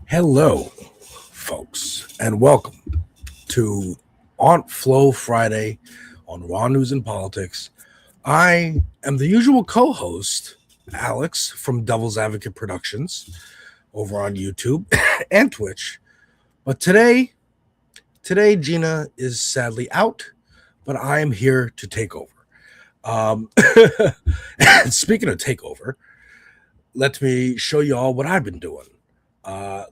Hello, folks, and welcome to On Flow Friday on Raw News and Politics. I am the usual co-host, Alex from Devil's Advocate Productions over on YouTube and Twitch. But today Gina is sadly out, but I am here to take over. Um, and speaking of takeover, let me show you all what I've been doing.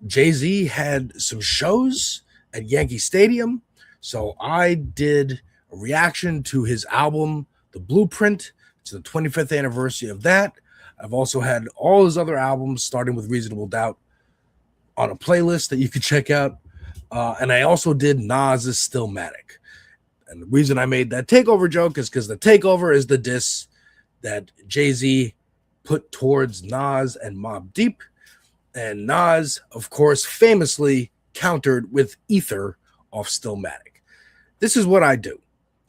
Jay-Z had some shows at Yankee Stadium, so I did a reaction to his album, The Blueprint. It's the 25th anniversary of that. I've also had all his other albums, starting with Reasonable Doubt, on a playlist that you can check out. And I also did Nas's Stillmatic. And the reason I made that takeover joke is because the takeover is the diss that Jay-Z put towards Nas and Mobb Deep. And Nas, of course, famously countered with Ether off Stillmatic. This is what I do,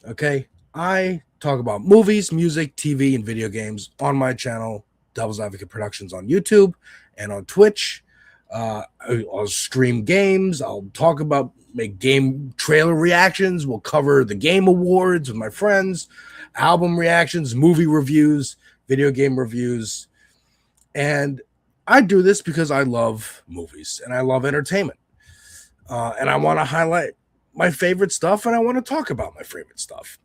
okay? I talk about movies, music, TV, and video games on my channel, Devil's Advocate Productions on YouTube and on Twitch. I'll stream games. I'll talk about, make game trailer reactions. We'll cover the Game Awards with my friends, album reactions, movie reviews, video game reviews. And I do this because I love movies and I love entertainment. And I want to highlight my favorite stuff and I want to talk about my favorite stuff.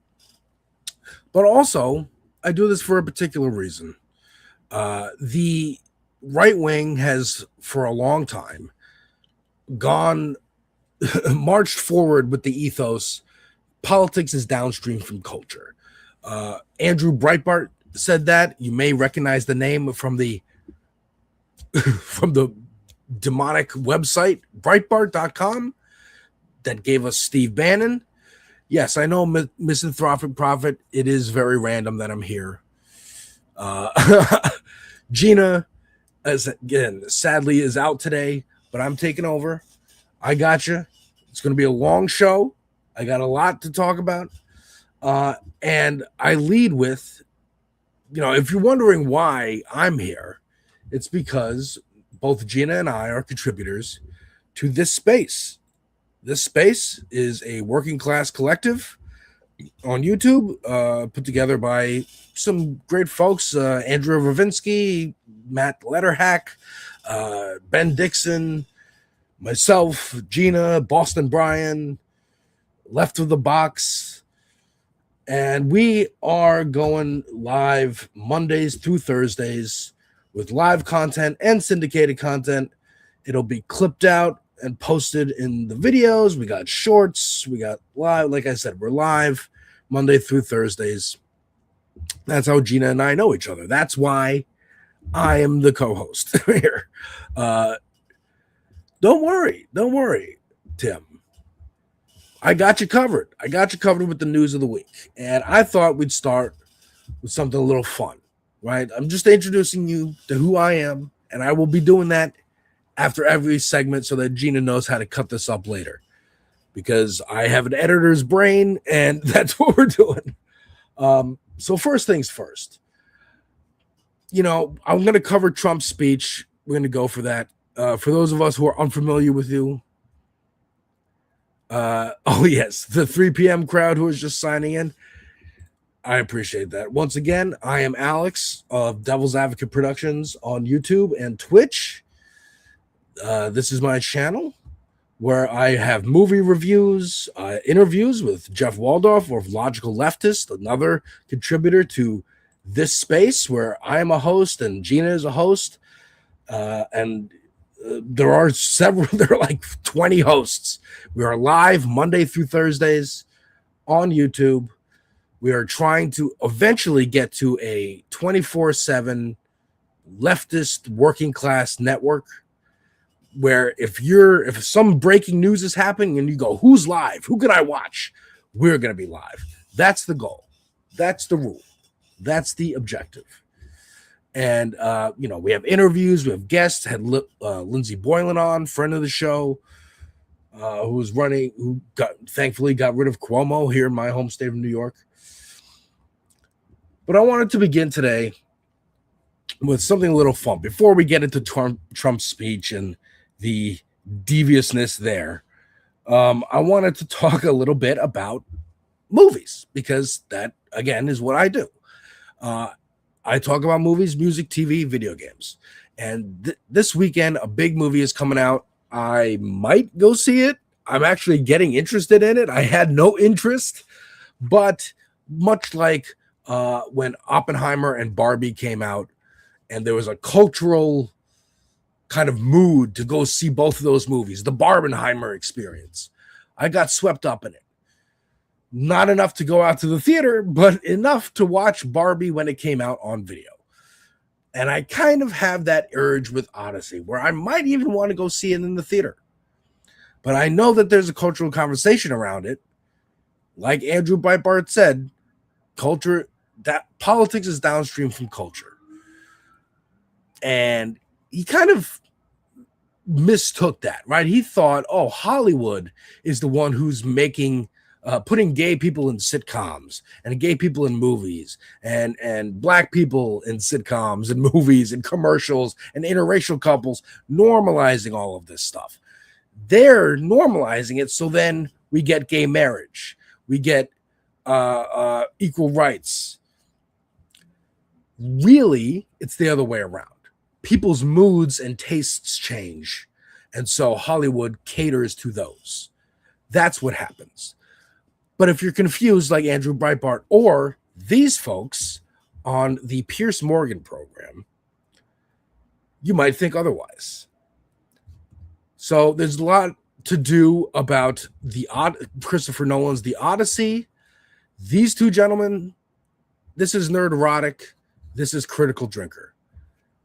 But also, I do this for a particular reason. The right wing has, for a long time, marched forward with the ethos politics is downstream from culture. Andrew Breitbart said that. You may recognize the name from the demonic website Breitbart.com that gave us Steve Bannon. Yes, I know, misanthropic prophet. It is very random that I'm here. Gina, sadly, is out today, but I'm taking over. I got you. It's going to be a long show. I got a lot to talk about. And I lead with, if you're wondering why I'm here, it's because both Gina and I are contributors to this space. This space is a working class collective on YouTube, put together by some great folks, Andrew Ravinsky, Matt Letterhack, Ben Dixon, myself, Gina, Boston Brian, Left of the Box. And we are going live Mondays through Thursdays with live content and syndicated content. It'll be clipped out and posted in the videos. We got shorts. We got live. Like I said, we're live Monday through Thursdays. That's how Gina and I know each other. That's why I am the co-host here. Don't worry, Tim. I got you covered. I got you covered with the news of the week. And I thought we'd start with something a little fun, right? I'm just introducing you to who I am, and I will be doing that after every segment so that Gina knows how to cut this up later, because I have an editor's brain, and that's what we're doing. So first things first, I'm going to cover Trump's speech. We're going to go for that. For those of us who are unfamiliar with you, yes, the 3 p.m. crowd who is just signing in, I appreciate that. Once again, I am Alex of Devil's Advocate Productions on YouTube and Twitch. This is my channel where I have movie reviews, interviews with Jeff Waldorf of Logical Leftist, another contributor to this space where I am a host and Gina is a host. And there are like 20 hosts. We are live Monday through Thursdays on YouTube. We are trying to eventually get to a 24/7 leftist working class network where if some breaking news is happening and you go, who's live? Who can I watch? We're going to be live. That's the goal. That's the rule. That's the objective. And, we have interviews. We have guests. Had Lindsey Boylan on, friend of the show, who thankfully got rid of Cuomo here in my home state of New York. But I wanted to begin today with something a little fun before we get into Trump's speech and the deviousness there. I wanted to talk a little bit about movies because that, again, is what I do. I talk about movies, music, TV, video games. And this weekend, a big movie is coming out. I might go see it. I'm actually getting interested in it. I had no interest, but much like when Oppenheimer and Barbie came out, and there was a cultural kind of mood to go see both of those movies, the Barbenheimer experience. I got swept up in it. Not enough to go out to the theater, but enough to watch Barbie when it came out on video. And I kind of have that urge with Odyssey, where I might even want to go see it in the theater. But I know that there's a cultural conversation around it. Like Andrew Breitbart said, politics is downstream from culture. And he kind of mistook that, right? He thought, oh, Hollywood is the one who's putting gay people in sitcoms and gay people in movies and black people in sitcoms and movies and commercials and interracial couples, normalizing all of this stuff. They're normalizing it, so then we get gay marriage. We get equal rights. Really, it's the other way around. People's moods and tastes change, and so Hollywood caters to those. That's what happens. But if you're confused like Andrew Breitbart or these folks on the Piers Morgan program, you might think otherwise. So there's a lot to do about Christopher Nolan's The Odyssey. These two gentlemen, this is Nerd Erotic. This is Critical Drinker.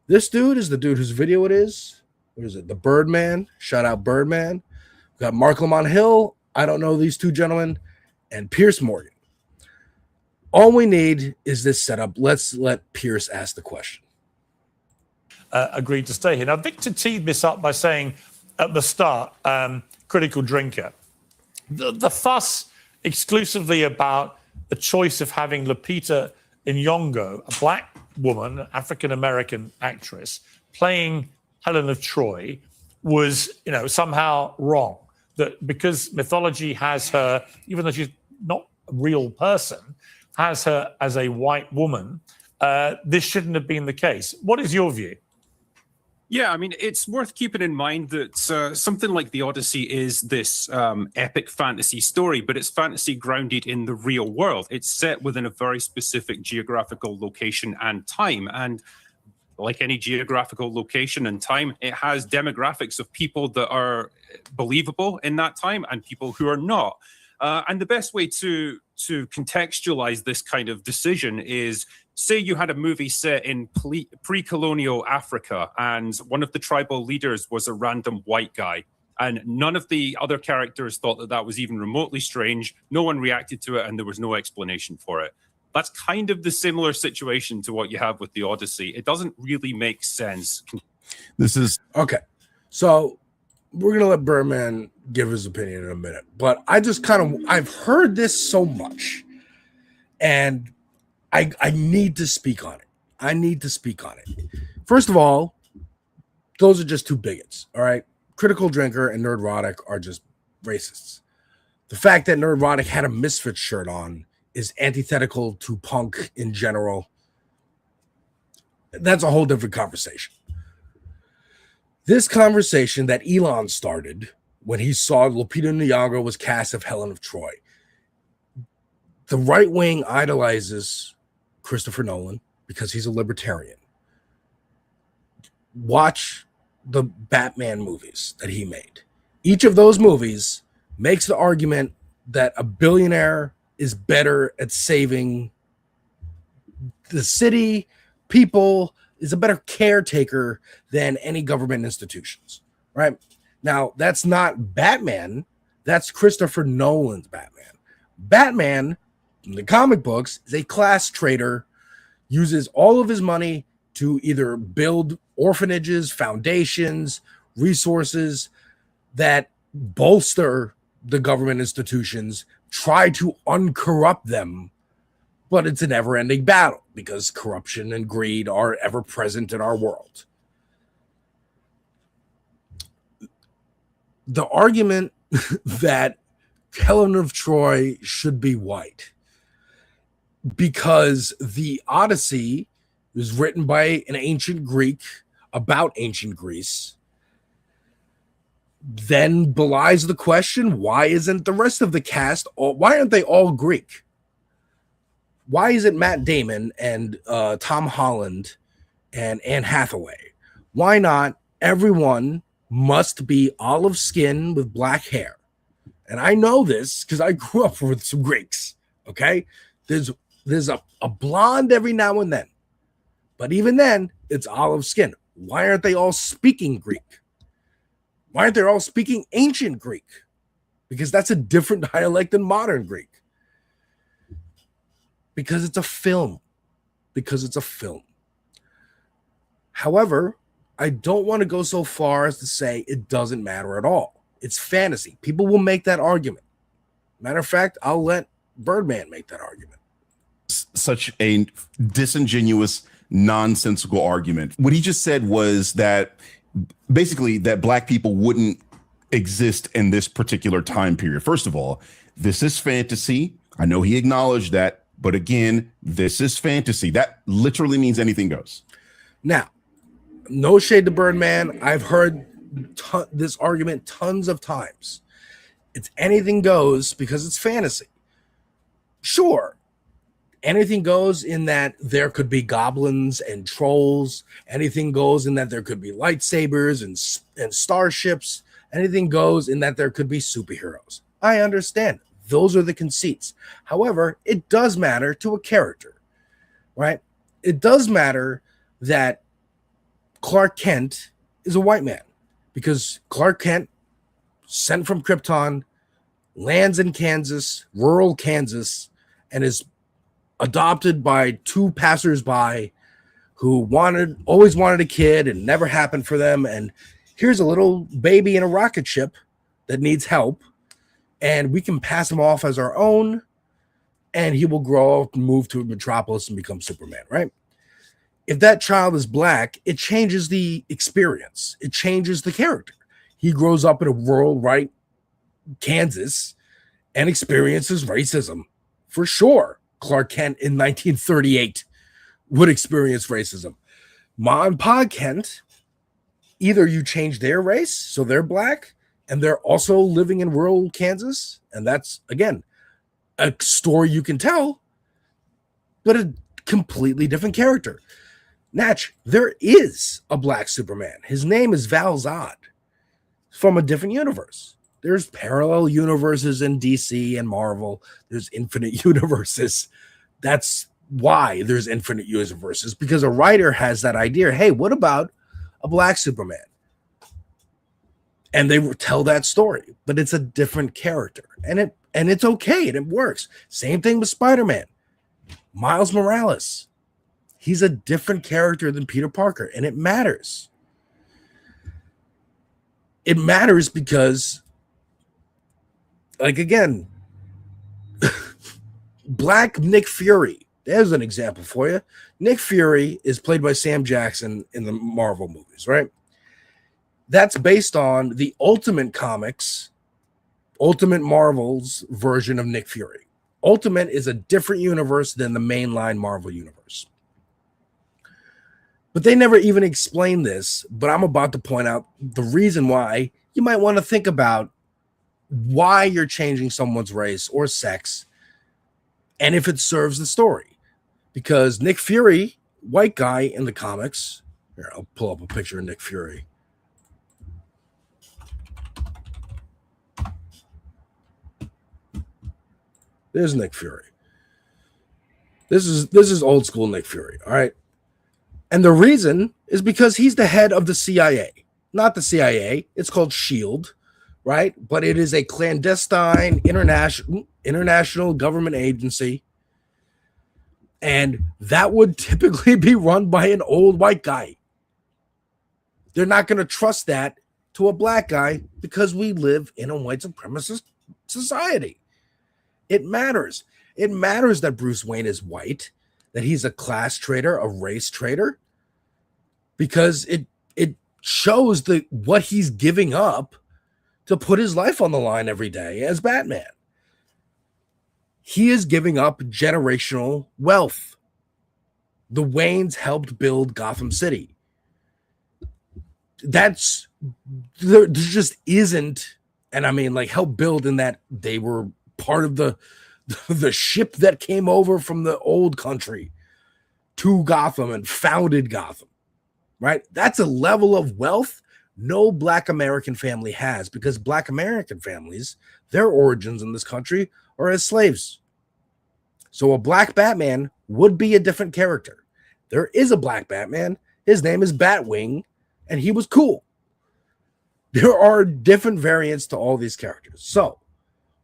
This dude is the dude whose video it is. What is it? The Birdman. Shout out Birdman. We've got Mark Lamont Hill. I don't know these two gentlemen. And Piers Morgan. All we need is this setup. Let's let Piers ask the question. Agreed to stay here. Now, Victor teed this up by saying at the start, Critical Drinker. The fuss exclusively about the choice of having Lupita Nyong'o, a black woman, African-American actress, playing Helen of Troy was, somehow wrong. That because mythology has her, even though she's not a real person, has her as a white woman, this shouldn't have been the case. What is your view? Yeah, I mean, it's worth keeping in mind that something like The Odyssey is this epic fantasy story, but it's fantasy grounded in the real world. It's set within a very specific geographical location and time. And like any geographical location and time, it has demographics of people that are believable in that time and people who are not. And the best way to contextualize this kind of decision is, say you had a movie set in pre-colonial Africa and one of the tribal leaders was a random white guy, and none of the other characters thought that that was even remotely strange. No one reacted to it and there was no explanation for it. That's kind of the similar situation to what you have with The Odyssey. It doesn't really make sense. This is okay. So we're going to let Birdman give his opinion in a minute, but I've heard this so much and I need to speak on it. First of all, those are just two bigots. All right. Critical Drinker and Nerd Erotic are just racists. The fact that Nerd Erotic had a Misfits shirt on is antithetical to punk in general. That's a whole different conversation. This conversation that Elon started when he saw Lupita Nyong'o was cast of Helen of Troy. The right wing idolizes Christopher Nolan because he's a libertarian. Watch the Batman movies that he made. Each of those movies makes the argument that a billionaire is better at saving the city, people, is a better caretaker than any government institutions, right? Now, that's not Batman. That's Christopher Nolan's Batman. Batman, in the comic books, is a class traitor, uses all of his money to either build orphanages, foundations, resources that bolster the government institutions, try to uncorrupt them, but it's a never-ending battle because corruption and greed are ever present in our world. the argument that Helen of Troy should be white because the Odyssey was written by an ancient Greek about ancient Greece, then belies the question, why isn't the rest of the cast, why aren't they all Greek? Why is it Matt Damon and Tom Holland and Anne Hathaway? Why not everyone must be olive skin with black hair? And I know this because I grew up with some Greeks, okay? There's a blonde every now and then. But even then, it's olive skin. Why aren't they all speaking Greek? Why aren't they all speaking ancient Greek? Because that's a different dialect than modern Greek. Because it's a film. However, I don't want to go so far as to say it doesn't matter at all. It's fantasy. People will make that argument. Matter of fact, I'll let Birdman make that argument. Such a disingenuous, nonsensical argument. What he just said was that basically that black people wouldn't exist in this particular time period. First of all, this is fantasy. I know he acknowledged that, but again, this is fantasy. That literally means anything goes. Now, no shade to Birdman. I've heard this argument tons of times. It's anything goes because it's fantasy. Sure, anything goes in that there could be goblins and trolls. Anything goes in that there could be lightsabers and starships. Anything goes in that there could be superheroes. I understand. Those are the conceits. However, it does matter to a character, right? It does matter that Clark Kent is a white man because Clark Kent, sent from Krypton, lands in Kansas, rural Kansas, and is adopted by two passersby who always wanted a kid and never happened for them. And here's a little baby in a rocket ship that needs help. And we can pass him off as our own, and he will grow up and move to Metropolis and become Superman, right? If that child is black, it changes the experience. It changes the character. He grows up in a rural, right, Kansas, and experiences racism. For sure, Clark Kent in 1938 would experience racism. Ma and Pa Kent, either you change their race, so they're black, and they're also living in rural Kansas, and that's, again, a story you can tell, but a completely different character. Natch, there is a black Superman. His name is Val Zod from a different universe. There's parallel universes in DC and Marvel. There's infinite universes. That's why there's infinite universes, because a writer has that idea. Hey, what about a black Superman? And they tell that story, but it's a different character, and it's okay, and it works. Same thing with Spider-Man. Miles Morales, he's a different character than Peter Parker, and it matters. It matters because, like, again, black Nick Fury. There's an example for you. Nick Fury is played by Sam Jackson in the Marvel movies, right? That's based on the Ultimate Comics, Ultimate Marvel's version of Nick Fury. Ultimate is a different universe than the mainline Marvel universe. But they never even explain this, but I'm about to point out the reason why you might want to think about why you're changing someone's race or sex and if it serves the story. Because Nick Fury, white guy in the comics, here, I'll pull up a picture of Nick Fury. There's Nick Fury. This is old school Nick Fury, all right? And the reason is because he's the head of the CIA. Not the CIA. It's called SHIELD, right? But it is a clandestine international government agency. And that would typically be run by an old white guy. They're not going to trust that to a black guy because we live in a white supremacist society. It matters. It matters that Bruce Wayne is white, that he's a class traitor, a race traitor, because it shows what he's giving up to put his life on the line every day as Batman. He is giving up generational wealth. The Waynes helped build Gotham City. There just isn't, and I mean, like, help build in that they were part of the ship that came over from the old country to Gotham and founded Gotham, right? That's a level of wealth no Black American family has, because Black American families, their origins in this country are as slaves. So a Black Batman would be a different character. There is a Black Batman. His name is Batwing, and he was cool. There are different variants to all these characters. So,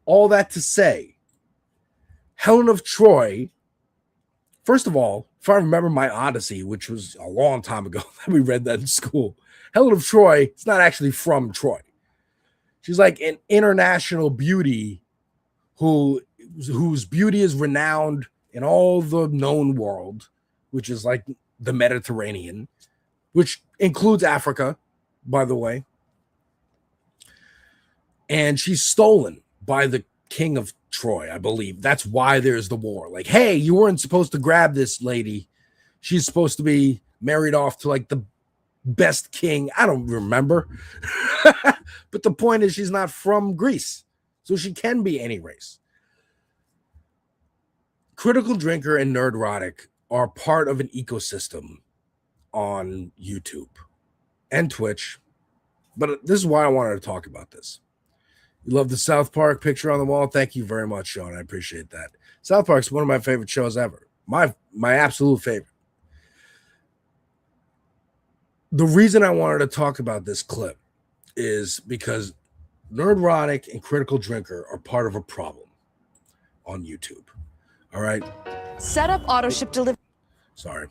all that to say, Helen of Troy, first of all, if I remember my Odyssey, which was a long time ago that we read that in school, Helen of Troy is not actually from Troy. She's like an international beauty whose beauty is renowned in all the known world, which is like the Mediterranean, which includes Africa, by the way. And she's stolen by the king of Troy, I believe. That's why there's the war. Like, hey, you weren't supposed to grab this lady. She's supposed to be married off to like the best king. I don't remember. But the point is, she's not from Greece, so she can be any race. Critical Drinker and Nerdrotic are part of an ecosystem on YouTube and Twitch. But this is why I wanted to talk about this. You love the South Park picture on the wall? Thank you very much, Sean. I appreciate that. South Park's one of my favorite shows ever. My absolute favorite. The reason I wanted to talk about this clip is because Nerdrotic and Critical Drinker are part of a problem on YouTube. All right? Set up auto ship delivery. Sorry.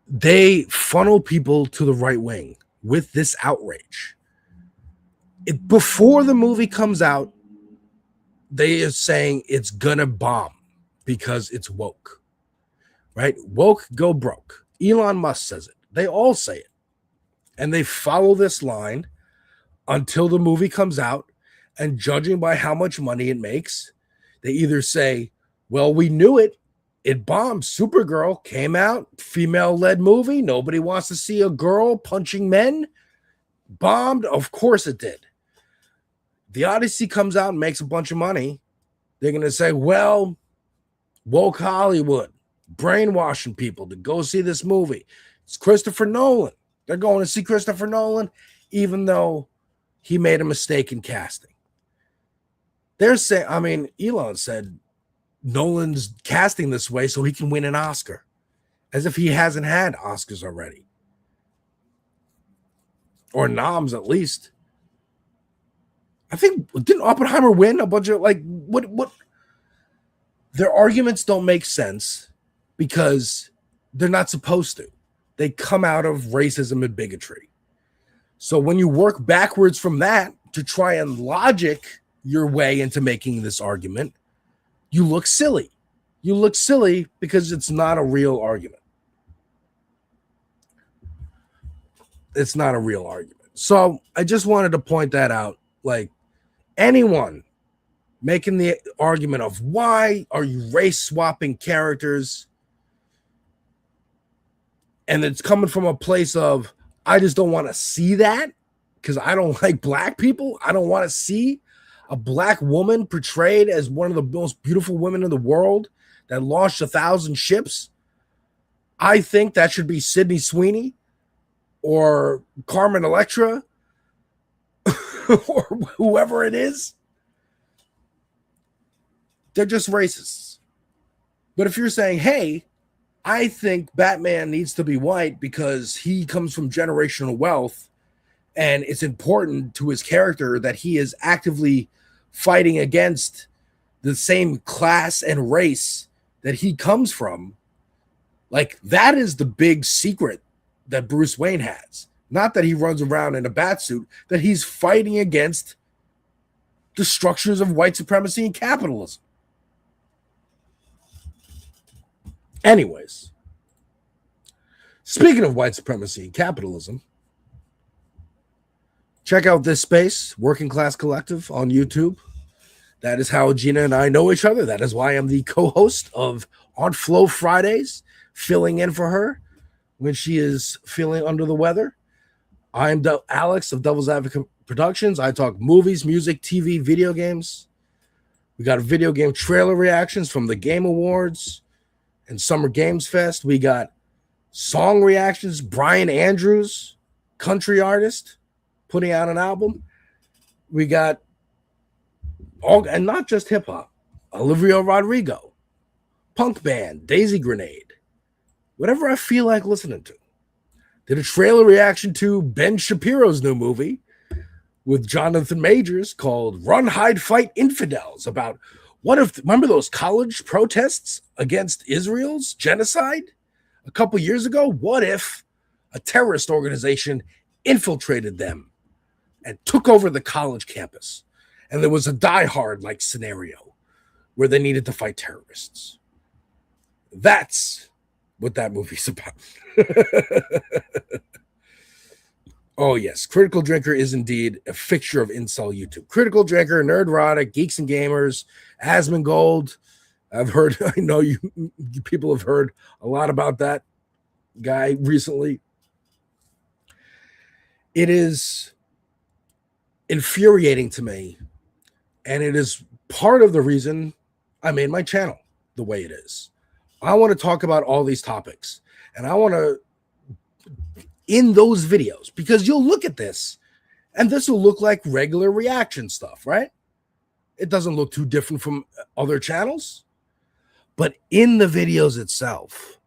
They funnel people to the right wing with this outrage. Before the movie comes out, they are saying it's gonna bomb because it's woke, right? Woke, go broke. Elon Musk says it. They all say it. And they follow this line until the movie comes out. And judging by how much money it makes, they either say, well, we knew it. It bombed. Supergirl came out, female-led movie. Nobody wants to see a girl punching men. Bombed. Of course it did. The Odyssey comes out and makes a bunch of money. They're going to say, well, woke Hollywood, brainwashing people to go see this movie. It's Christopher Nolan. They're going to see Christopher Nolan, even though he made a mistake in casting. They're saying, I mean, Elon said Nolan's casting this way so he can win an Oscar, as if he hasn't had Oscars already. Or noms, at least. I think, didn't Oppenheimer win a bunch of, like, what? Their arguments don't make sense because they're not supposed to. They come out of racism and bigotry. So when you work backwards from that to try and logic your way into making this argument, you look silly. You look silly because it's not a real argument. It's not a real argument. So I just wanted to point that out. Like, anyone making the argument of why are you race swapping characters, and it's coming from a place of I just don't want to see that because I don't like black people. I don't want to see a black woman portrayed as one of the most beautiful women in the world that launched 1,000 ships. I think that should be Sydney Sweeney or Carmen Electra or whoever it is. They're just racists. But if you're saying, hey, I think Batman needs to be white because he comes from generational wealth and it's important to his character that he is actively fighting against the same class and race that he comes from, like, that is the big secret that Bruce Wayne has. Not that he runs around in a batsuit, that he's fighting against the structures of white supremacy and capitalism. Anyways, speaking of white supremacy and capitalism, Check out this space, Working Class Collective on YouTube. That is how Gina and I know each other. That is why I'm the co-host of On Flow Fridays, filling in for her when she is feeling under the weather. I'm Alex of Devil's Advocate Productions. I talk movies, music, TV, video games. We got video game trailer reactions from the Game Awards and Summer Games Fest. We got song reactions. Brian Andrews, country artist, putting out an album. We got all, and not just hip hop, Olivia Rodrigo, punk band, Daisy Grenade, whatever I feel like listening to. Did a trailer reaction to Ben Shapiro's new movie with Jonathan Majors called Run, Hide, Fight, Infidels, about what if, remember those college protests against Israel's genocide a couple years ago? What if a terrorist organization infiltrated them and took over the college campus, and there was a Die Hard like scenario where they needed to fight terrorists? That's what that movie's about. Oh yes, Critical Drinker is indeed a fixture of incel YouTube. Critical Drinker, Nerdrotic, Geeks and Gamers, Asmongold. I've heard, I know you people have heard a lot about that guy recently. It is infuriating to me, and it is part of the reason I made my channel the way it is. I want to talk about all these topics, and I want to, in those videos, because you'll look at this and this will look like regular reaction stuff, right? It doesn't look too different from other channels, but in the videos itself,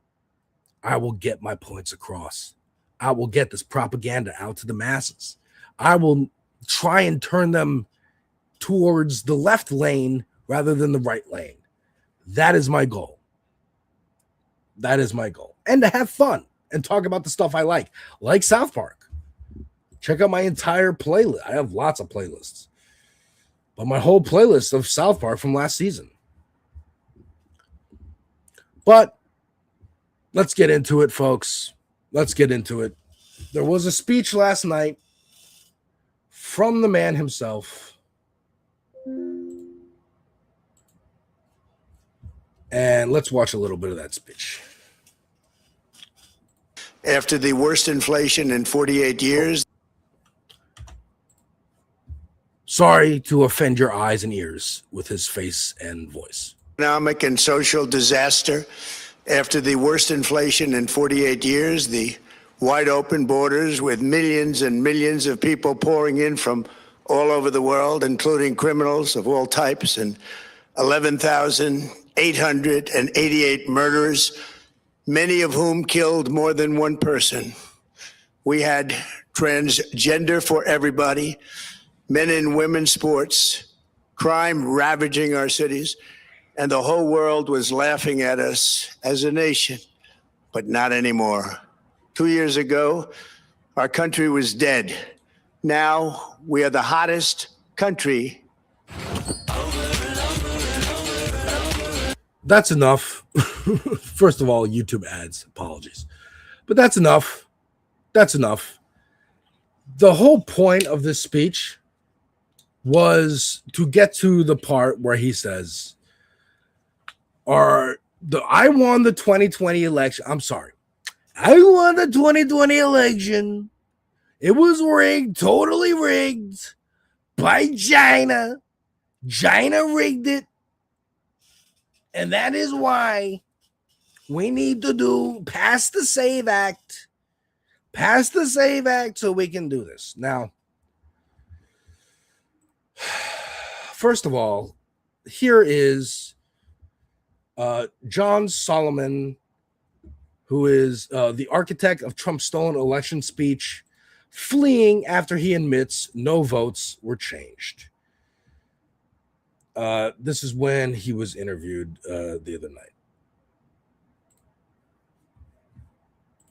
I will get my points across. I will get this propaganda out to the masses. I will try and turn them towards the left lane rather than the right lane. That is my goal. That is my goal. And to have fun and talk about the stuff I like South Park. Check out my entire playlist. I have lots of playlists, but my whole playlist of South Park from last season. But let's get into it, folks. Let's get into it. There was a speech last night from the man himself. And let's watch a little bit of that speech. After the worst inflation in 48 years. Sorry to offend your eyes and ears with his face and voice. Economic and social disaster. After the worst inflation in 48 years, the wide open borders with millions and millions of people pouring in from all over the world, including criminals of all types, and 11,888 murderers, many of whom killed more than one person. We had transgender for everybody, men and women sports, crime ravaging our cities, and the whole world was laughing at us as a nation, but not anymore. 2 years ago, our country was dead. Now we are the hottest country. That's enough. First of all, YouTube ads, apologies. But that's enough. That's enough. The whole point of this speech was to get to the part where he says, I won the 2020 election. I'm sorry. I won the 2020 election. It was rigged, totally rigged by China. China rigged it. And that is why we need to pass the SAVE Act. Pass the SAVE Act so we can do this. Now, first of all, here is John Solomon, who is the architect of Trump's stolen election speech, fleeing after he admits no votes were changed. This is when he was interviewed the other night.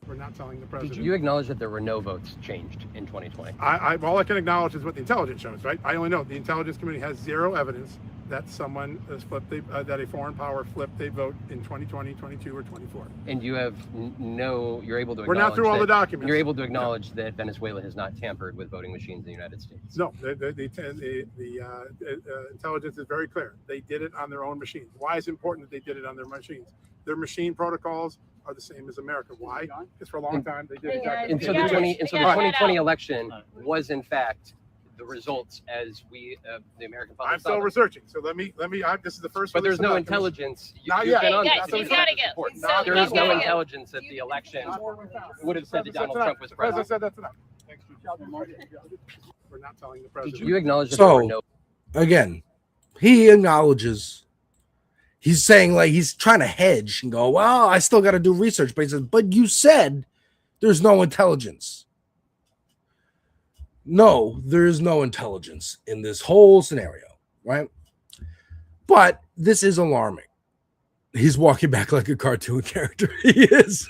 We're not telling the president. Did you acknowledge that there were no votes changed in 2020? All I can acknowledge is what the intelligence shows, right? I only know the intelligence community has zero evidence that someone has flipped that a foreign power flipped a vote in 2020, 22, or 24. And you have you're able to acknowledge We're not through all the documents. You're able to acknowledge that Venezuela has not tampered with voting machines in the United States. No, the intelligence is very clear. They did it on their own machines. Why is it important that they did it on their machines? Their machine protocols are the same as America. Why? Because for a long time they did exactly. And so the 2020 election was in fact the results as we the American public. I'm still researching, so let me. This is the first. But there's no intelligence. Not yet. He's got to go. There is no intelligence that the election would have said that Donald Trump was president. President said that tonight. We're not telling the president. Did you acknowledge that there were no? Again, he acknowledges. He's saying, like, he's trying to hedge and go, well, I still got to do research. But he says, but you said there's no intelligence. No, there is no intelligence in this whole scenario, right? But this is alarming. He's walking back like a cartoon character. He is.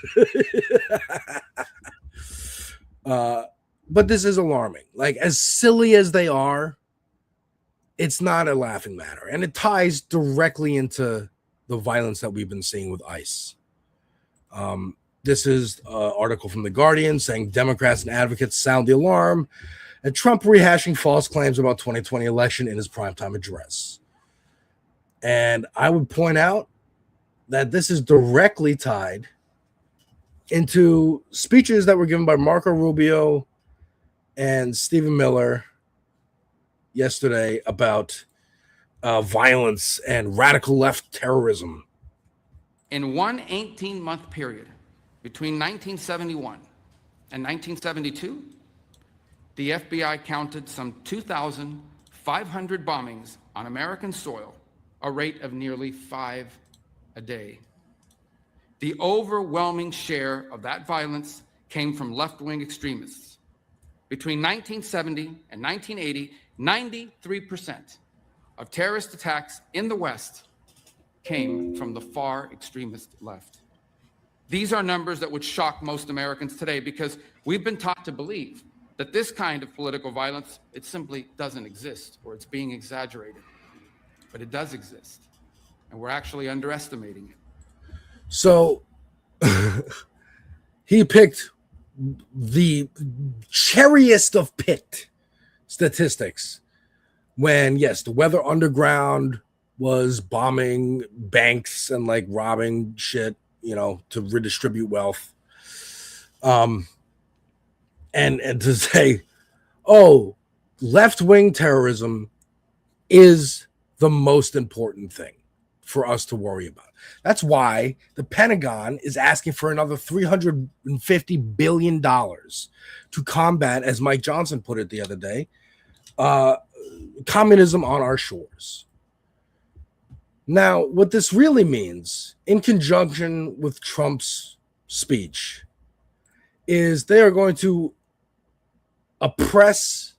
But this is alarming. Like, as silly as they are, it's not a laughing matter. And it ties directly into the violence that we've been seeing with ICE. This is an article from The Guardian saying Democrats and advocates sound the alarm and Trump rehashing false claims about 2020 election in his primetime address. And I would point out that this is directly tied into speeches that were given by Marco Rubio and Stephen Miller yesterday about violence and radical left terrorism. In one 18-month period between 1971 and 1972, the FBI counted some 2,500 bombings on American soil, a rate of nearly 5 a day. The overwhelming share of that violence came from left-wing extremists. Between 1970 and 1980, 93% of terrorist attacks in the West came from the far extremist left. These are numbers that would shock most Americans today because we've been taught to believe that this kind of political violence, it simply doesn't exist or it's being exaggerated. But it does exist, and we're actually underestimating it. So he picked the cherriest of picked statistics when, yes, the Weather Underground was bombing banks and like robbing shit, you know, to redistribute wealth. And to say, oh, left-wing terrorism is the most important thing for us to worry about. That's why the Pentagon is asking for another $350 billion to combat, as Mike Johnson put it the other day, communism on our shores. Now, what this really means, in conjunction with Trump's speech, is they are going to oppress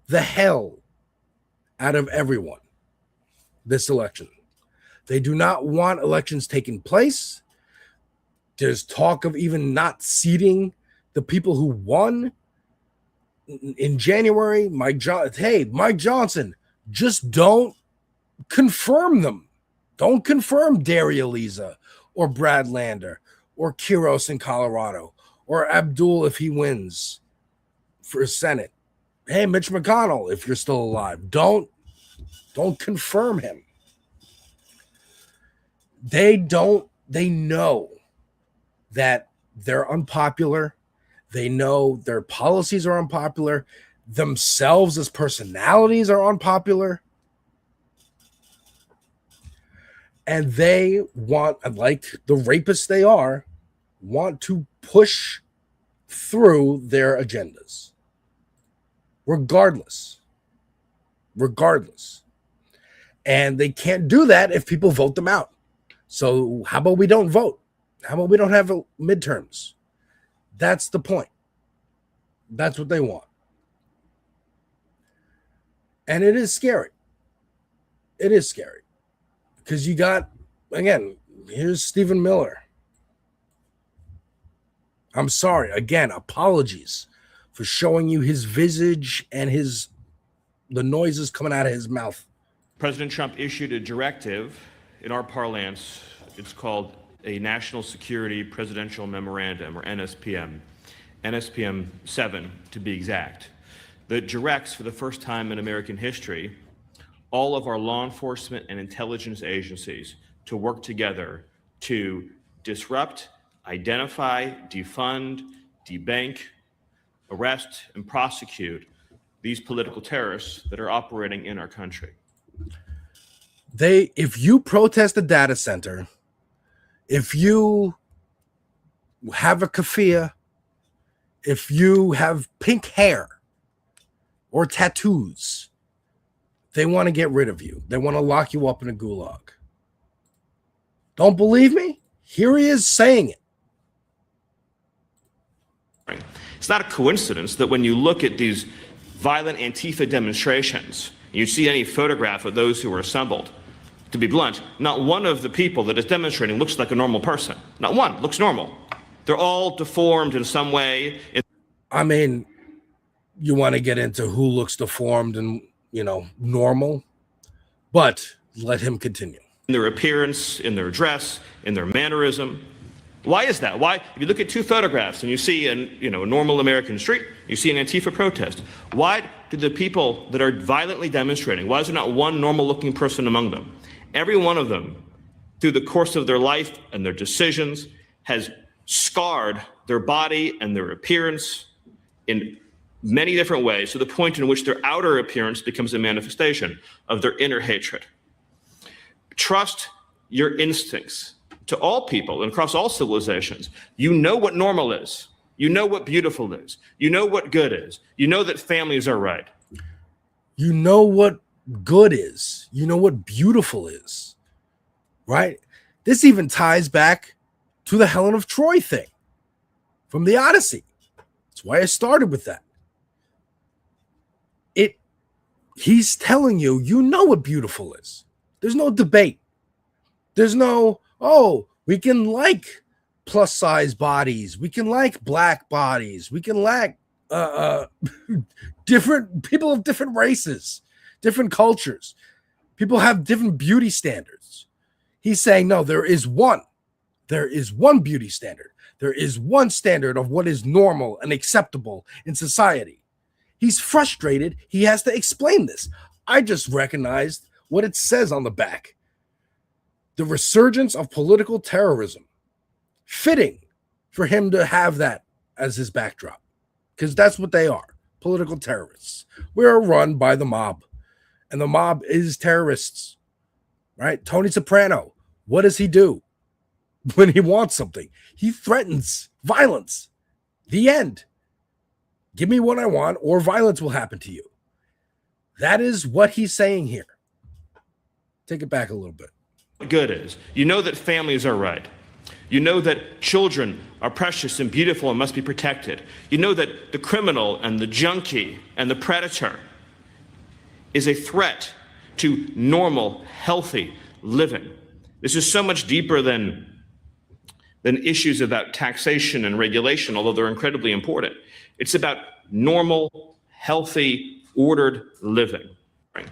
the hell out of everyone this election. They do not want elections taking place. There's talk of even not seating the people who won in January. Mike Johnson, just don't confirm them. Don't confirm Daria Liza or Brad Lander or Kiros in Colorado or Abdul if he wins for Senate. Hey, Mitch McConnell, if you're still alive, don't confirm him. They know that they're unpopular. They know their policies are unpopular. Themselves as personalities are unpopular. And they want, like the rapists they are, want to push through their agendas. Regardless. And they can't do that if people vote them out. So how about we don't vote? How about we don't have midterms? That's the point. That's what they want. And it is scary. It is scary. Because you got, again, here's Stephen Miller. I'm sorry. Again, apologies for showing you his visage and the noises coming out of his mouth President Trump issued a directive in our parlance. It's called a National Security Presidential Memorandum, or NSPM, NSPM 7 to be exact, that directs for the first time in American history all of our law enforcement and intelligence agencies to work together to disrupt, identify, defund, debank, arrest, and prosecute these political terrorists that are operating in our country. If you protest a data center, if you have a kafir, if you have pink hair or tattoos, they want to get rid of you. They want to lock you up in a gulag. Don't believe me? Here he is saying it. It's not a coincidence that when you look at these violent Antifa demonstrations, you see any photograph of those who were assembled. To be blunt, not one of the people that is demonstrating looks like a normal person. Not one looks normal. They're all deformed in some way. I mean, you want to get into who looks deformed and, normal, but let him continue. In their appearance, in their dress, in their mannerism. Why is that? Why, if you look at two photographs and you see a normal American street, you see an Antifa protest, why do the people that are violently demonstrating, why is there not one normal looking person among them? Every one of them, through the course of their life and their decisions, has scarred their body and their appearance in many different ways, to the point in which their outer appearance becomes a manifestation of their inner hatred. Trust your instincts. To all people and across all civilizations, you know what normal is. You know what beautiful is. You know what good is. You know that families are right. You know what good is. You know what beautiful is, right? This even ties back to the Helen of Troy thing from the Odyssey. That's why I started with that. He's telling you, you know what beautiful is. There's no debate. There's no, we can like plus size bodies. We can like black bodies. We can like different people of different races, different cultures. People have different beauty standards. He's saying, no, there is one. There is one beauty standard. There is one standard of what is normal and acceptable in society. He's frustrated. He has to explain this. I just recognized what it says on the back. The resurgence of political terrorism. Fitting for him to have that as his backdrop, because that's what they are, political terrorists. We're run by the mob, and the mob is terrorists, right? Tony Soprano, what does he do when he wants something? He threatens violence. The end. Give me what I want, or violence will happen to you. That is what he's saying here. Take it back a little bit. Good is. You know that families are right. You know that children are precious and beautiful and must be protected. You know that the criminal and the junkie and the predator is a threat to normal, healthy living. This is so much deeper than issues about taxation and regulation, although they're incredibly important. It's about normal, healthy, ordered living. Right?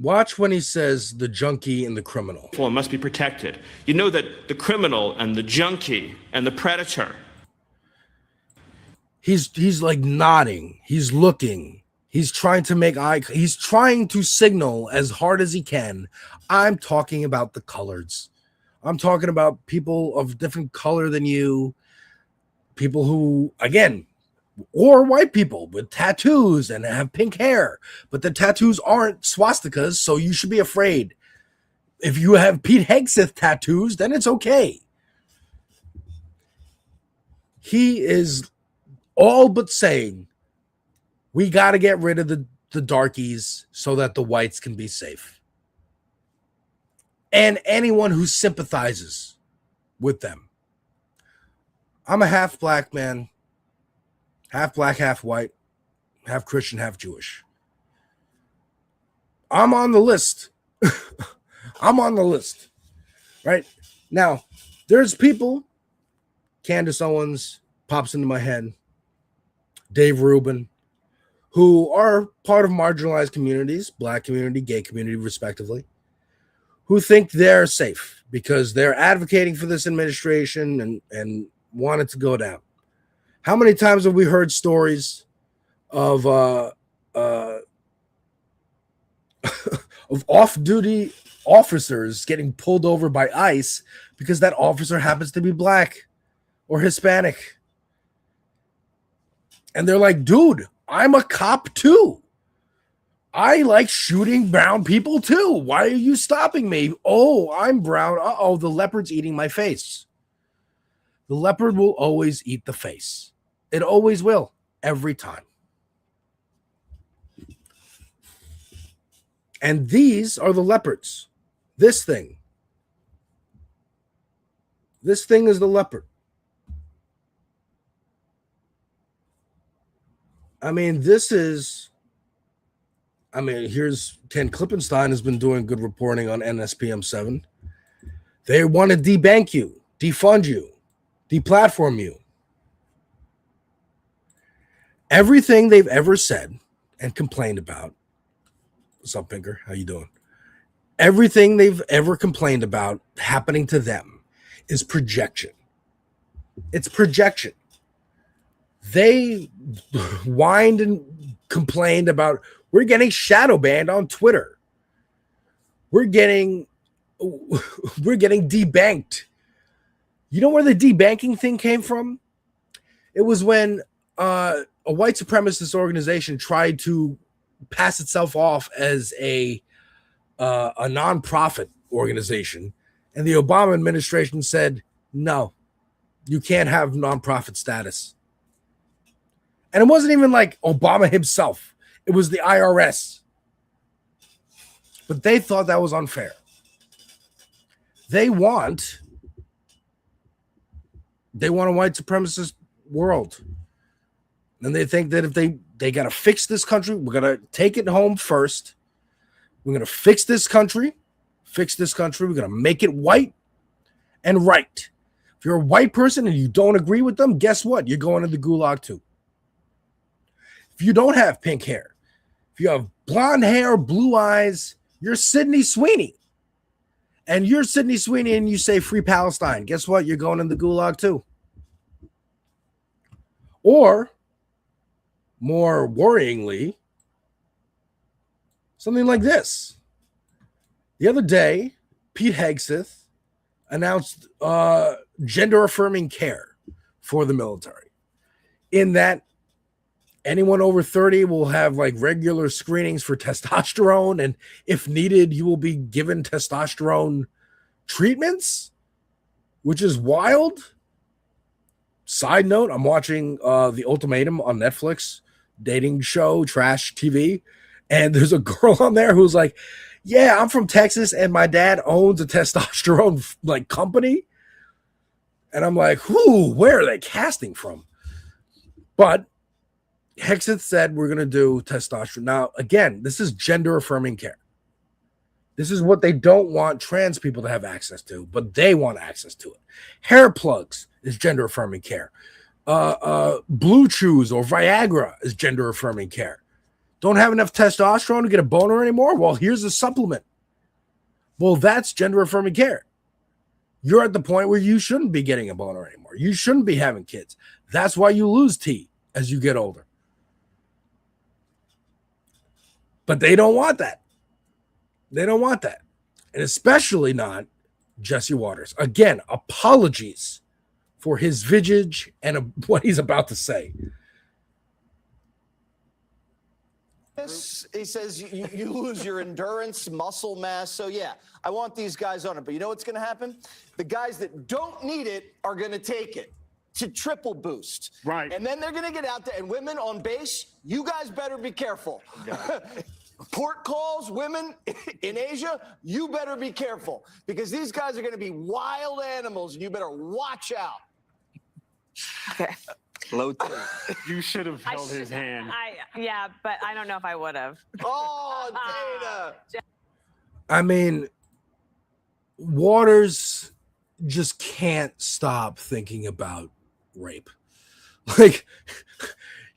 Watch when he says the junkie and the criminal. Well, must be protected. You know that the criminal and the junkie and the predator. He's like nodding. He's looking. He's trying to make he's trying to signal as hard as he can. I'm talking about the colors. I'm talking about people of different color than you. People who, again, or white people with tattoos and have pink hair, but the tattoos aren't swastikas, so you should be afraid. If you have Pete Hegseth tattoos, then it's okay. He is all but saying, we got to get rid of the darkies so that the whites can be safe. And anyone who sympathizes with them. I'm a half black man, half black, half white, half Christian, half Jewish. I'm on the list. I'm on the list. Right? Now, there's people, Candace Owens pops into my head, Dave Rubin, who are part of marginalized communities, black community, gay community, respectively, who think they're safe because they're advocating for this administration and want it to go down. How many times have we heard stories of of off-duty officers getting pulled over by ICE because that officer happens to be black or Hispanic? And they're like, dude, I'm a cop too. I like shooting brown people too. Why are you stopping me? Oh, I'm brown. Uh-oh, the leopard's eating my face. The leopard will always eat the face. It always will, every time. And these are the leopards. This thing is the leopard. I mean, here's Ken Klippenstein has been doing good reporting on NSPM 7. They want to debank you, defund you, deplatform you. Everything they've ever said and complained about. What's up, Pinker? How you doing? Everything they've ever complained about happening to them is projection. It's projection. They whined and complained about, we're getting shadow banned on Twitter. We're getting debanked. You know where the debanking thing came from? It was when a white supremacist organization tried to pass itself off as a nonprofit organization, and the Obama administration said, no, you can't have nonprofit status. And it wasn't even like Obama himself. It was the IRS. But they thought that was unfair. They want a white supremacist world. And they think that if they got to fix this country, we're going to take it home first. We're going to fix this country. We're going to make it white and right. If you're a white person and you don't agree with them, guess what? You're going to the gulag too. If you don't have pink hair, if you have blonde hair, blue eyes, you're Sydney Sweeney. And you're Sydney Sweeney and you say free Palestine. Guess what? You're going in the gulag too. Or, more worryingly, something like this. The other day, Pete Hegseth announced gender-affirming care for the military. In that, anyone over 30 will have like regular screenings for testosterone, and if needed, you will be given testosterone treatments, which is wild. Side note, I'm watching The Ultimatum on Netflix, dating show, trash TV, and there's a girl on there who's like, yeah, I'm from Texas and my dad owns a testosterone like company. And I'm like, where are they casting from? But Hegseth said we're going to do testosterone. Now, again, this is gender affirming care. This is what they don't want trans people to have access to, but they want access to it. Hair plugs is gender affirming care. Blue Chews or Viagra is gender affirming care. Don't have enough testosterone to get a boner anymore? Well, here's a supplement. Well, that's gender affirming care. You're at the point where you shouldn't be getting a boner anymore. You shouldn't be having kids. That's why you lose T as you get older. But they don't want that. They don't want that. And especially not Jesse Waters. Again, apologies for his visage and what he's about to say. He says you lose your endurance, muscle mass. So, yeah, I want these guys on it. But you know what's going to happen? The guys that don't need it are going to take it to triple boost. Right. And then they're going to get out there. And women on base, you guys better be careful. Port calls, women in Asia, you better be careful. Because these guys are going to be wild animals, and you better watch out. Okay. Low T. You should have held his hand. Yeah, but I don't know if I would have. Oh, Dana. I mean, Waters just can't stop thinking about rape. Like,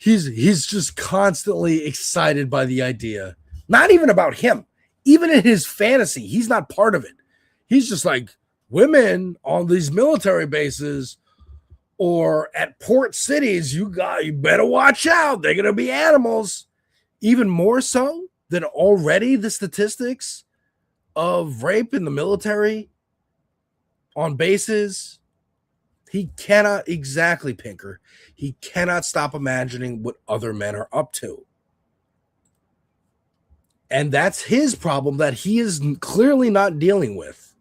He's just constantly excited by the idea. Not even about him. Even in his fantasy, he's not part of it. He's just like, women on these military bases or at port cities, you better watch out. They're gonna be animals. Even more so than already the statistics of rape in the military on bases. He cannot exactly, Pinker. He cannot stop imagining what other men are up to. And that's his problem that he is clearly not dealing with.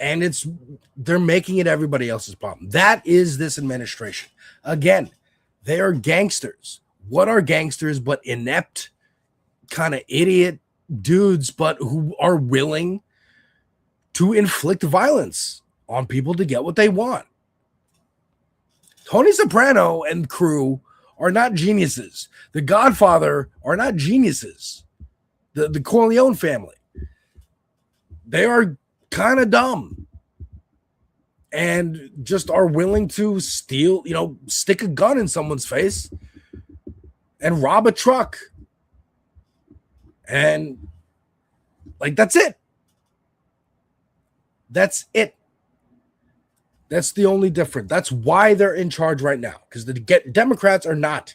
And they're making it everybody else's problem. That is this administration. Again, they are gangsters. What are gangsters but inept, kind of idiot dudes, but who are willing to inflict violence on people to get what they want? Tony Soprano and crew are not geniuses. The Godfather are not geniuses. The Corleone family. They are kind of dumb and just are willing to steal, stick a gun in someone's face and rob a truck. And that's it. That's it. That's the only difference. That's why they're in charge right now, because the Democrats are not.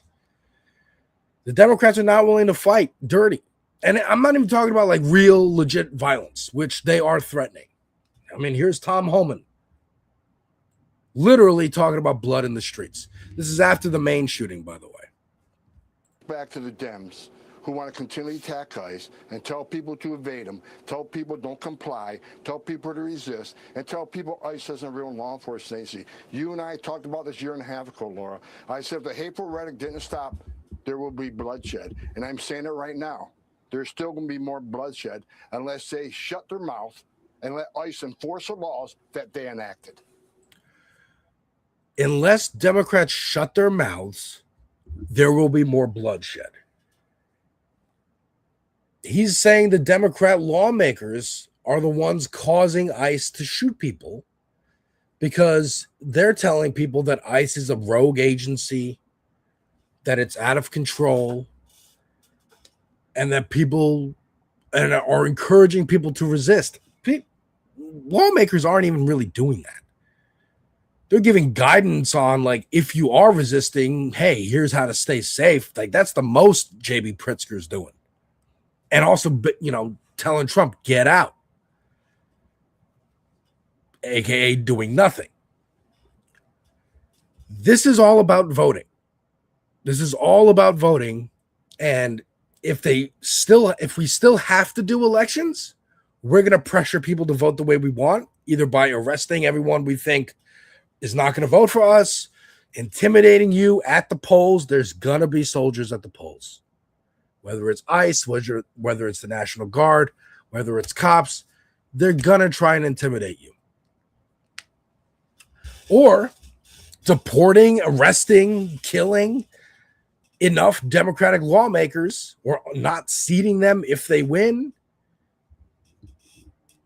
The Democrats are not willing to fight dirty. And I'm not even talking about real legit violence, which they are threatening. I mean, here's Tom Homan literally talking about blood in the streets. This is after the Maine shooting, by the way. Back to the Dems who want to continually attack ICE and tell people to evade them, tell people don't comply, tell people to resist, and tell people ICE isn't a real law enforcement agency. You and I talked about this 1.5 years ago, Laura. I said if the hateful rhetoric didn't stop, there will be bloodshed. And I'm saying it right now. There's still going to be more bloodshed unless they shut their mouth and let ICE enforce the laws that they enacted. Unless Democrats shut their mouths, there will be more bloodshed. He's saying the Democrat lawmakers are the ones causing ICE to shoot people because they're telling people that ICE is a rogue agency, that it's out of control, and that people are encouraging people to resist. Lawmakers aren't even really doing that. They're giving guidance on if you are resisting, hey, here's how to stay safe. That's the most J.B. Pritzker's doing. And also, telling Trump, get out. AKA doing nothing. This is all about voting. This is all about voting. And if we still have to do elections, we're going to pressure people to vote the way we want, either by arresting everyone we think is not going to vote for us, intimidating you at the polls. There's going to be soldiers at the polls. Whether it's ICE, whether it's the National Guard, whether it's cops, they're going to try and intimidate you. Or deporting, arresting, killing enough Democratic lawmakers, or not seating them if they win,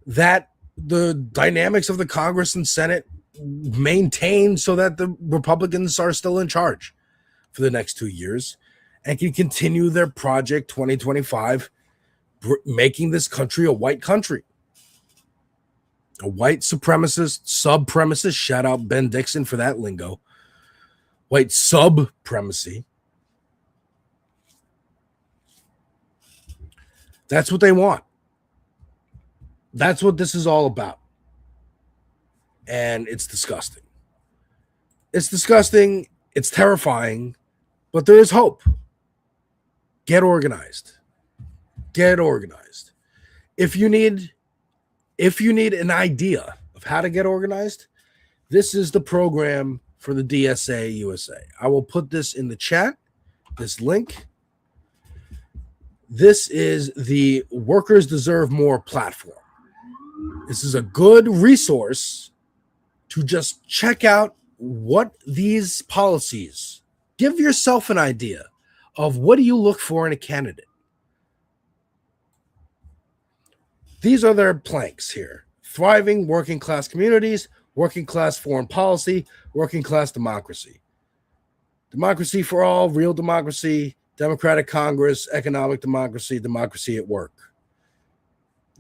that the dynamics of the Congress and Senate maintain so that the Republicans are still in charge for the next 2 years and can continue their Project 2025, making this country a white country. A white supremacist, supremacist, shout out Ben Dixon for that lingo, white supremacy. That's what they want. That's what this is all about. And it's disgusting. It's disgusting. It's terrifying, but there is hope. Get organized. Get organized. If you need an idea of how to get organized, this is the program for the DSA USA. I will put this in the chat, this link. This is the Workers Deserve More platform. This is a good resource to just check out what these policies, give yourself an idea of what do you look for in a candidate. These are their planks here. Thriving working class communities, working class foreign policy, working class democracy. Democracy for all, real democracy, democratic Congress, economic democracy, democracy at work.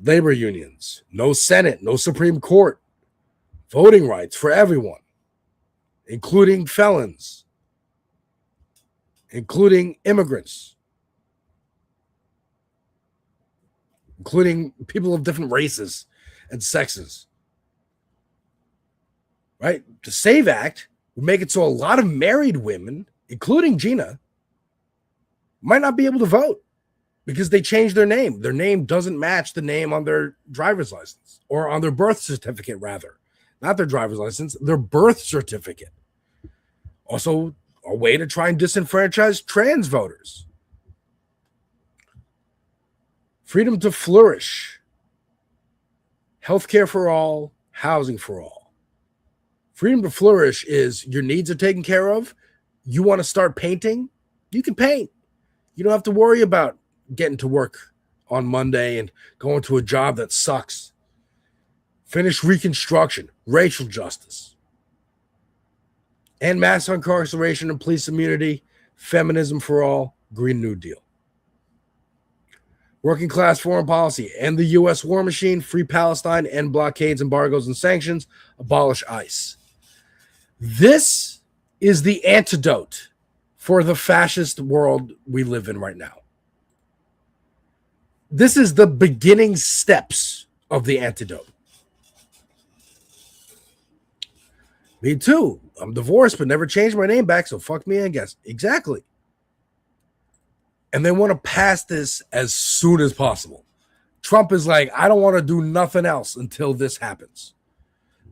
Labor unions, no Senate, no Supreme Court, voting rights for everyone, including felons, including immigrants, including people of different races and sexes. Right? The SAVE Act would make it so a lot of married women, including Gina, might not be able to vote because they changed their name. Their name doesn't match the name on their driver's license, or on their birth certificate, rather. Not their driver's license, their birth certificate. Also, a way to try and disenfranchise trans voters. Freedom to flourish. Healthcare for all, housing for all. Freedom to flourish is your needs are taken care of. You want to start painting? You can paint. You don't have to worry about getting to work on Monday and going to a job that sucks. Finish Reconstruction, racial justice, and mass incarceration and police immunity, feminism for all, Green New Deal. Working class foreign policy, end the U.S. war machine, free Palestine, end blockades, embargoes, and sanctions, abolish ICE. This is the antidote for the fascist world we live in right now. This is the beginning steps of the antidote. Me too. I'm divorced, but never changed my name back, so fuck me, I guess. Exactly. And they want to pass this as soon as possible. Trump is like, I don't want to do nothing else until this happens.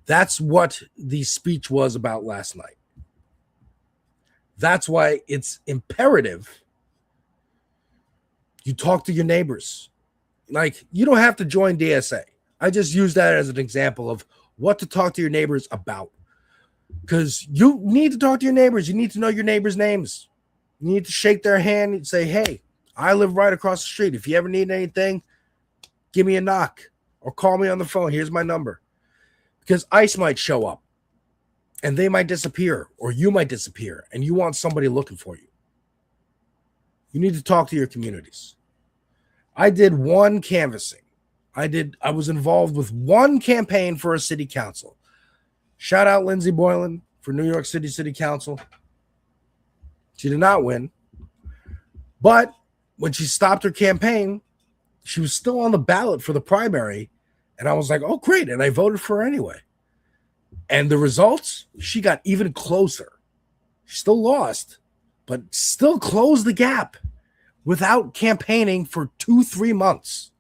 That's what the speech was about last night. That's why it's imperative you talk to your neighbors. Like, you don't have to join DSA. I just use that as an example of what to talk to your neighbors about. Because you need to talk to your neighbors. You need to know your neighbors' names. You need to shake their hand and say, hey, I live right across the street. If you ever need anything, give me a knock or call me on the phone. Here's my number. Because ICE might show up and they might disappear, or you might disappear, and you want somebody looking for you. You need to talk to your communities. I did one canvassing. I was involved with one campaign for a city council. Shout out Lindsey Boylan for New York City City Council. She did not win. But when she stopped her campaign, she was still on the ballot for the primary. And I was like, oh, great. And I voted for her anyway. And the results, she got even closer. She still lost, but still closed the gap without campaigning for 2-3 months.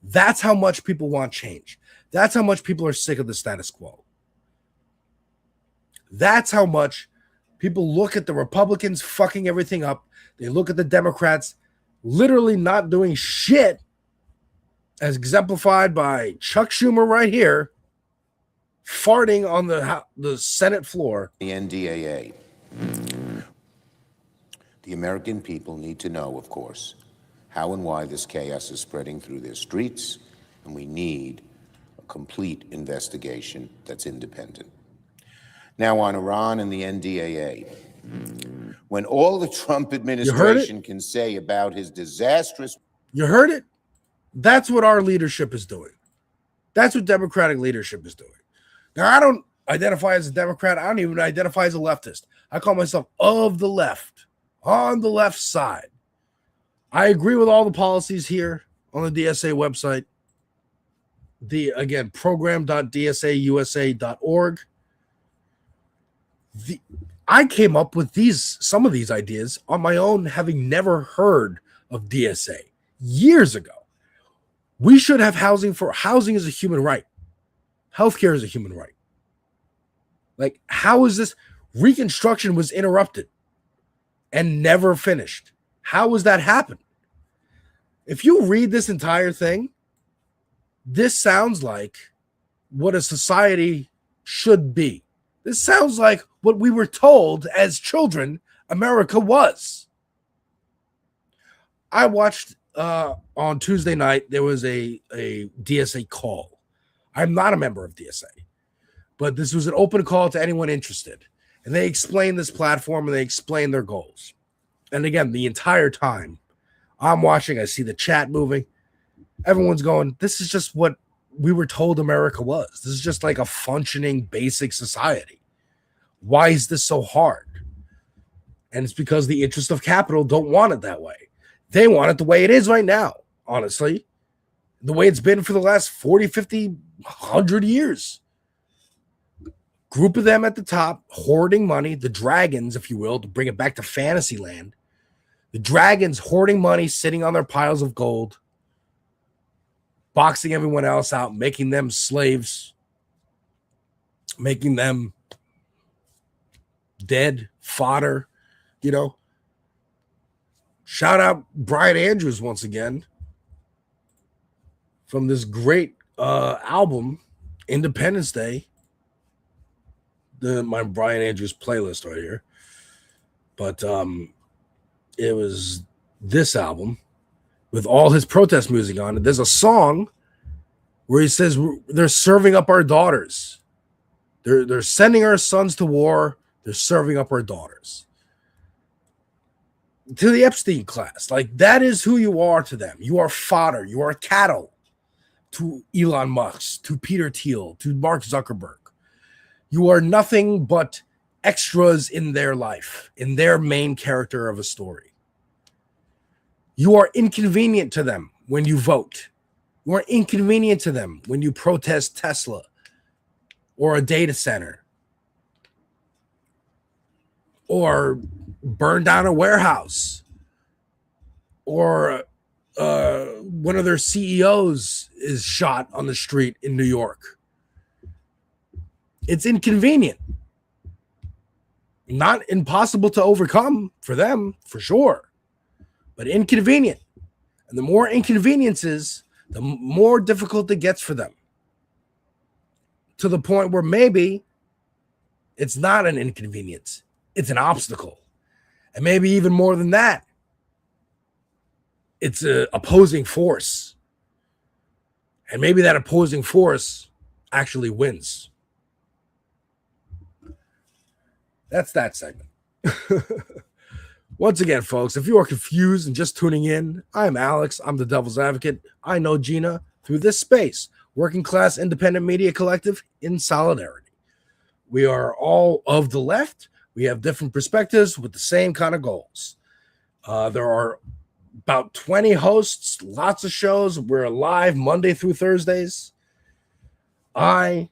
That's how much people want change. That's how much people are sick of the status quo. That's how much people look at the Republicans fucking everything up. They look at the Democrats literally not doing shit, as exemplified by Chuck Schumer right here, farting on the Senate floor. The NDAA. The American people need to know, of course, how and why this chaos is spreading through their streets, and we need a complete investigation that's independent. Now, on Iran and the NDAA, when all the Trump administration can say about his disastrous... You heard it? That's what our leadership is doing. That's what Democratic leadership is doing. Now, I don't identify as a Democrat. I don't even identify as a leftist. I call myself of the left, on the left side. I agree with all the policies here on the DSA website. Again, program.dsausa.org. I came up with some of these ideas on my own, having never heard of DSA years ago. We should have housing is a human right. Healthcare is a human right. Like, how is this? Reconstruction was interrupted and never finished. How was that happen? If you read this entire thing, this sounds like what a society should be. This sounds like what we were told as children America was. I watched on Tuesday night, there was a DSA call. I'm not a member of DSA, but this was an open call to anyone interested. And they explained this platform and they explained their goals. And again, the entire time I'm watching, I see the chat moving. Everyone's going, this is just what we were told America was. This is just like a functioning basic society. Why is this so hard? And it's because the interests of capital don't want it that way. They want it the way it is right now, honestly. The way it's been for the last 40, 50, 100 years. Group of them at the top, hoarding money, the dragons, if you will, to bring it back to fantasy land. The dragons hoarding money, sitting on their piles of gold, boxing everyone else out, making them slaves, making them dead, fodder, you know. Shout out Brian Andrews once again from this great album, Independence Day. My Brian Andrews playlist right here. But it was this album with all his protest music on it. There's a song where he says they're serving up our daughters. They're sending our sons to war. They're serving up our daughters. To the Epstein class. Like, that is who you are to them. You are fodder. You are cattle to Elon Musk, to Peter Thiel, to Mark Zuckerberg. You are nothing but extras in their life, in their main character of a story. You are inconvenient to them when you vote. You are inconvenient to them when you protest Tesla or a data center or burn down a warehouse or one of their CEOs is shot on the street in New York. It's inconvenient. Not impossible to overcome for them, for sure, but inconvenient. And the more inconveniences, the more difficult it gets for them. To the point where maybe it's not an inconvenience, it's an obstacle. And maybe even more than that, it's an opposing force. And maybe that opposing force actually wins. That's that segment. Once again, folks, if you are confused and just tuning in, I'm Alex. I'm the Devil's Advocate. I know Gina through this space, Working Class Independent Media Collective in solidarity. We are all of the left. We have different perspectives with the same kind of goals. There are about 20 hosts, lots of shows. We're live Monday through Thursdays. I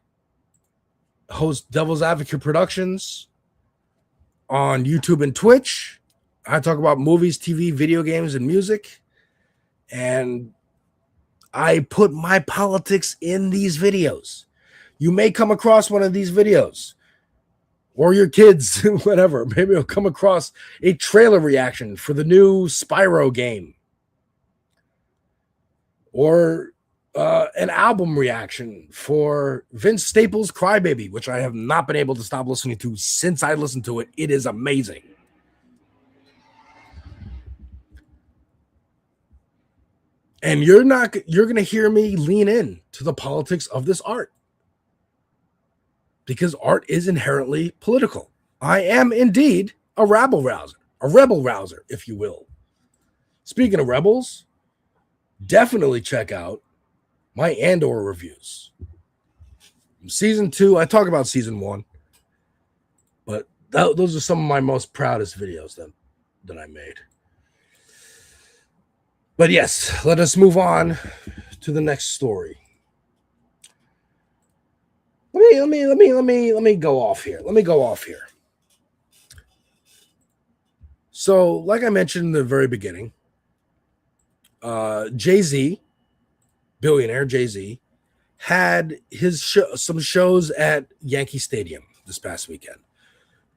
host Devil's Advocate Productions on YouTube and Twitch. I talk about movies, TV, video games, and music. And I put my politics in these videos. You may come across one of these videos, or your kids, whatever. Maybe you'll come across a trailer reaction for the new Spyro game, or an album reaction for Vince Staples' Crybaby, which I have not been able to stop listening to since I listened to it. It is amazing. And you're going to hear me lean in to the politics of this art, because art is inherently political. I am indeed a rebel rouser, if you will. Speaking of rebels, definitely check out my Andor reviews. Season 2, I talk about season 1, but those are some of my most proudest videos that I made. But yes, let us move on to the next story. Let me go off here. So, like I mentioned in the very beginning, Jay-Z, billionaire Jay-Z, had some shows at Yankee Stadium this past weekend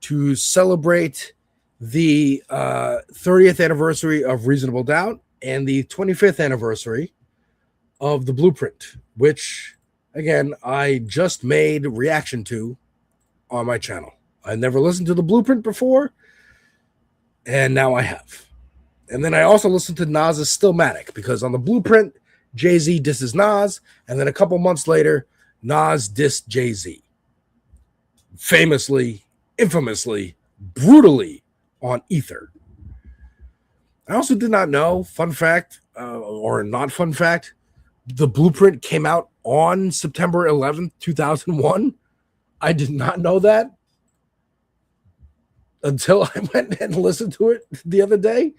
to celebrate the 30th anniversary of Reasonable Doubt and the 25th anniversary of The Blueprint, which, again, I just made a reaction to on my channel. I never listened to The Blueprint before, and now I have. And then I also listened to Nas's Stillmatic, because on The Blueprint, Jay-Z disses Nas, and then a couple months later, Nas dissed Jay-Z. famously, infamously, brutally on Ether. I also did not know, fun fact, or not fun fact, the blueprint came out on September 11th, 2001. I did not know that until I went and listened to it the other day.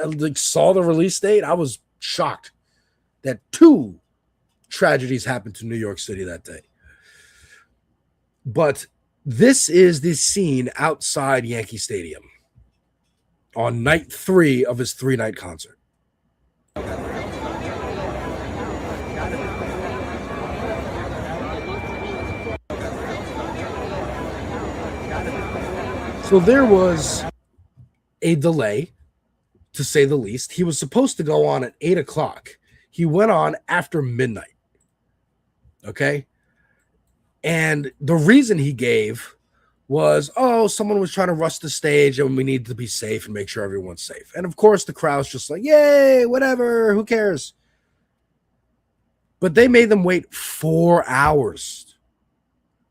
I saw the release date. I was shocked that 2 tragedies happened to New York City that day. But this is the scene outside Yankee Stadium on night 3 of his 3-night concert. So there was a delay, to say the least. He was supposed to go on at 8 o'clock. He went on after midnight. Okay? And the reason he gave was, someone was trying to rush the stage and we needed to be safe and make sure everyone's safe. And of course, the crowd's just like, yay, whatever, who cares? But they made them wait 4 hours.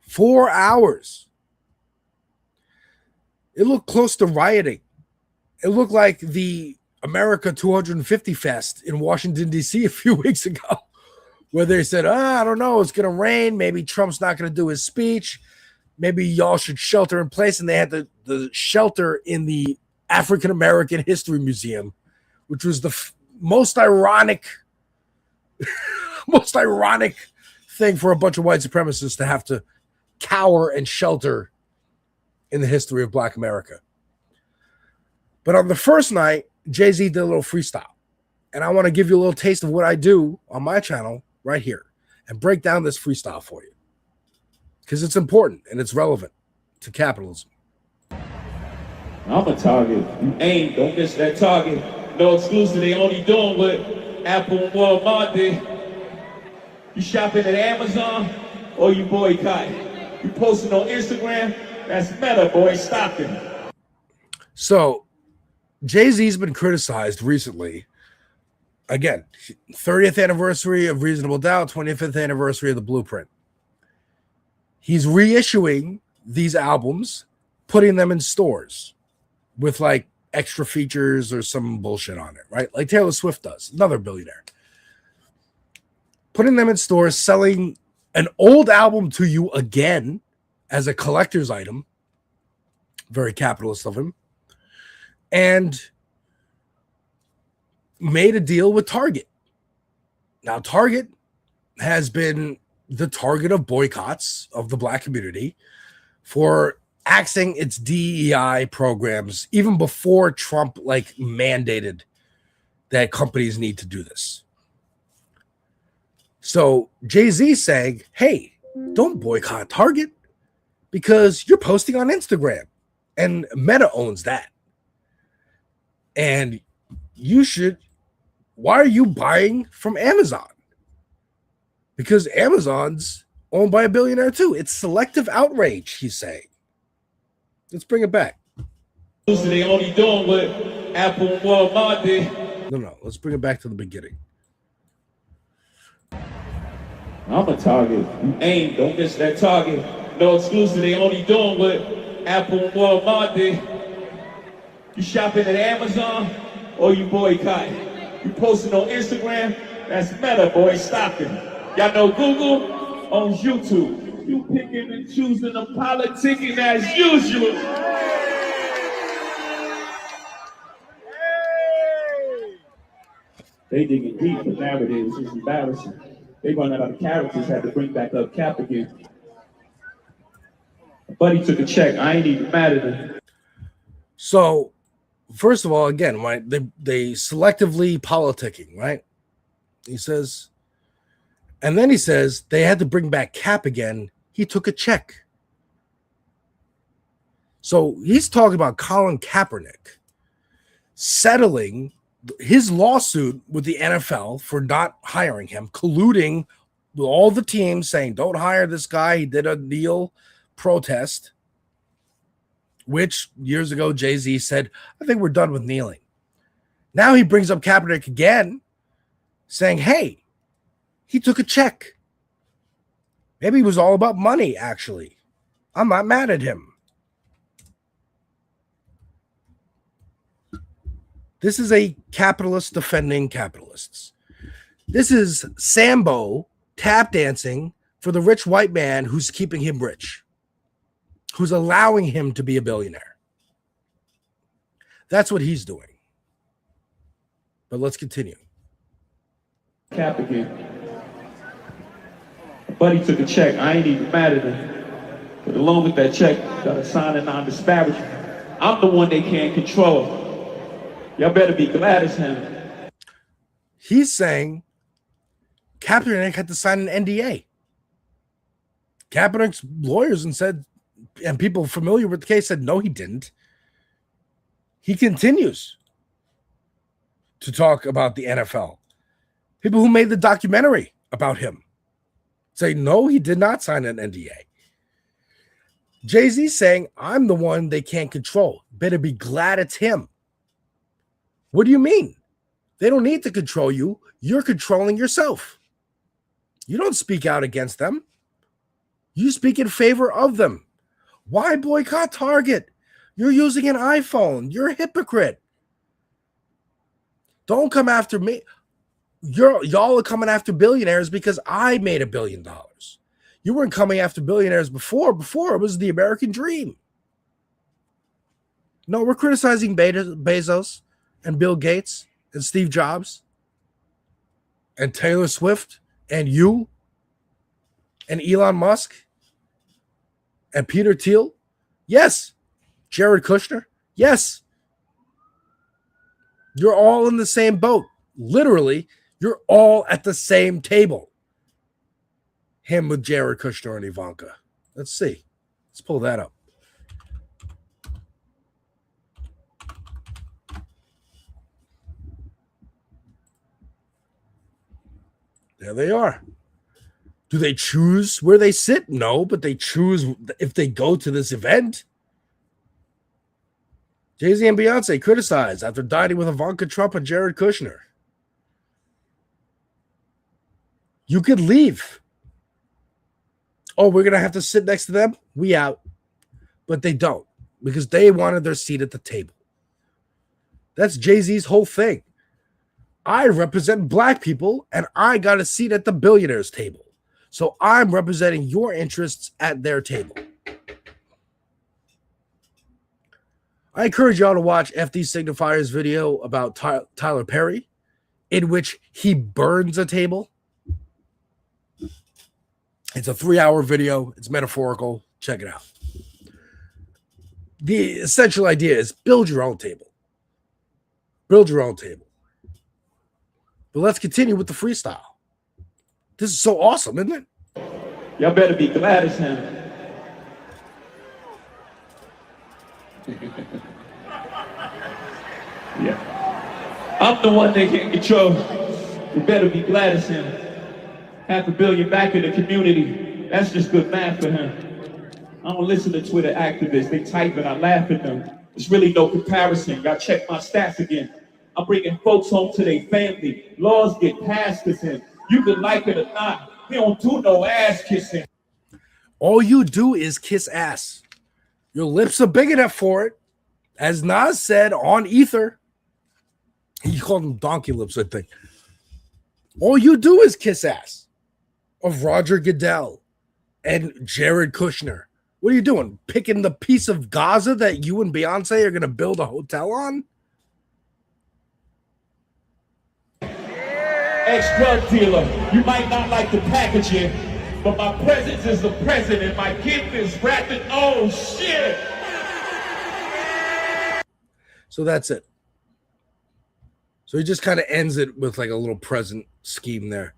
4 hours. It looked close to rioting. It looked like the America 250 Fest in Washington, D.C. a few weeks ago, where they said, I don't know, it's going to rain. Maybe Trump's not going to do his speech. Maybe y'all should shelter in place. And they had the shelter in the African American History Museum, which was the most ironic thing for a bunch of white supremacists to have to cower and shelter in the history of Black America. But on the first night, Jay-Z did a little freestyle. And I want to give you a little taste of what I do on my channel right here and break down this freestyle for you, because it's important and it's relevant to capitalism. I'm a target. You ain't, don't miss that target. No exclusive, they only doing what Apple and Walmart did. You shopping at Amazon or you boycott? You posting on Instagram? That's meta, boy. Stop it. So Jay-Z's been criticized recently. Again, 30th anniversary of Reasonable Doubt, 25th anniversary of The Blueprint. He's reissuing these albums, putting them in stores with like extra features or some bullshit on it, right? Like Taylor Swift does, another billionaire. Putting them in stores, selling an old album to you again as a collector's item. Very capitalist of him. And made a deal with Target. Now, Target has been the target of boycotts of the Black community for axing its DEI programs even before Trump mandated that companies need to do this. So Jay-Z saying, hey, don't boycott Target because you're posting on Instagram and Meta owns that. And you should, why are you buying from Amazon? Because Amazon's owned by a billionaire too. It's selective outrage, he's saying. Let's bring it back. They only doing what Apple and Walmart did. No, let's bring it back to the beginning. I'm a target. You ain't, don't miss that target. No exclusive, they only doing what Apple and Walmart did. You shopping at Amazon or you boycott? You posting on Instagram? That's meta, boy. Stop it. Y'all know Google owns YouTube. You picking and choosing the politicking as usual. They digging deep for narratives. It's embarrassing. They run out of characters, had to bring back up Cap again. Buddy took a check. I ain't even mad at him. So, first of all, again, right, they selectively politicking, right? He says, and then he says they had to bring back Cap again. He took a check. So he's talking about Colin Kaepernick settling his lawsuit with the NFL for not hiring him, colluding with all the teams saying, don't hire this guy. He did a kneel protest, which years ago Jay-Z said, I think we're done with kneeling. Now he brings up Kaepernick again, saying, hey, he took a check. Maybe it was all about money, actually. I'm not mad at him. This is a capitalist defending capitalists. This is Sambo tap dancing for the rich white man who's keeping him rich, who's allowing him to be a billionaire. That's what he's doing. But let's continue. Cap again. My buddy took a check. I ain't even mad at him. But along with that check, got a sign of non-disparagement. I'm the one they can't control. Y'all better be glad it's him. He's saying Kaepernick had to sign an NDA. Kaepernick's lawyers and people familiar with the case said, no, he didn't. He continues to talk about the NFL. People who made the documentary about him say, no, he did not sign an NDA. Jay-Z saying, I'm the one they can't control. Better be glad it's him. What do you mean? They don't need to control you. You're controlling yourself. You don't speak out against them. You speak in favor of them. Why boycott Target? You're using an iPhone. You're a hypocrite. Don't come after me. Y'all are coming after billionaires because I made $1 billion. You weren't coming after billionaires before. Before it was the American dream. No, we're criticizing Bezos and Bill Gates and Steve Jobs and Taylor Swift and you and Elon Musk and Peter Thiel. Yes. Jared Kushner. Yes. You're all in the same boat. Literally, you're all at the same table. Him with Jared Kushner and Ivanka. Let's see. Let's pull that up. There they are. Do they choose where they sit? No, but they choose if they go to this event. Jay-Z and Beyonce criticized after dining with Ivanka Trump and Jared Kushner. You could leave. Oh, we're going to have to sit next to them? We out. But they don't because they wanted their seat at the table. That's Jay-Z's whole thing. I represent black people and I got a seat at the billionaires table. So I'm representing your interests at their table. I encourage y'all to watch FD Signifier's video about Tyler Perry, in which he burns a table. It's a 3-hour video. It's metaphorical. Check it out. The essential idea is build your own table. Build your own table. But let's continue with the freestyle. This is so awesome, isn't it? Y'all better be glad it's him. Yeah. I'm the one they can't control. You better be glad it's him. $500 million back in the community. That's just good math for him. I don't listen to Twitter activists. They type and I laugh at them. There's really no comparison. Y'all check my stats again. I'm bringing folks home to their family. Laws get passed because him. You can like it or not. We don't do no ass kissing. All you do is kiss ass. Your lips are big enough for it. As Nas said on Ether. He called them donkey lips, I think. All you do is kiss ass. Of Roger Goodell and Jared Kushner. What are you doing? Picking the piece of Gaza that you and Beyonce are going to build a hotel on? Ex-drug dealer, you might not like the packaging, but my presence is the president. My gift is rapping. Oh, shit. So that's it. So he just kind of ends it with like a little present scheme there.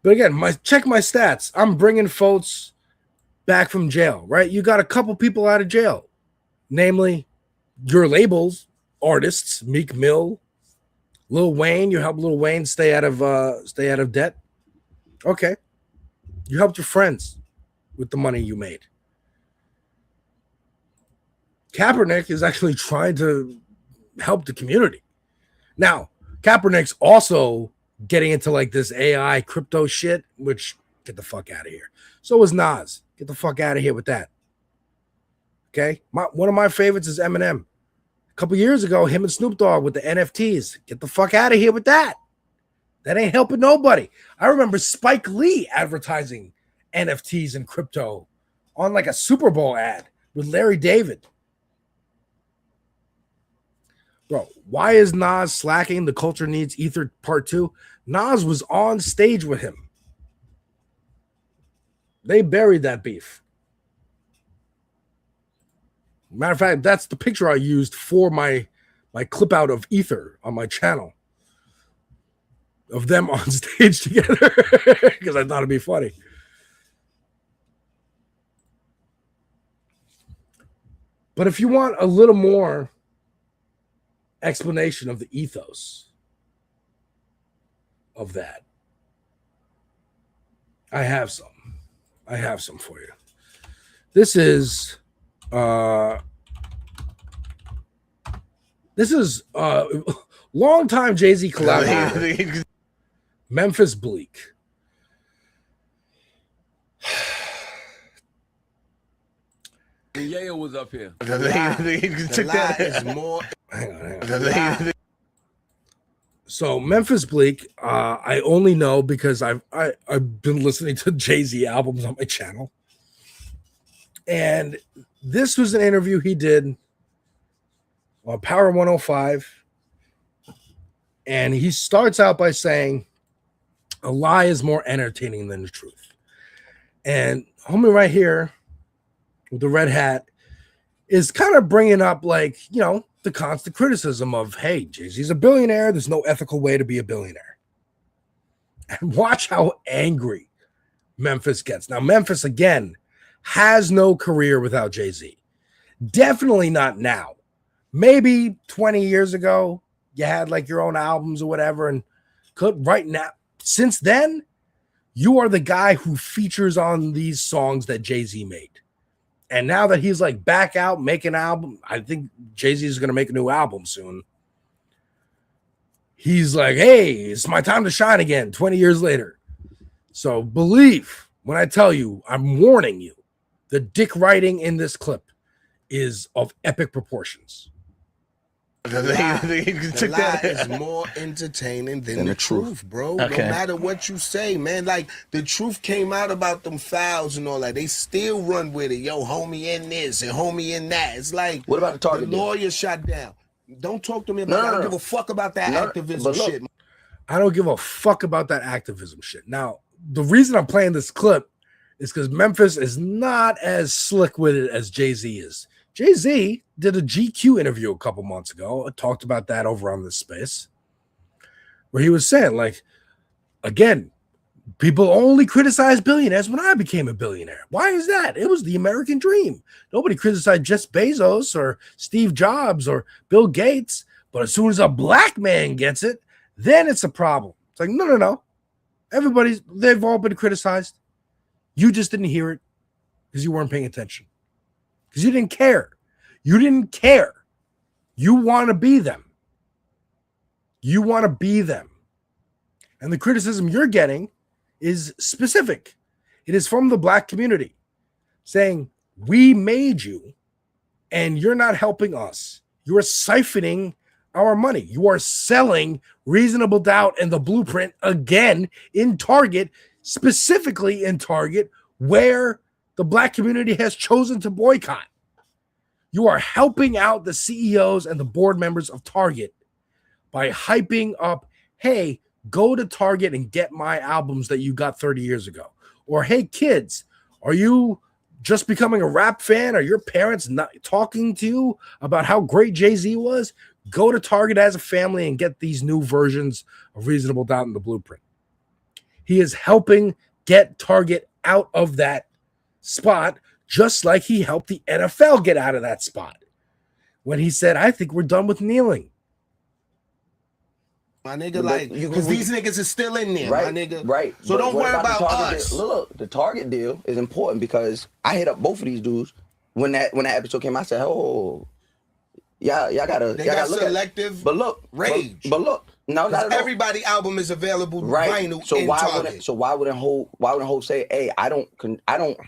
But again, check my stats. I'm bringing folks back from jail, right? You got a couple people out of jail, namely your labels, artists, Meek Mill, Lil Wayne. You helped Lil Wayne stay out of debt. Okay, you helped your friends with the money you made. Kaepernick is actually trying to help the community. Now, Kaepernick's also getting into like this AI crypto shit, which Get the fuck out of here. So was Nas. Get the fuck out of here with that. Okay? One of my favorites is Eminem. A couple years ago, him and Snoop Dogg with the NFTs. Get the fuck out of here with that. That ain't helping nobody. I remember Spike Lee advertising NFTs and crypto on like a Super Bowl ad with Larry David. Bro, why is Nas slacking? The Culture Needs Ether Part 2. Nas was on stage with him. They buried that beef. Matter of fact, that's the picture I used for my clip out of Ether on my channel. Of them on stage together. Because I thought it'd be funny. But if you want a little more explanation of the ethos of that, I have some for you. This is longtime Jay-Z collaborator Memphis Bleak. Yale was up here. The lie is more. Hang on. So Memphis Bleak, I only know because I've been listening to Jay-Z albums on my channel, and this was an interview he did on Power 105, and he starts out by saying, "A lie is more entertaining than the truth," and homie right here with the red hat is kind of bringing up, like, you know, the constant criticism of, hey, Jay-Z's a billionaire. There's no ethical way to be a billionaire. And watch how angry Memphis gets. Now, Memphis, again, has no career without Jay-Z. Definitely not now. Maybe 20 years ago, you had like your own albums or whatever. And right now, since then, you are the guy who features on these songs that Jay-Z made. And now that he's like back out making album, I think Jay-Z is going to make a new album soon. He's like, hey, it's my time to shine again 20 years later. So believe when I tell you, I'm warning you, the dick writing in this clip is of epic proportions. The lie is more entertaining than the truth, bro. Okay. No matter what you say, man. Like, the truth came out about them fouls and all that. They still run with it. Yo, homie in this and homie in that. It's like, What about the Target the deal? lawyer shot down. Don't talk to me about that. I don't give a fuck about that activism shit. I don't give a fuck about that activism shit. Now, the reason I'm playing this clip is because Memphis is not as slick with it as Jay-Z is. Jay-Z did a GQ interview a couple months ago. I talked about that over on this space, where he was saying, like, again, people only criticize billionaires when I became a billionaire. Why is that? It was the American dream. Nobody criticized Jeff Bezos or Steve Jobs or Bill Gates. But as soon as a black man gets it, then it's a problem. It's like, no. They've all been criticized. You just didn't hear it because you weren't paying attention. Because you didn't care. You didn't care. You want to be them. You want to be them. And the criticism you're getting is specific. It is from the black community saying, we made you and you're not helping us. You are siphoning our money. You are selling Reasonable Doubt and The Blueprint again in Target, specifically in Target, where the black community has chosen to boycott. You are helping out the CEOs and the board members of Target by hyping up, hey, go to Target and get my albums that you got 30 years ago. Or, hey, kids, are you just becoming a rap fan? Are your parents not talking to you about how great Jay-Z was? Go to Target as a family and get these new versions of Reasonable Doubt and The Blueprint. He is helping get Target out of that spot, just like he helped the NFL get out of that spot when he said, I think we're done with kneeling. My nigga, like, because these niggas is still in there, my nigga. Right. So don't worry about us. Look, the Target deal is important because I hit up both of these dudes when that episode came. I said, oh, y'all gotta They y'all got gotta look selective at. But look, rage. But look, no, not at all. Everybody album is available Right. vinyl So in why Target. wouldn't Ho say, hey, I don't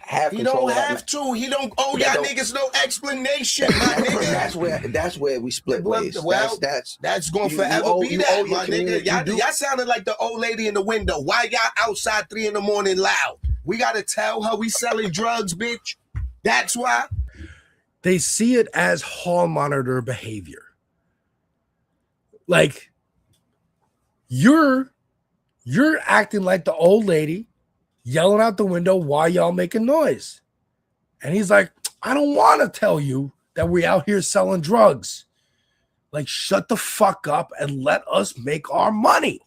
have He control don't of that. have to. He don't owe That y'all don't- niggas no explanation, my nigga. That's where we split ways. Well, That's gonna you forever owe- be you that, owe your my community- nigga. you do- Y'all sounded like the old lady in the window. Why y'all outside 3 a.m. loud? We gotta tell her we selling drugs, bitch. That's why. They see it as hall monitor behavior. Like you're acting like the old lady yelling out the window, why y'all making noise? And he's like, I don't want to tell you that we out here selling drugs. Like, shut the fuck up and let us make our money.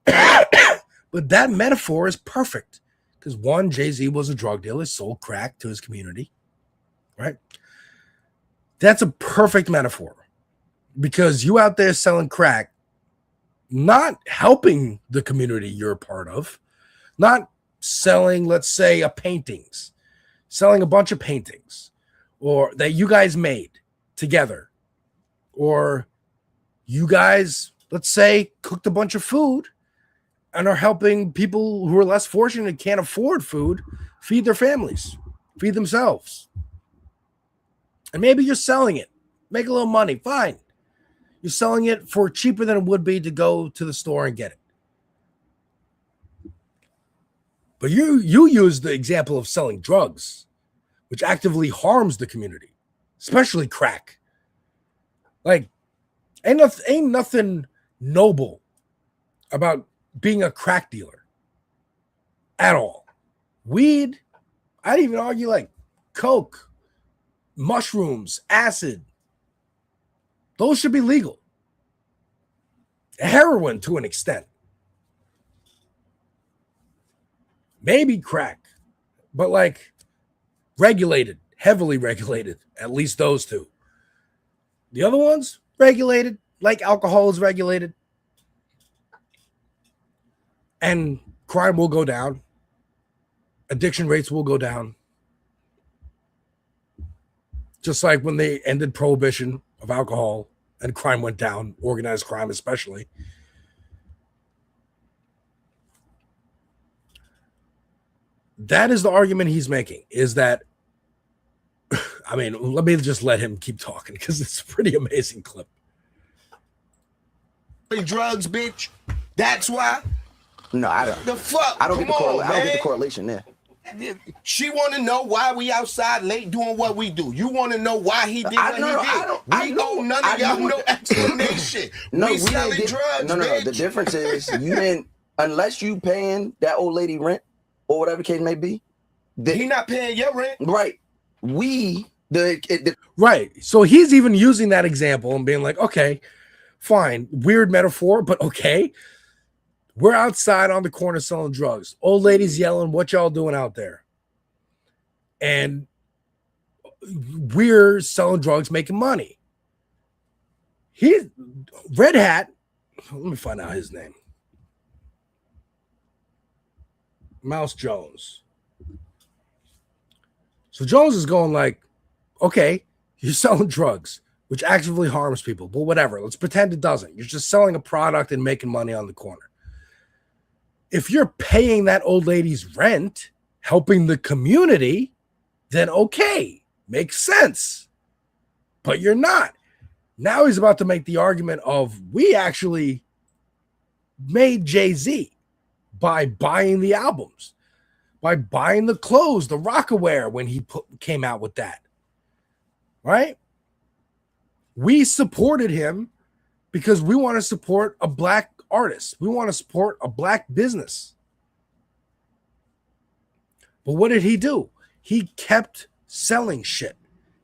But that metaphor is perfect because one, Jay-Z was a drug dealer, sold crack to his community, right? That's a perfect metaphor because you out there selling crack, not helping the community you're a part of, not selling, let's say, selling a bunch of paintings or that you guys made together, or you guys, let's say, cooked a bunch of food and are helping people who are less fortunate and can't afford food feed their families, feed themselves. And maybe you're selling it, make a little money, fine. You're selling it for cheaper than it would be to go to the store and get it. But you use the example of selling drugs, which actively harms the community, especially crack. Like, ain't nothing noble about being a crack dealer at all. Weed, I'd even argue like coke, mushrooms, acid. Those should be legal. Heroin to an extent. Maybe crack, but like regulated, heavily regulated, at least those two. The other ones, regulated, like alcohol is regulated. And crime will go down. Addiction rates will go down. Just like when they ended prohibition of alcohol and crime went down, organized crime especially. That is the argument he's making, is that, I mean, let me just let him keep talking because it's a pretty amazing clip. Drugs, bitch. That's why. No, I don't. The fuck? I don't get the Come on, I don't get the man. correlation there. She want to know why we outside late doing what we do. You want to know why he did what he did. We owe none of y'all no explanation. We selling drugs, No. bitch. The difference is you didn't, unless you paying that old lady rent or whatever the case may be. He not paying your rent. Right. Right. So he's even using that example and being like, okay, fine, weird metaphor, but okay. We're outside on the corner selling drugs. Old ladies yelling, what y'all doing out there? And we're selling drugs, making money. He, Red Hat, let me find out his name. Mouse Jones. So Jones is going like, okay, you're selling drugs, which actively harms people, but whatever. Let's pretend it doesn't. You're just selling a product and making money on the corner. If you're paying that old lady's rent, helping the community, then okay, makes sense. But you're not. Now he's about to make the argument of we actually made Jay-Z by buying the albums, by buying the clothes, the Rockaware when he came out with that, right? We supported him because we want to support a black artist. We want to support a black business. But what did he do? He kept selling shit.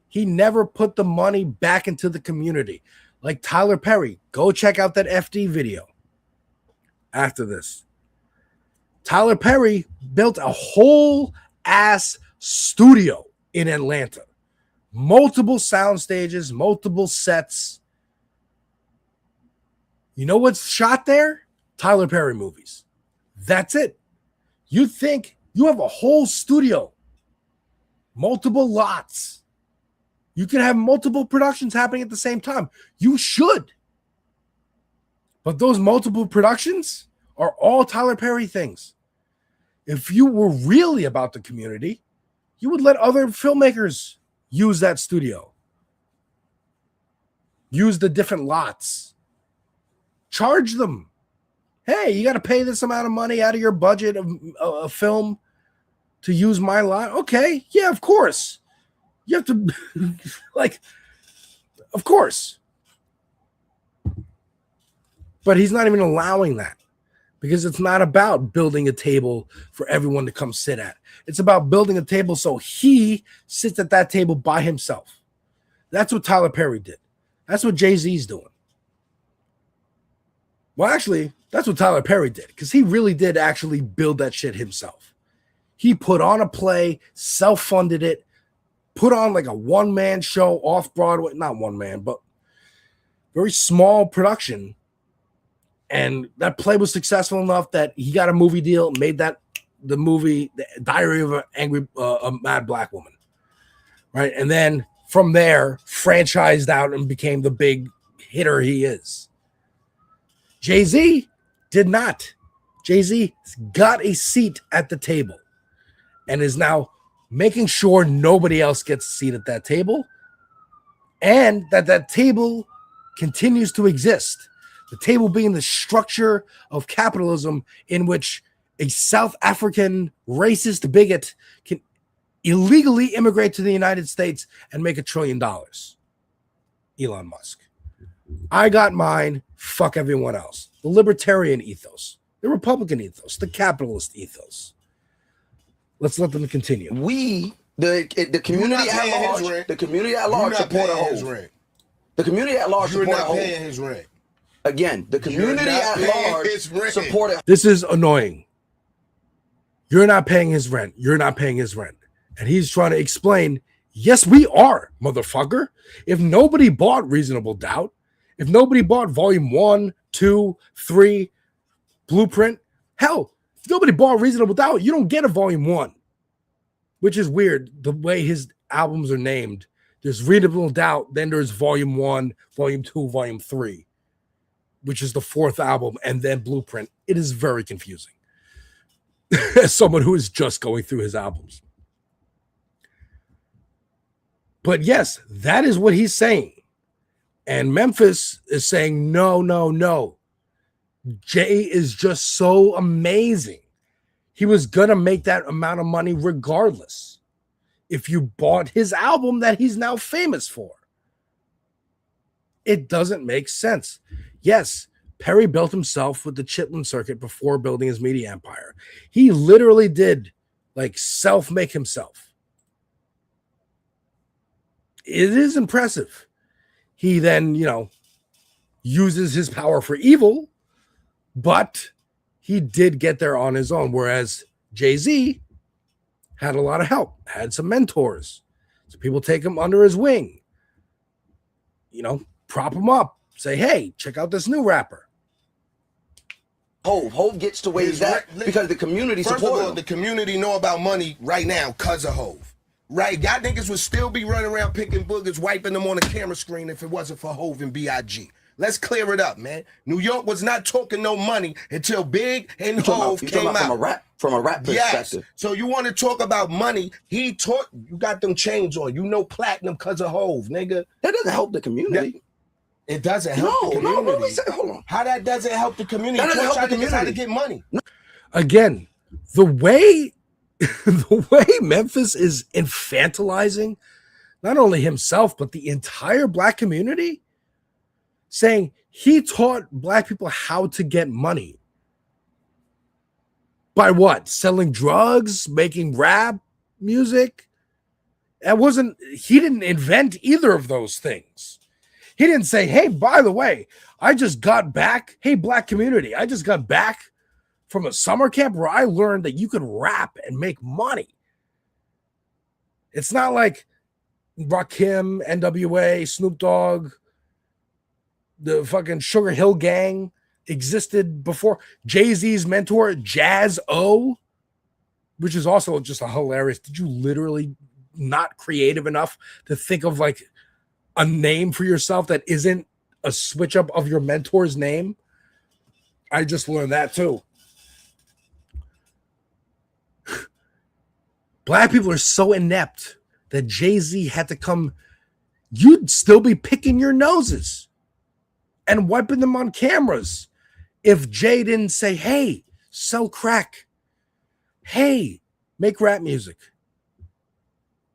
He never put the money back into the community. Like Tyler Perry. Go check out that FD video after this. Tyler Perry built a whole ass studio in Atlanta. Multiple sound stages, multiple sets. You know what's shot there? Tyler Perry movies. That's it. You think you have a whole studio, multiple lots You can have multiple productions happening at the same time. You should. But those multiple productions are all Tyler Perry things. If you were really about the community, you would let other filmmakers use that studio. Use the different lots. Charge them. Hey, you got to pay this amount of money out of your budget of a film to use my lot. Okay, yeah, of course. You have to, like, of course. But he's not even allowing that because it's not about building a table for everyone to come sit at. It's about building a table so he sits at that table by himself. That's what Tyler Perry did. That's what Jay-Z's doing. Well, actually, that's what Tyler Perry did because he really did actually build that shit himself. He put on a play, self-funded it, put on like a one-man show off Broadway, not one man, but very small production. And that play was successful enough that he got a movie deal, made that the movie The Diary of a Mad Black Woman. Right? And then from there, franchised out and became the big hitter he is. Jay-Z did not. Jay-Z got a seat at the table and is now making sure nobody else gets a seat at that table and that table continues to exist. The table being the structure of capitalism in which a South African racist bigot can illegally immigrate to the United States and make $1 trillion. Elon Musk. I got mine. Fuck everyone else. The libertarian ethos, the Republican ethos, the capitalist ethos. Let's let them continue. The community at large, the community at large support a Hove. The community at large support a Hove. You're not paying his rent. Again, the community at large support it. This is annoying. You're not paying his rent. You're not paying his rent. And he's trying to explain, yes, we are, motherfucker. If nobody bought Reasonable Doubt, if nobody bought Volume 1, 2, 3, Blueprint, hell, if nobody bought Reasonable Doubt, you don't get a Volume 1, which is weird the way his albums are named. There's Reasonable Doubt, then there's Volume 1, Volume 2, Volume 3, which is the 4th album, and then Blueprint. It is very confusing. As someone who is just going through his albums. But yes, that is what he's saying. And Memphis is saying, no, no, no. Jay is just so amazing. He was going to make that amount of money regardless. If you bought his album that he's now famous for. It doesn't make sense. Yes, Perry built himself with the Chitlin circuit before building his media empire. He literally did like self-make himself. It is impressive. He then, uses his power for evil, but he did get there on his own. Whereas Jay-Z had a lot of help, had some mentors. So people take him under his wing, prop him up, say, hey, check out this new rapper. Hove gets to where he's at because the community supports him. First of all, the community know about money right now because of Hove. Right? Y'all niggas would still be running around picking boogers, wiping them on the camera screen if it wasn't for Hove and B.I.G. Let's clear it up, man. New York was not talking no money until Big and Hove came out. From a rap perspective. Yes. So you want to talk about money? He taught you got them chains on. Platinum because of Hove, nigga. That doesn't help the community. It doesn't help the community. No, hold on. How that doesn't help the community? That doesn't help the community. How to get money. Again, the way Memphis is infantilizing not only himself, but the entire Black community, saying he taught Black people how to get money. By what? Selling drugs, making rap music? He didn't invent either of those things. He didn't say, hey, by the way, I just got back. Hey, Black community, I just got back from a summer camp where I learned that you could rap and make money. It's not like Rakim, NWA, Snoop Dogg, the fucking Sugar Hill Gang existed before. Jay-Z's mentor, Jazz O, which is also just a hilarious. Did you literally not creative enough to think of like a name for yourself that isn't a switch up of your mentor's name? I just learned that too. Black people are so inept that Jay-Z had to come. You'd still be picking your noses and wiping them on cameras if Jay didn't say, hey, sell crack. Hey, make rap music.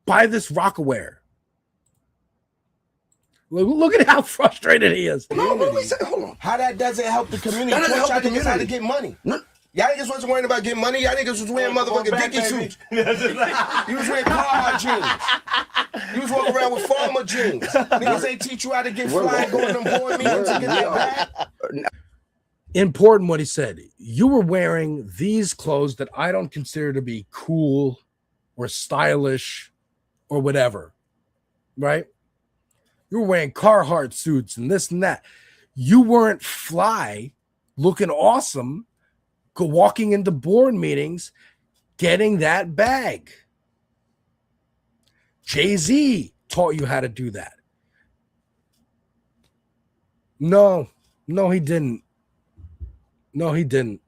Buy this Rockaware. Look at how frustrated he is. Hold on. How that doesn't help the community? That doesn't help the Y'all niggas community. how to get money. No. Y'all niggas wasn't worrying about getting money. Y'all niggas was wearing motherfucking Dickie suits. You was wearing Carhartt jeans. You was walking around with farmer jeans. Niggas ain't teach you how to get fly, go to them board meetings and get that bag. Important what he said. You were wearing these clothes that I don't consider to be cool or stylish or whatever, right? You were wearing Carhartt suits and this and that. You weren't fly, looking awesome, walking into board meetings, getting that bag. Jay-Z taught you how to do that. No, he didn't. No, he didn't.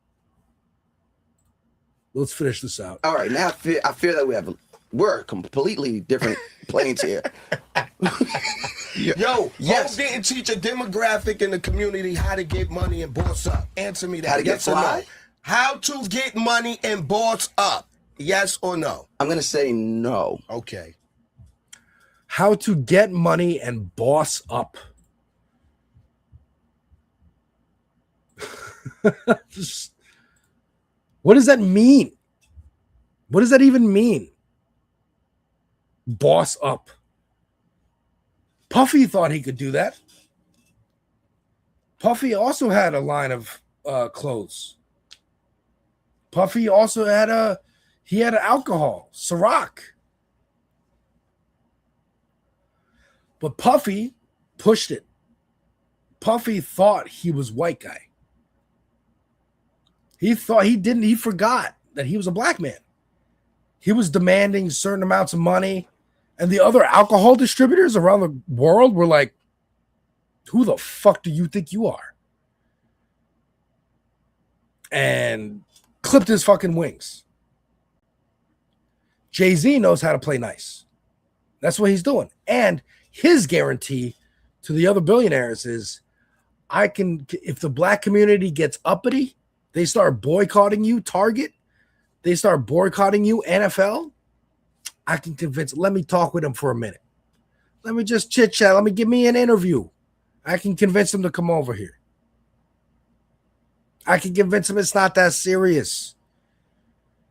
Let's finish this out. All right, now I feel that we're completely different planes here. Yo, yes. Hope didn't teach a demographic in the community how to get money and boss up. Answer me that. How to get yes or fly? no? How to get money and boss up. Yes or no? I'm going to say no. Okay. How to get money and boss up. What does that mean? What does that even mean? Boss up. Puffy thought he could do that. Puffy also had a line of clothes. Puffy also had an alcohol, Ciroc. But Puffy pushed it. Puffy thought he was white guy. He forgot that he was a black man. He was demanding certain amounts of money, and the other alcohol distributors around the world were like, who the fuck do you think you are? And clipped his fucking wings. Jay-Z knows how to play nice. That's what he's doing. And his guarantee to the other billionaires is, if the black community gets uppity, they start boycotting you, Target, they start boycotting you, NFL, I can convince, let me talk with them for a minute. Let me just chit chat. Let me give me an interview. I can convince them to come over here. I can convince them it's not that serious.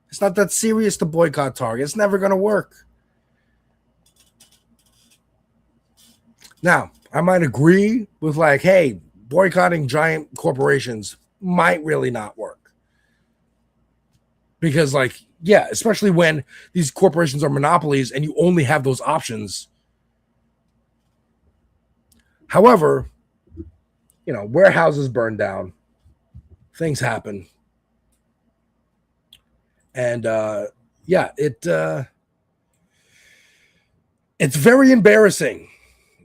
It's not that serious to boycott Target. It's never going to work. Now, I might agree with like, hey, boycotting giant corporations might really not work. Because like, yeah, especially when these corporations are monopolies and you only have those options. However, warehouses burn down. Things happen. And it's very embarrassing.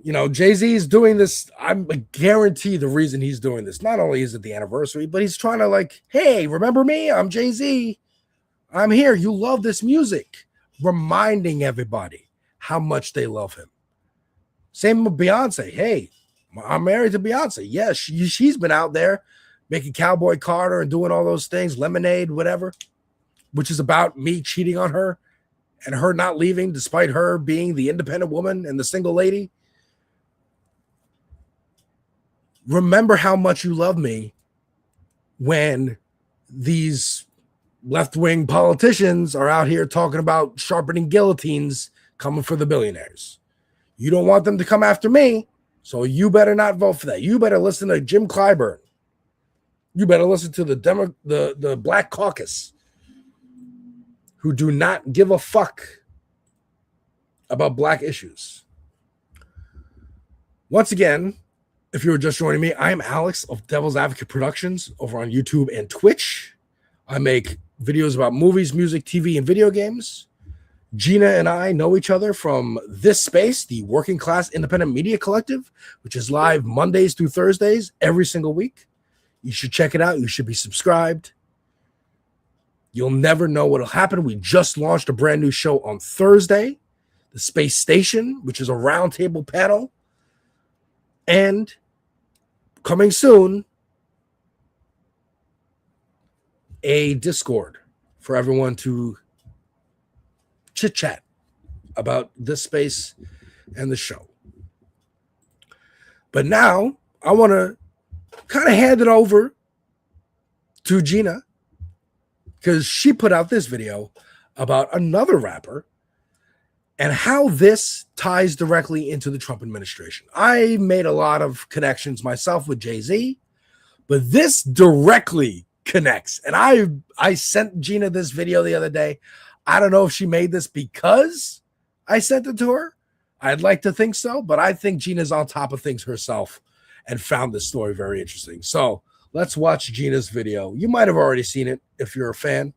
Jay-Z is doing this. I guarantee the reason he's doing this, not only is it the anniversary, but he's trying to like, hey, remember me? I'm Jay-Z. I'm here. You love this music. Reminding everybody how much they love him. Same with Beyonce. Hey, I'm married to Beyonce. Yes, she's been out there making Cowboy Carter and doing all those things, Lemonade, whatever, which is about me cheating on her and her not leaving despite her being the independent woman and the single lady. Remember how much you love me when these left-wing politicians are out here talking about sharpening guillotines coming for the billionaires. You don't want them to come after me, so you better not vote for that. You better listen to Jim Clyburn. You better listen to the Black Caucus, who do not give a fuck about black issues. Once again, if you were just joining me, I am Alex of Devil's Advocate Productions over on YouTube and Twitch. I make videos about movies, music, TV, and video games. Gina and I know each other from this space, the Working Class Independent Media Collective, which is live Mondays through Thursdays every single week. You should check it out. You should be subscribed. You'll never know what'll happen. We just launched a brand new show on Thursday, The Space Station, which is a roundtable panel. And coming soon, a Discord for everyone to chit-chat about this space and the show. But now I want to kind of hand it over to Gina, because she put out this video about another rapper and how this ties directly into the Trump administration. I made a lot of connections myself with Jay-Z, but this directly connects. And I sent Gina this video the other day. I don't know if she made this because I sent it to her. I'd like to think so, but I think Gina's on top of things herself and found this story very interesting. So let's watch Gina's video. You might have already seen it if you're a fan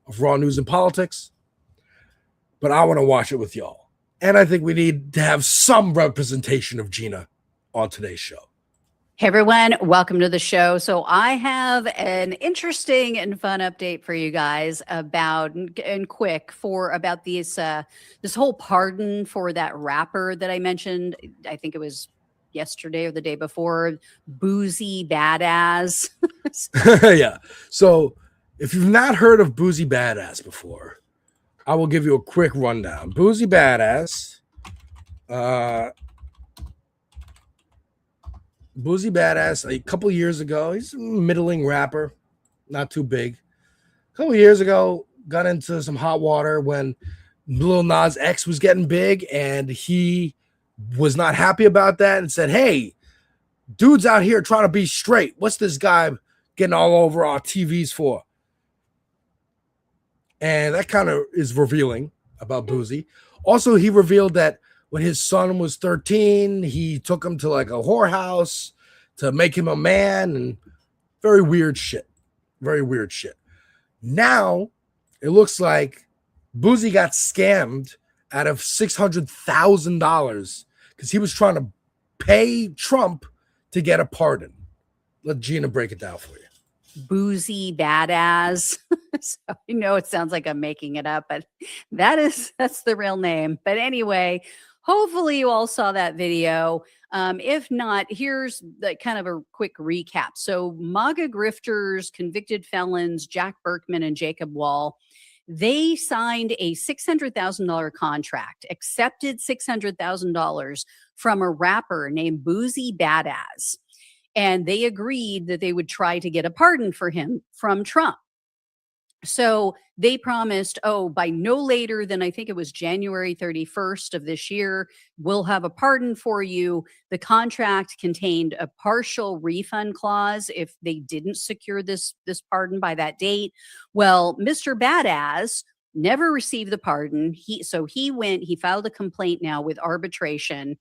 of Raw News and Politics, but I want to watch it with y'all. And I think we need to have some representation of Gina on today's show. Hey everyone, welcome to the show. So I have an interesting and fun update for you guys about this whole pardon for that rapper that I mentioned. I think it was yesterday or the day before, Boozy Badass. Yeah. So if you've not heard of Boozy Badass before, I will give you a quick rundown. Boozy Badass, a couple years ago, he's a middling rapper, not too big. A couple years ago, got into some hot water when Lil Nas X was getting big, and he was not happy about that and said, hey, dude's out here trying to be straight. What's this guy getting all over our TVs for? And that kind of is revealing about Boozy. Also, he revealed that when his son was 13, he took him to like a whorehouse to make him a man, and very weird shit. Very weird shit. Now, it looks like Boozy got scammed out of $600,000 because he was trying to pay Trump to get a pardon. Let Gina break it down for you. Boozy Badass. So I know it sounds like I'm making it up, but that's the real name. But anyway, hopefully you all saw that video. If not, here's the kind of a quick recap. So MAGA grifters, convicted felons, Jack Berkman and Jacob Wall, they signed a $600,000 contract, accepted $600,000 from a rapper named Boozy Badass. And they agreed that they would try to get a pardon for him from Trump. So they promised, by no later than I think it was January 31st of this year, we'll have a pardon for you. The contract contained a partial refund clause if they didn't secure this pardon by that date. Well, Mr. Badass never received the pardon. He filed a complaint now with arbitration,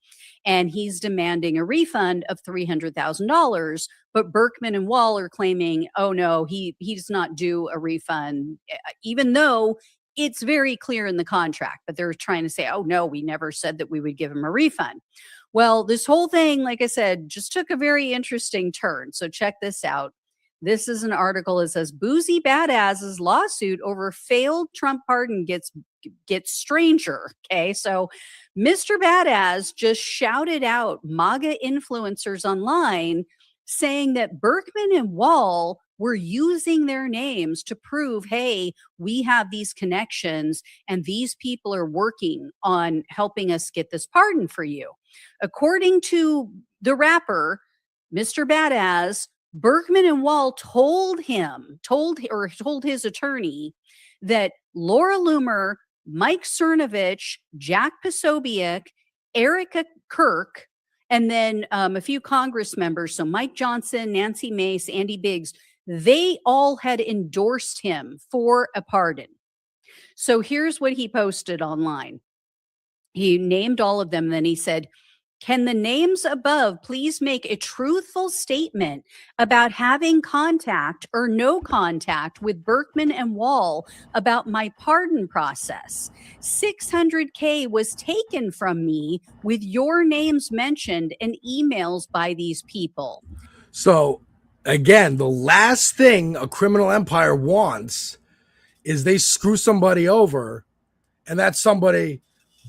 and he's demanding a refund of $300,000. But Berkman and Wall are claiming, oh no, he does not due a refund, even though it's very clear in the contract. But they're trying to say, oh no, we never said that we would give him a refund. Well, this whole thing, like I said, just took a very interesting turn. So check this out. This is an article that says Boozy Badass's lawsuit over failed Trump pardon gets stranger. Okay, so Mr. Badass just shouted out MAGA influencers online saying that Berkman and Wall were using their names to prove, hey, we have these connections and these people are working on helping us get this pardon for you. According to the rapper, Mr. Badass, Berkman and Wall told his attorney that Laura Loomer, Mike Cernovich, Jack Posobiec, Erica Kirk, and then a few Congress members, so Mike Johnson, Nancy Mace, Andy Biggs, they all had endorsed him for a pardon. So here's what he posted online. He named all of them, and then he said, Can the names above please make a truthful statement about having contact or no contact with Berkman and Wall about my pardon process? 600K was taken from me with your names mentioned and emails by these people. So, again, the last thing a criminal empire wants is they screw somebody over, and that somebody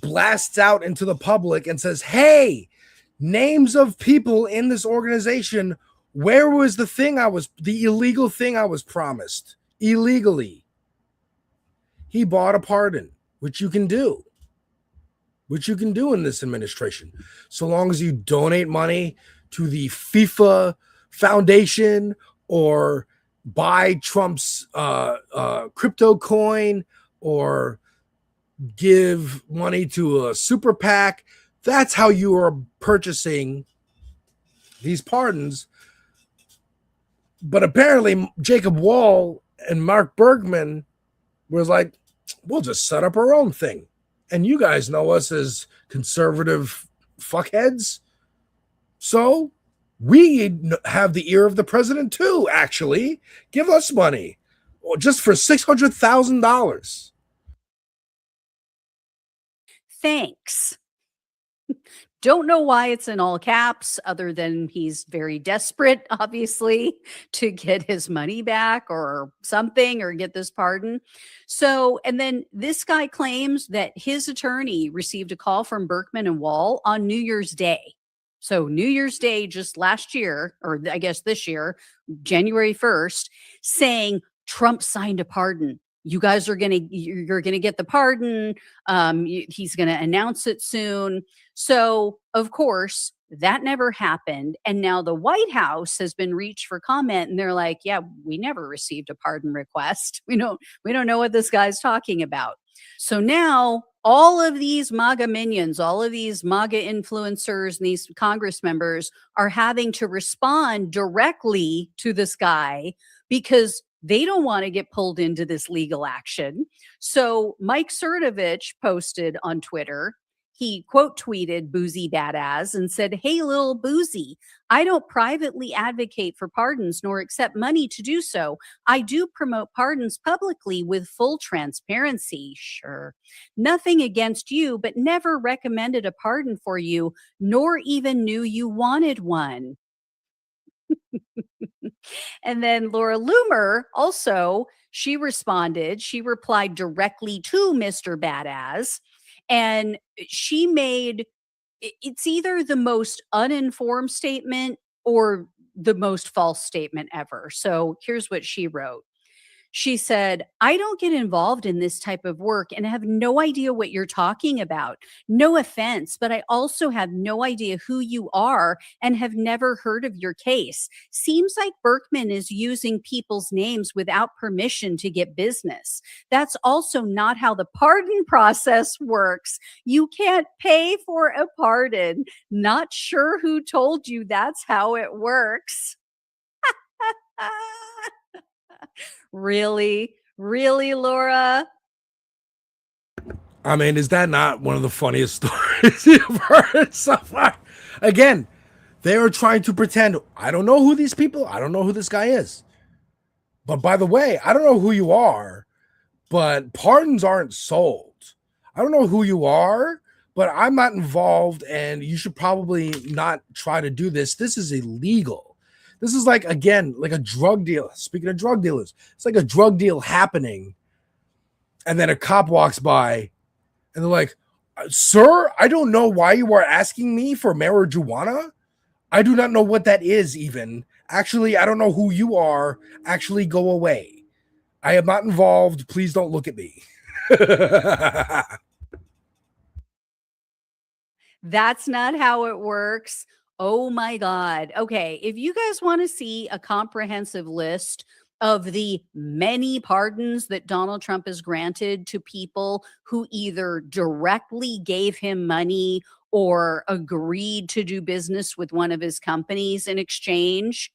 blasts out into the public and says, hey, names of people in this organization, where was the illegal thing I was promised illegally? He bought a pardon, which you can do in this administration, so long as you donate money to the FIFA Foundation or buy Trump's crypto coin or give money to a super PAC. That's how you are purchasing these pardons. But apparently Jacob Wall and Mark Bergman was like, we'll just set up our own thing. And you guys know us as conservative fuckheads. So we have the ear of the president too, actually. Give us money. Just for $600,000. Thanks. Don't know why it's in all caps, other than he's very desperate, obviously, to get his money back or something, or get this pardon. So, and then this guy claims that his attorney received a call from Berkman and Wall on New Year's Day. So New Year's Day just last year, or I guess this year, January 1st, saying Trump signed a pardon. You guys you're going to get the pardon. He's going to announce it soon. So, of course, that never happened. And now the White House has been reached for comment, and they're like, yeah, we never received a pardon request. We don't know what this guy's talking about. So now all of these MAGA minions, all of these MAGA influencers, and these Congress members are having to respond directly to this guy because they don't want to get pulled into this legal action. So Mike Cernovich posted on Twitter, he quote tweeted Boozy Badass and said, hey, little Boozy, I don't privately advocate for pardons nor accept money to do so. I do promote pardons publicly with full transparency. Sure. Nothing against you, but never recommended a pardon for you, nor even knew you wanted one. And then Laura Loomer also, she replied directly to Mr. Badass, and she made, it's either the most uninformed statement or the most false statement ever. So here's what she wrote. She said, I don't get involved in this type of work and have no idea what you're talking about. No offense, but I also have no idea who you are and have never heard of your case. Seems like Berkman is using people's names without permission to get business. That's also not how the pardon process works. You can't pay for a pardon. Not sure who told you that's how it works. Really, Laura? I mean, is that not one of the funniest stories you've heard so far? Again, they are trying to pretend, I don't know who these people, I don't know who this guy is. But by the way, I don't know who you are, but pardons aren't sold. I don't know who you are, but I'm not involved, and you should probably not try to do this. This is illegal. This is like, again, like a drug deal. Speaking of drug dealers, it's like a drug deal happening. And then a cop walks by and they're like, sir, I don't know why you are asking me for marijuana. I do not know what that is even. Actually, I don't know who you are. Actually, go away. I am not involved. Please don't look at me. That's not how it works. Oh my God. Okay. If you guys want to see a comprehensive list of the many pardons that Donald Trump has granted to people who either directly gave him money or agreed to do business with one of his companies in exchange,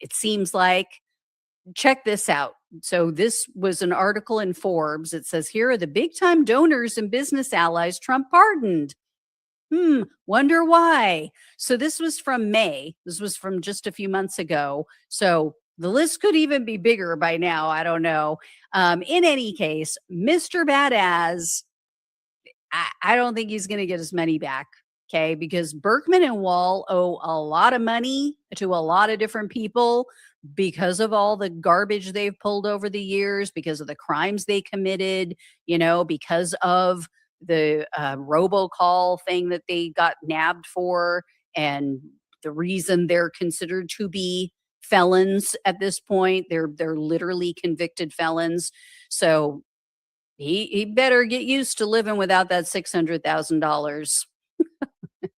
it seems like, check this out. So this was an article in Forbes. It says, here are the big time donors and business allies Trump pardoned. Wonder why. So this was from May. This was from just a few months ago. So the list could even be bigger by now. I don't know. In any case, Mr. Badass, I don't think he's going to get his money back. Okay. Because Berkman and Wall owe a lot of money to a lot of different people because of all the garbage they've pulled over the years, because of the crimes they committed, because of the robocall thing that they got nabbed for, and the reason they're considered to be felons at this point. They're literally convicted felons. So he better get used to living without that $600,000.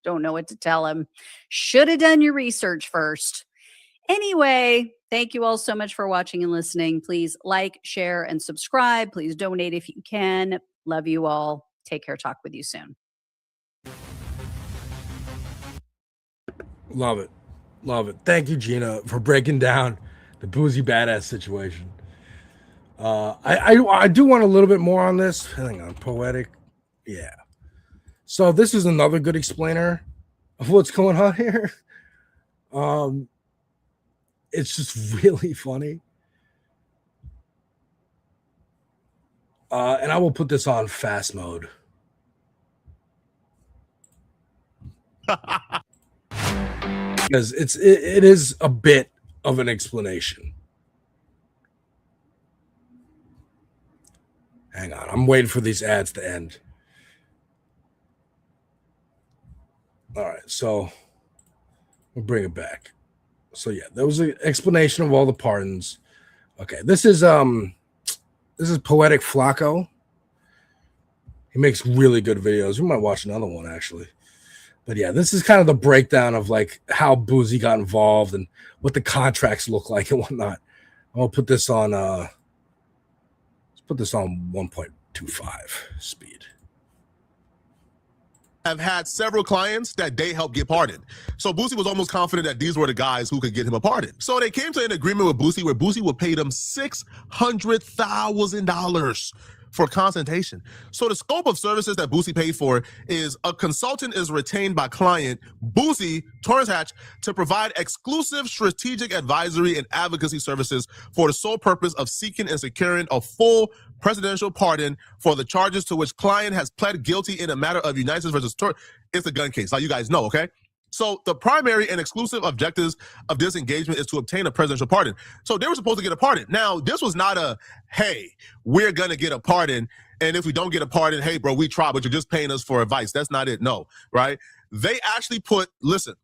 Don't know what to tell him. Should have done your research first. Anyway, thank you all so much for watching and listening. Please like, share, and subscribe. Please donate if you can. Love you all. Take care. Talk with you soon. Love it. Love it. Thank you, Gina, for breaking down the Boozy Badass situation. I do want a little bit more on this. Hang on. Poetic. Yeah. So this is another good explainer of what's going on here. It's just really funny. And I will put this on fast mode. Because it is a bit of an explanation. Hang on, I'm waiting for these ads to end. All right, so we'll bring it back. So yeah, there was an explanation of all the pardons. Okay, this is Poetic Flacco. He makes really good videos. We might watch another one actually. But yeah, this is kind of the breakdown of like how Boozy got involved and what the contracts look like and whatnot. I'm gonna put this on let's put this on 1.25 speed. Have had several clients that they helped get pardoned. So Boosie was almost confident that these were the guys who could get him a pardon. So they came to an agreement with Boosie where Boosie would pay them $600,000 for consultation. So the scope of services that Boosie paid for is a consultant is retained by client Boosie, Torrance Hatch, to provide exclusive strategic advisory and advocacy services for the sole purpose of seeking and securing a full presidential pardon for the charges to which client has pled guilty in a matter of United States versus Torrance. It's a gun case, like you guys know, okay? So the primary and exclusive objectives of this engagement is to obtain a presidential pardon. So they were supposed to get a pardon. Now, this was not a, hey, we're going to get a pardon. And if we don't get a pardon, hey, bro, we tried, but you're just paying us for advice. That's not it. No, right? They actually put, listen,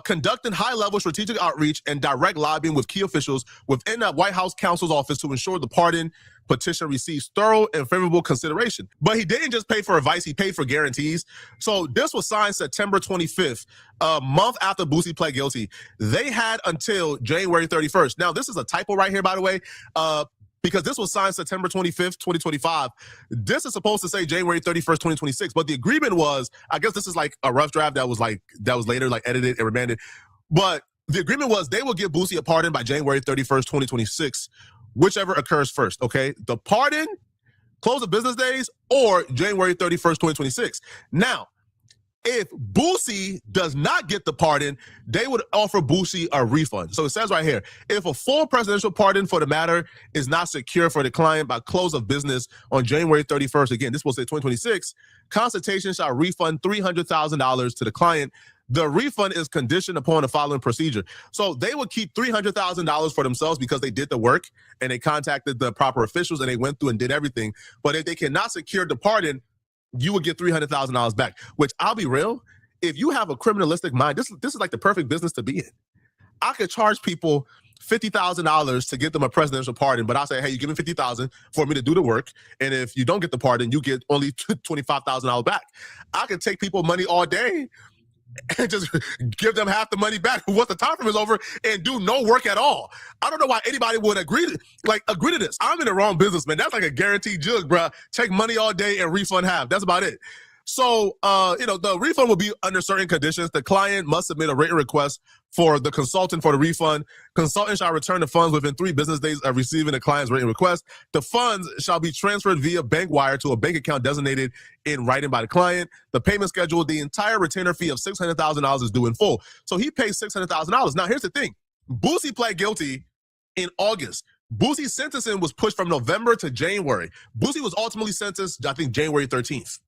conducting high-level strategic outreach and direct lobbying with key officials within the White House counsel's office to ensure the pardon petition receives thorough and favorable consideration. But he didn't just pay for advice, he paid for guarantees. So this was signed September 25th, a month after Boosie pled guilty. They had until January 31st. Now, this is a typo right here, by the way, because this was signed September 25th, 2025. This is supposed to say January 31st, 2026. But the agreement was, I guess this is like a rough draft that was later like edited and remanded. But the agreement was they will give Boosie a pardon by January 31st, 2026, whichever occurs first, okay? The pardon, close of business days, or January 31st, 2026. Now, if Boosie does not get the pardon, they would offer Boosie a refund. So it says right here, if a full presidential pardon for the matter is not secure for the client by close of business on January 31st, again, this will say 2026, consultation shall refund $300,000 to the client. The refund is conditioned upon the following procedure. So they would keep $300,000 for themselves because they did the work and they contacted the proper officials and they went through and did everything. But if they cannot secure the pardon, you would get $300,000 back, which I'll be real. If you have a criminalistic mind, this is like the perfect business to be in. I could charge people $50,000 to get them a presidential pardon, but I'll say, hey, you give me $50,000 for me to do the work. And if you don't get the pardon, you get only $25,000 back. I could take people money all day and just give them half the money back once the time frame is over and do no work at all. I don't know why anybody would agree to this. I'm in the wrong business, man. That's like a guaranteed jug, bro. Take money all day and refund half. That's about it. So, the refund will be under certain conditions. The client must submit a written request for the consultant for the refund. Consultant shall return the funds within 3 business days of receiving the client's written request. The funds shall be transferred via bank wire to a bank account designated in writing by the client. The payment schedule, the entire retainer fee of $600,000 is due in full. So he pays $600,000. Now, here's the thing. Boosie pled guilty in August. Boosie's sentencing was pushed from November to January. Boosie was ultimately sentenced, I think, January 13th.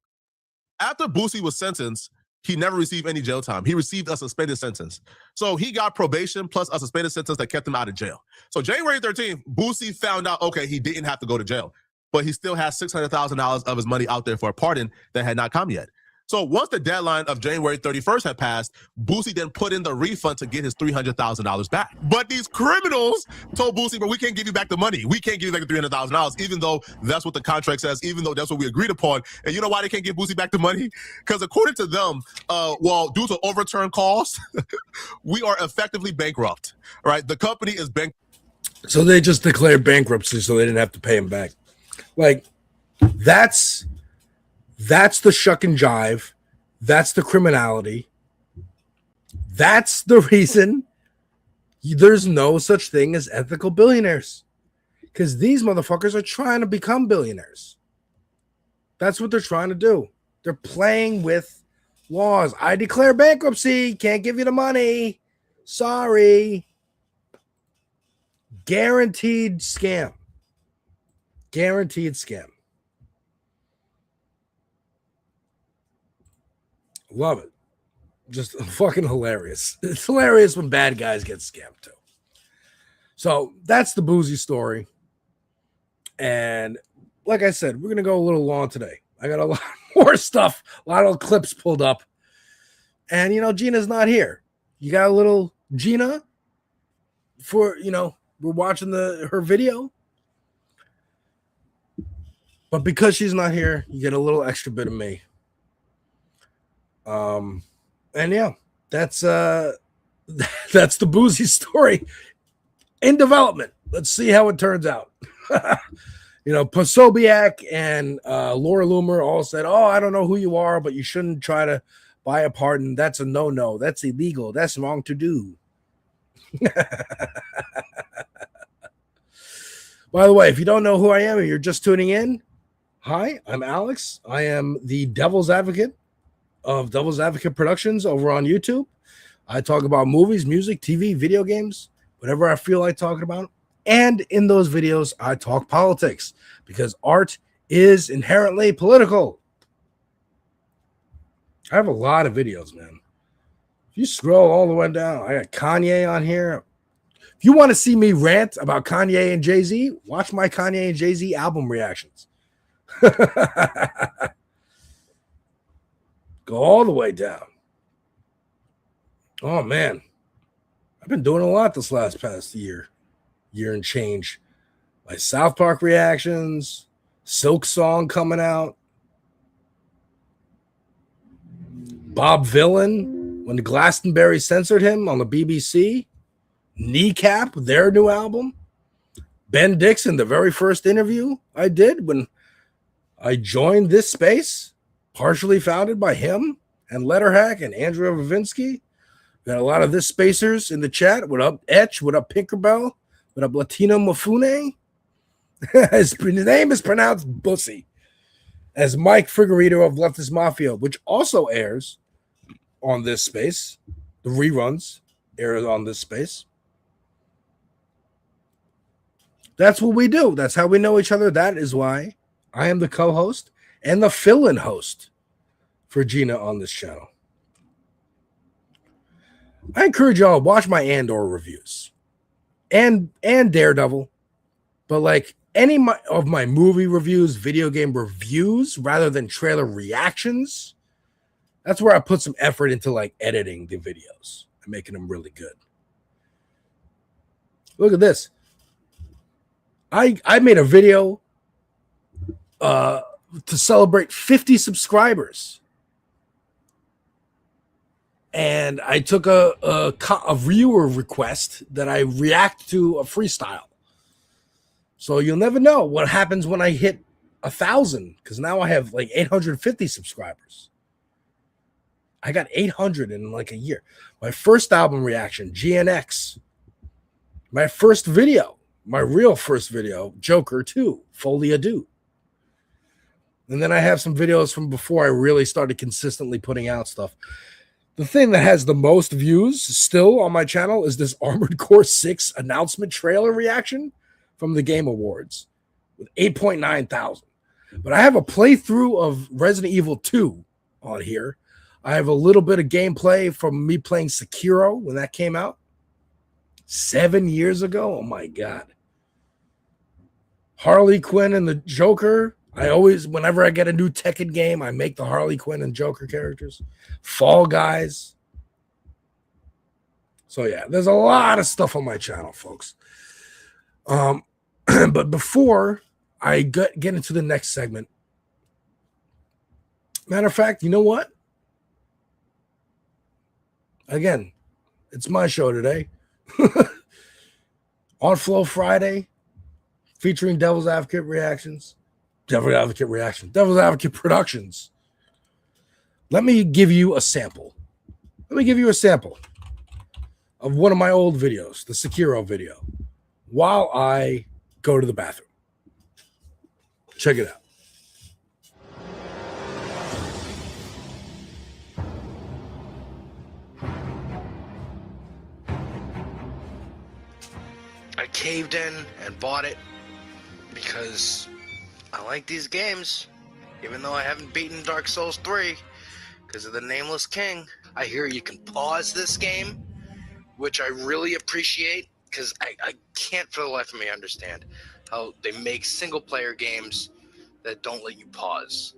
After Boosie was sentenced, he never received any jail time. He received a suspended sentence. So he got probation plus a suspended sentence that kept him out of jail. So January 13th, Boosie found out, okay, he didn't have to go to jail, but he still has $600,000 of his money out there for a pardon that had not come yet. So once the deadline of January 31st had passed, Boosie then put in the refund to get his $300,000 back. But these criminals told Boosie, but we can't give you back the money. We can't give you back the $300,000, even though that's what the contract says, even though that's what we agreed upon. And you know why they can't give Boosie back the money? Because according to them, due to overturned costs, we are effectively bankrupt, right? The company is bankrupt. So they just declared bankruptcy so they didn't have to pay him back. Like, that's the shuck and jive. That's the criminality. That's the reason there's no such thing as ethical billionaires. Because these motherfuckers are trying to become billionaires. That's what they're trying to do. They're playing with laws. I declare bankruptcy. Can't give you the money. Sorry. Guaranteed scam. Guaranteed scam. Love it. Just fucking hilarious. It's hilarious when bad guys get scammed too. So that's the Boosie story. And like I said, we're going to go a little long today. I got a lot more stuff, a lot of clips pulled up. And, Gina's not here. You got a little Gina for, we're watching her video. But because she's not here, you get a little extra bit of me. And yeah, that's the Boosie story in development. Let's see how it turns out. Posobiec and Laura Loomer all said, "Oh, I don't know who you are, but you shouldn't try to buy a pardon. That's a no-no. That's illegal. That's wrong to do." By the way, if you don't know who I am and you're just tuning in, hi, I'm Alex. I am the Devil's Advocate of Devil's Advocate Productions over on YouTube. I talk about movies, music, TV, video games, whatever I feel like talking about. And in those videos, I talk politics because art is inherently political. I have a lot of videos, man. If you scroll all the way down, I got Kanye on here. If you want to see me rant about Kanye and Jay-Z, watch my Kanye and Jay-Z album reactions. Go all the way down. Oh, man. I've been doing a lot this past year and change. My South Park reactions, Silk Song coming out, Bob Vylan, when Glastonbury censored him on the BBC, Kneecap, their new album, Ben Dixon, the very first interview I did when I joined this space, partially founded by him and Letterhack and Andrea Ravinsky. Got a lot of this spacers in the chat. What up, Etch? What up, Pinkerbell? What up, Latino Mafune? His name is pronounced Bussy. As Mike Frigorito of Leftist Mafia, which also airs on this space. The reruns air on this space. That's what we do. That's how we know each other. That is why I am the co-host and the fill-in host for Gina on this channel. I encourage y'all to watch my Andor reviews and Daredevil, but like any of my movie reviews, video game reviews, rather than trailer reactions, that's where I put some effort into like editing the videos and making them really good. Look at this. I made a video to celebrate 50 subscribers. And I took a viewer request that I react to a freestyle. So you'll never know what happens when I hit 1,000 because now I have like 850 subscribers. I got 800 in like a year. My first album reaction, GNX. My first video, my real first video, Joker 2, Folie Ado. And then I have some videos from before I really started consistently putting out stuff. The thing that has the most views still on my channel is this Armored Core 6 announcement trailer reaction from the Game Awards with 8.9 thousand. But I have a playthrough of Resident Evil 2 on here. I have a little bit of gameplay from me playing Sekiro when that came out 7 years ago. Oh my God. Harley Quinn and the Joker. I always, whenever I get a new Tekken game, I make the Harley Quinn and Joker characters. Fall Guys. So yeah, there's a lot of stuff on my channel, folks. But before I get into the next segment, matter of fact, you know what? Again, it's my show today. On Flow Friday, featuring Devil's Advocate reactions. Devil's Advocate Productions. Let me give you a sample. Let me give you a sample of one of my old videos, the Sekiro video, while I go to the bathroom. Check it out. I caved in and bought it because I like these games, even though I haven't beaten Dark Souls 3 because of the Nameless King. I hear you can pause this game, which I really appreciate because I can't for the life of me understand how they make single-player games that don't let you pause.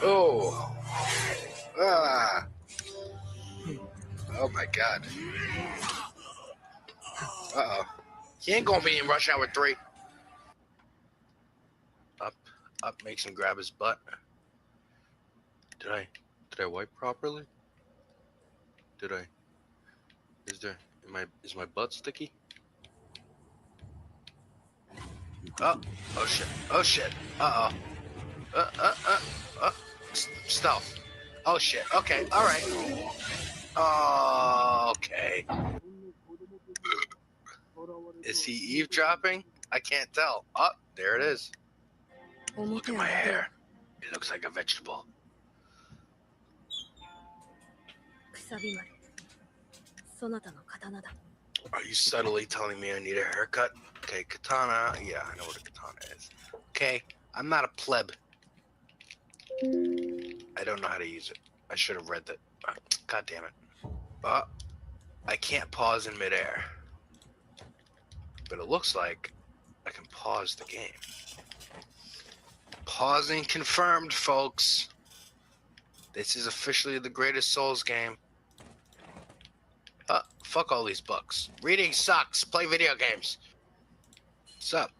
Oh. Ah. Oh my God. Uh-oh. He ain't gonna be in Rush Hour 3. Up makes him grab his butt. Did I wipe properly? Is my butt sticky? Oh shit. Oh shit. Uh-oh. Stealth. Oh shit. Okay, alright. Okay. Is he eavesdropping? I can't tell. Oh, there it is. Look at my hair. It looks like a vegetable. Are you subtly telling me I need a haircut? Okay, katana. Yeah, I know what a katana is. Okay, I'm not a pleb. I don't know how to use it. I should have read that. God damn it. I can't pause in midair. But it looks like I can pause the game. Pausing confirmed, folks. This is officially the greatest Souls game. Fuck all these books. Reading sucks. Play video games. What's up?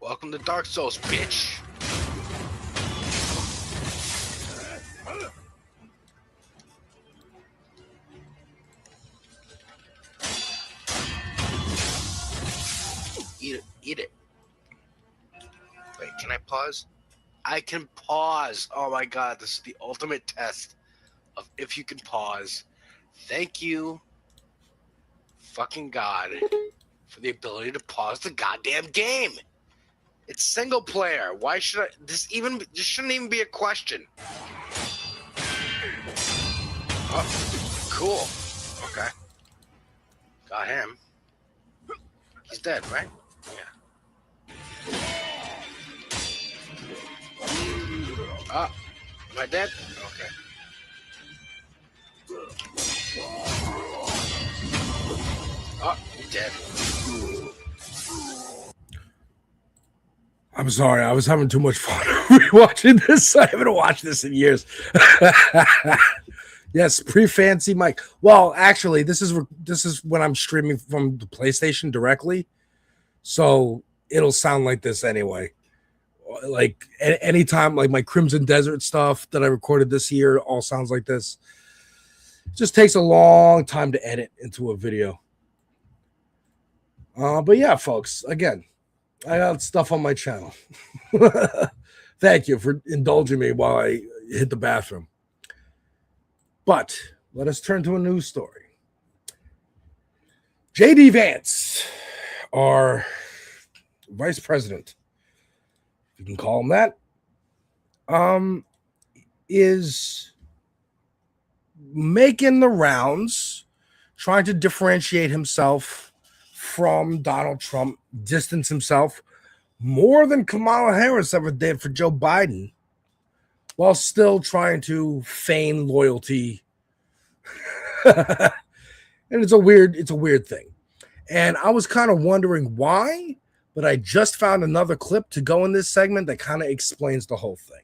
Welcome to Dark Souls, bitch. Eat it. Wait, can I pause? I can pause. Oh my God, this is the ultimate test of if you can pause. Thank you, fucking God, for the ability to pause the goddamn game. It's single player. Why should I? This shouldn't even be a question. Oh, cool. Okay. Got him. He's dead, right? Yeah. Ah, am I dead? Okay. Oh, you're dead. I'm sorry, I was having too much fun rewatching this. I haven't watched this in years. Yes, pre-fancy mic. Well, actually, this is when I'm streaming from the PlayStation directly, so it'll sound like this anyway. Like anytime, like my Crimson Desert stuff that I recorded this year, all sounds like this. It just takes a long time to edit into a video. But yeah, folks, again, I got stuff on my channel. Thank you for indulging me while I hit the bathroom. But let us turn to a news story. J.D. Vance, our vice president, if you can call him that, is making the rounds, trying to differentiate himself from Donald Trump, distance himself more than Kamala Harris ever did for Joe Biden, while still trying to feign loyalty. And it's a weird thing. And I was kind of wondering why, but I just found another clip to go in this segment that kind of explains the whole thing.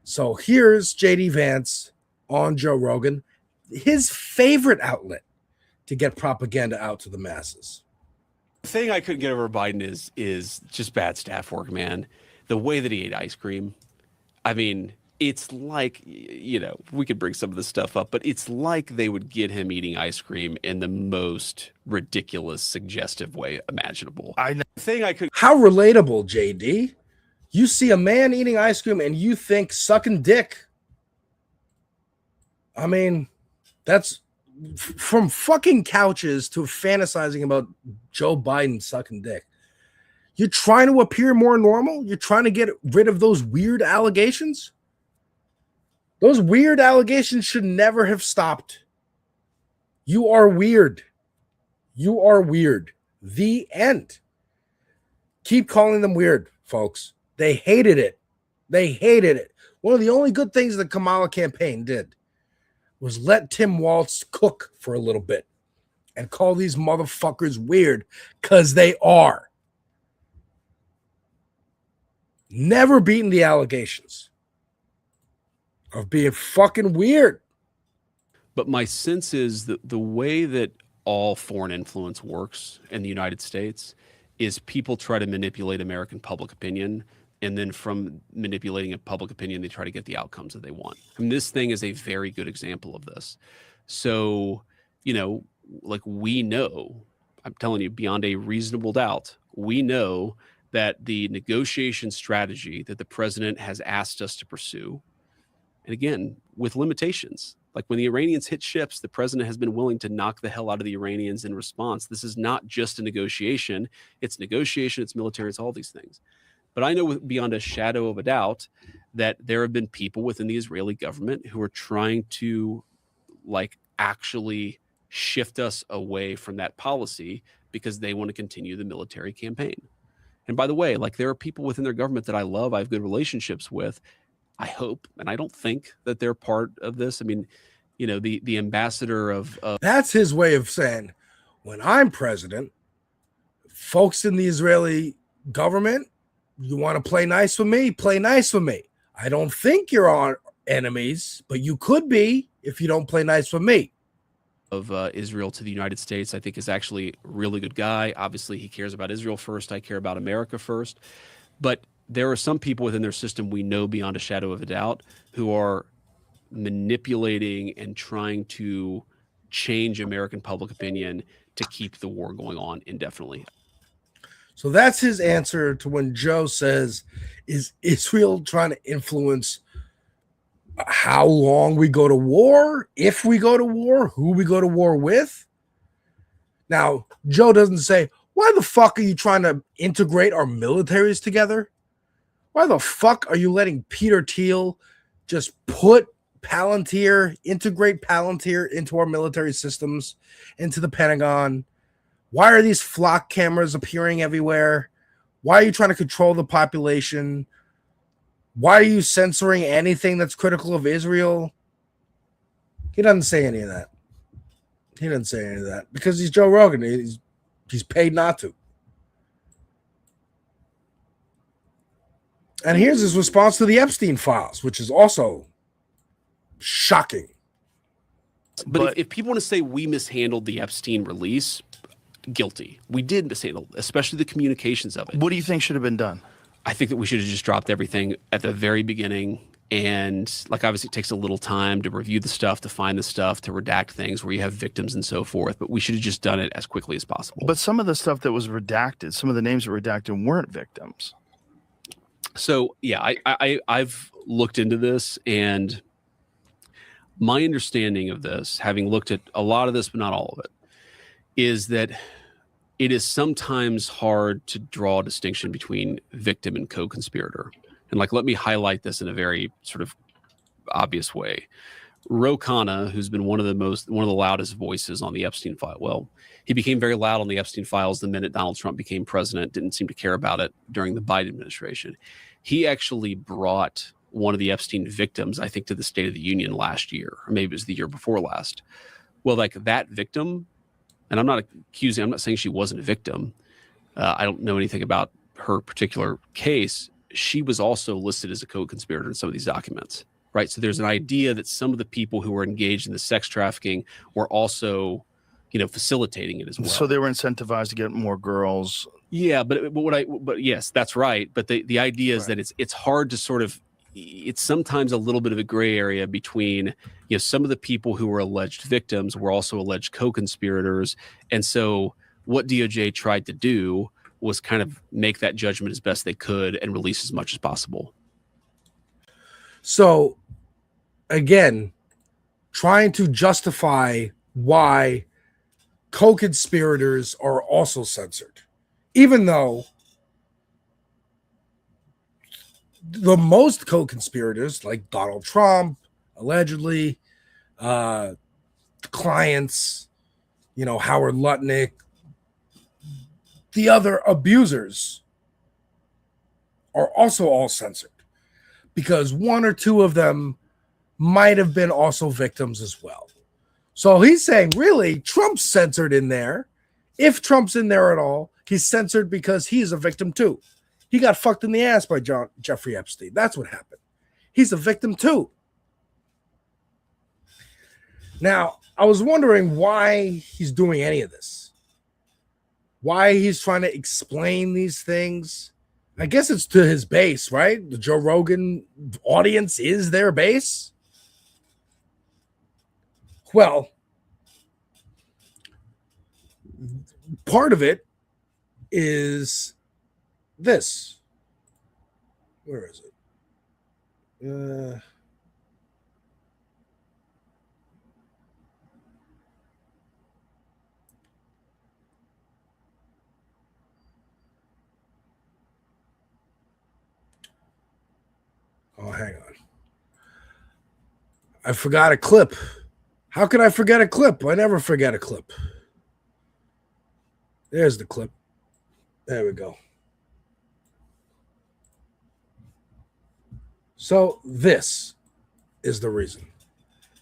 So here's JD Vance on Joe Rogan, his favorite outlet to get propaganda out to the masses. The thing I couldn't get over Biden is just bad staff work, man. The way that he ate ice cream. I mean, it's like, you know, we could bring some of this stuff up, but it's like they would get him eating ice cream in the most ridiculous, suggestive way imaginable. How relatable, JD. You see a man eating ice cream and you think sucking dick. I mean, that's from fucking couches to fantasizing about Joe Biden sucking dick. You're trying to appear more normal? You're trying to get rid of those weird allegations? Those weird allegations should never have stopped. You are weird. You are weird. The end. Keep calling them weird, folks. They hated it. They hated it. One of the only good things the Kamala campaign did was let Tim Walz cook for a little bit and call these motherfuckers weird, because they are. Never beaten the allegations of being fucking weird. But my sense is that the way that all foreign influence works in the United States is people try to manipulate American public opinion, and then from manipulating a public opinion, they try to get the outcomes that they want. I mean, this thing is a very good example of this. So, you know, like, we know, I'm telling you, beyond a reasonable doubt, we know that the negotiation strategy that the president has asked us to pursue, and again, with limitations, like when the Iranians hit ships, the president has been willing to knock the hell out of the Iranians in response. This is not just a negotiation. It's negotiation, it's military, it's all these things. But I know beyond a shadow of a doubt that there have been people within the Israeli government who are trying to, like, actually shift us away from that policy because they want to continue the military campaign. And by the way, like, there are people within their government that I love, I have good relationships with. I hope, and I don't think that they're part of this. I mean, you know, the ambassador of that's his way of saying, when I'm president, folks in the Israeli government, you want to play nice with me? Play nice with me. I don't think you're our enemies, but you could be if you don't play nice with me. Of Israel to the United States, I think, is actually a really good guy. Obviously, he cares about Israel first. I care about America first. But there are some people within their system we know beyond a shadow of a doubt who are manipulating and trying to change American public opinion to keep the war going on indefinitely. So that's his answer to when Joe says, is Israel trying to influence how long we go to war, if we go to war, who we go to war with? Now, Joe doesn't say, why the fuck are you trying to integrate our militaries together? Why the fuck are you letting Peter Thiel just put Palantir, integrate Palantir into our military systems, into the Pentagon? Why are these flock cameras appearing everywhere? Why are you trying to control the population? Why are you censoring anything that's critical of Israel? He doesn't say any of that. He doesn't say any of that because he's Joe Rogan. He's paid not to. And here's his response to the Epstein files, which is also shocking. But if people want to say we mishandled the Epstein release, guilty. We did mishandle, especially the communications of it. What do you think should have been done? I think that we should have just dropped everything at the very beginning And like, obviously it takes a little time to review the stuff, to find the stuff, to redact things where you have victims and so forth. But we should have just done it as quickly as possible. But some of the stuff that was redacted, some of the names that were redacted weren't victims. So yeah, I've looked into this, and my understanding of this, having looked at a lot of this, but not all of it, is that it is sometimes hard to draw a distinction between victim and co-conspirator. And like, let me highlight this in a very sort of obvious way. Ro Khanna, who's been one of the loudest voices on the Epstein file. Well, he became very loud on the Epstein files the minute Donald Trump became president, didn't seem to care about it during the Biden administration. He actually brought one of the Epstein victims, I think, to the State of the Union last year, or maybe it was the year before last. Well, like, that victim, and I'm not saying she wasn't a victim. I don't know anything about her particular case. She was also listed as a co-conspirator in some of these documents, right? So there's an idea that some of the people who were engaged in the sex trafficking were also, facilitating it as well. So they were incentivized to get more girls. Yeah, but yes, that's right. But the idea is that it's hard to sort of, it's sometimes a little bit of a gray area between, some of the people who were alleged victims were also alleged co-conspirators. And so what DOJ tried to do was kind of make that judgment as best they could and release as much as possible. So, again, trying to justify why co-conspirators are also censored, even though the most co-conspirators, like Donald Trump, allegedly, clients, Howard Lutnick, the other abusers are also all censored because one or two of them might have been also victims as well. So he's saying, really, Trump's censored in there. If Trump's in there at all, he's censored because he's a victim too. He got fucked in the ass by Jeffrey Epstein. That's what happened. He's a victim too. Now, I was wondering why he's doing any of this. Why he's trying to explain these things. I guess it's to his base, right? The Joe Rogan audience is their base. Well, part of it is this. Where is it? Oh, hang on. I forgot a clip. How can I forget a clip? I never forget a clip. There's the clip. There we go. So this is the reason.